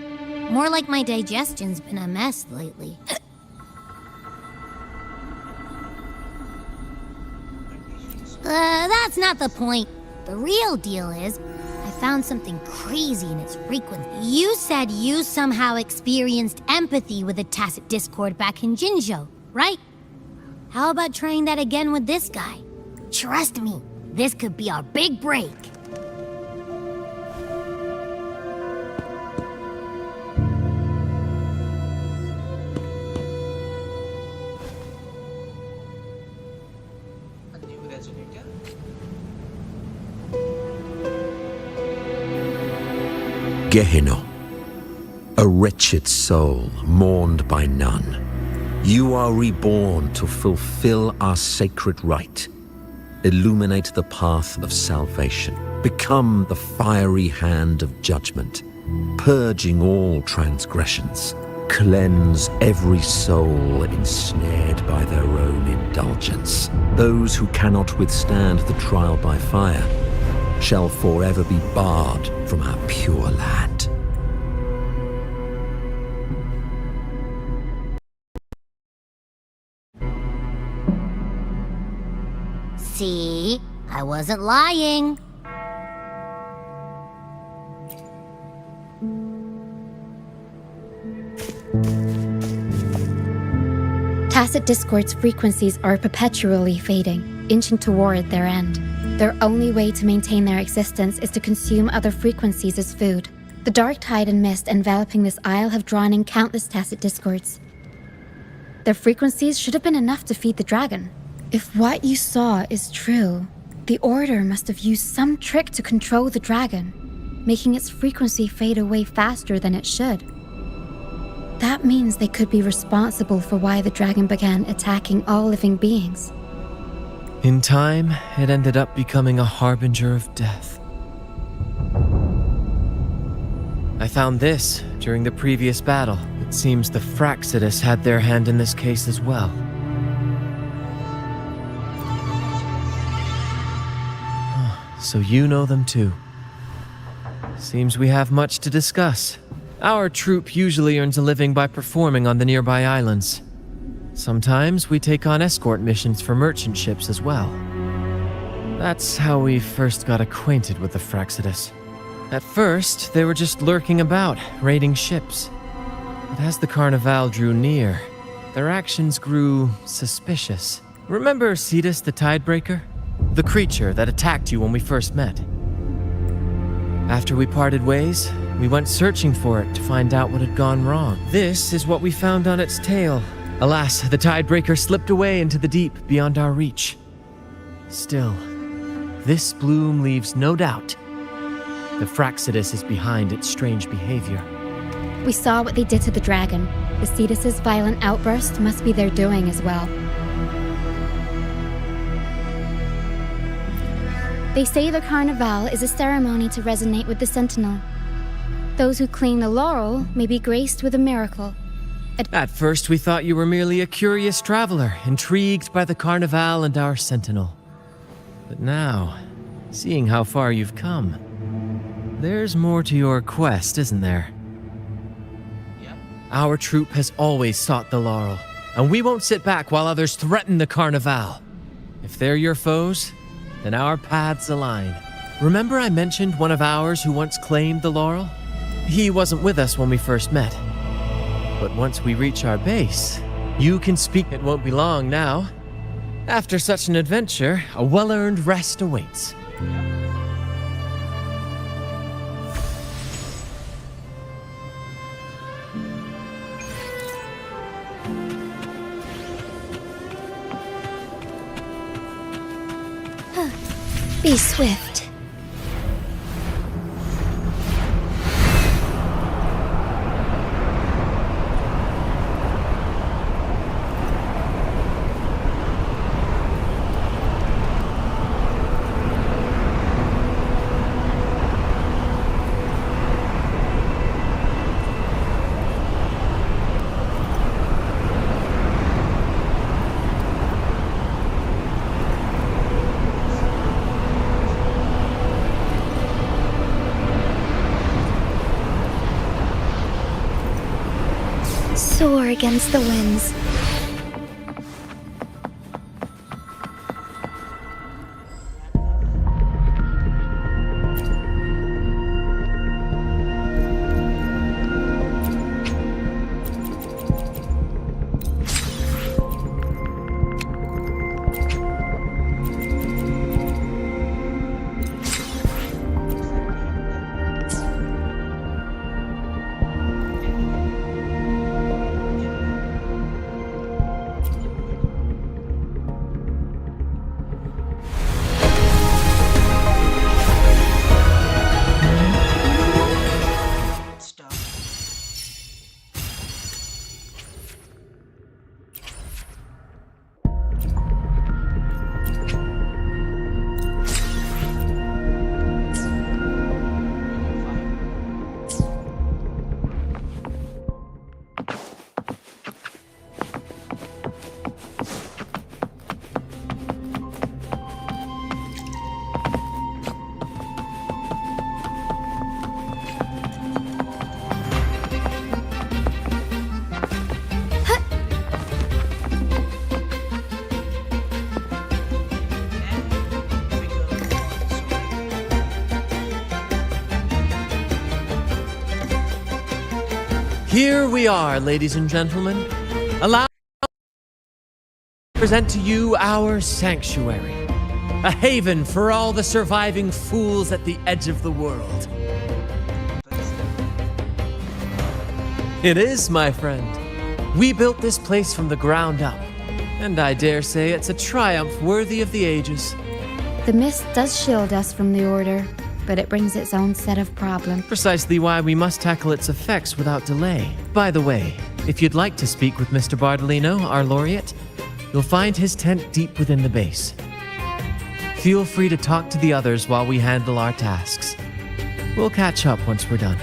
More like my digestion's been a mess lately. That's not the point. The real deal is, I found something crazy in its frequency. You said you somehow experienced empathy with the Tacit Discord back in Jinzhou, right? How about trying that again with this guy? Trust me, this could be our big break. A new resonator. Gehenna, a wretched soul mourned by none. You are reborn to fulfill our sacred rite. Illuminate the path of salvation. Become the fiery hand of judgment, purging all transgressions. Cleanse every soul ensnared by their own indulgence. Those who cannot withstand the trial by fire shall forever be barred from our pure land. See? I wasn't lying. Tacit Discord's frequencies are perpetually fading, inching toward their end. Their only way to maintain their existence is to consume other frequencies as food. The dark tide and mist enveloping this isle have drawn in countless Tacit Discords. Their frequencies should have been enough to feed the dragon. If what you saw is true, the Order must have used some trick to control the dragon, making its frequency fade away faster than it should. That means they could be responsible for why the dragon began attacking all living beings. In time, it ended up becoming a harbinger of death. I found this during the previous battle. It seems the Fraxidus had their hand in this case as well. So you know them too. Seems we have much to discuss. Our troop usually earns a living by performing on the nearby islands. Sometimes we take on escort missions for merchant ships as well. That's how we first got acquainted with the Fraxidus. At first, they were just lurking about, raiding ships. But as the Carnival drew near, their actions grew suspicious. Remember Cetus the Tidebreaker? The creature that attacked you when we first met. After we parted ways, we went searching for it to find out what had gone wrong. This is what we found on its tail. Alas, the Tidebreaker slipped away into the deep beyond our reach. Still, this bloom leaves no doubt. The Fraxidus is behind its strange behavior. We saw what they did to the dragon. The Cetus's violent outburst must be their doing as well. They say the Carnival is a ceremony to resonate with the Sentinel. Those who claim the laurel may be graced with a miracle. At first, we thought you were merely a curious traveler, intrigued by the Carnival and our Sentinel. But now, seeing how far you've come, there's more to your quest, isn't there? Yep. Our troop has always sought the laurel, and we won't sit back while others threaten the Carnival. If they're your foes, then our paths align. Remember I mentioned one of ours who once claimed the laurel? He wasn't with us when we first met. But once we reach our base, you can speak. It won't be long now. After such an adventure, a well-earned rest awaits. Be swift. soar against the winds. Here we are, ladies and gentlemen. Allow me to present to you our sanctuary, a haven for all the surviving fools at the edge of the world. It is, my friend. We built this place from the ground up, and I dare say it's a triumph worthy of the ages. The mist does shield us from the Order, but it brings its own set of problems. Precisely why we must tackle its effects without delay. By the way, if you'd like to speak with Mr. Bardolino, our laureate, you'll find his tent deep within the base. Feel free to talk to the others while we handle our tasks. We'll catch up once we're done.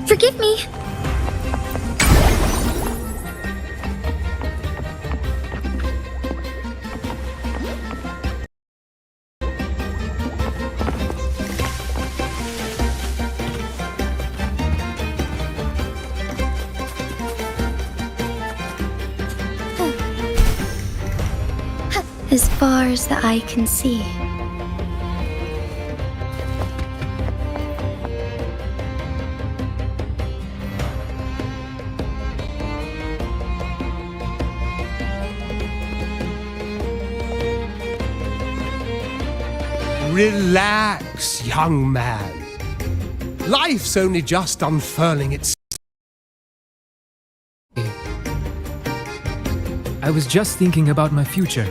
Forgive me. As far as the eye can see. Relax, young man. Life's only just unfurling its... I was just thinking about my future.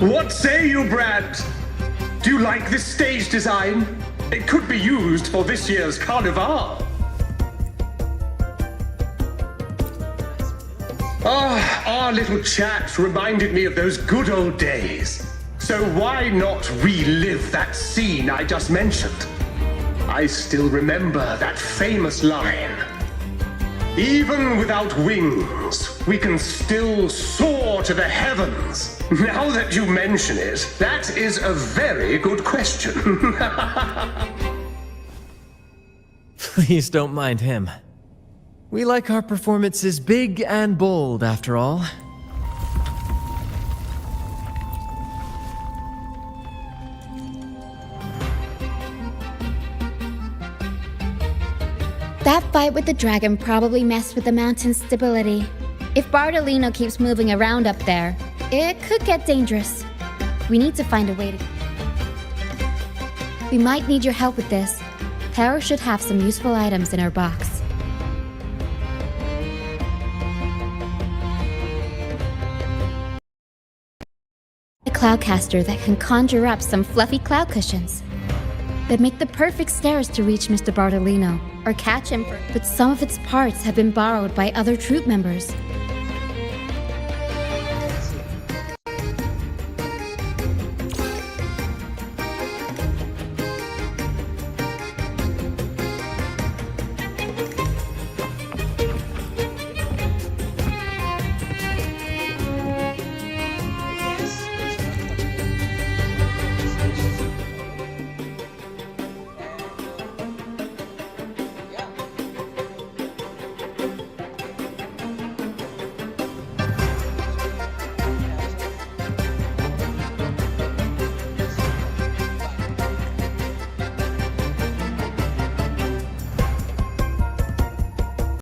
What say you, Brad? Do you like this stage design? It could be used for this year's carnival. Our little chat reminded me of those good old days. So why not relive that scene I just mentioned? I still remember that famous line. Even without wings, we can still soar to the heavens. Now that you mention it, that is a very good question. Please don't mind him. We like our performances big and bold, after all. That fight with the dragon probably messed with the mountain's stability. If Bartolino keeps moving around up there, it could get dangerous. We need to find a way to... We might need your help with this. Tara should have some useful items in her box. A cloudcaster that can conjure up some fluffy cloud cushions that make the perfect stairs to reach Mr. Bartolino or catch him, but some of its parts have been borrowed by other troop members.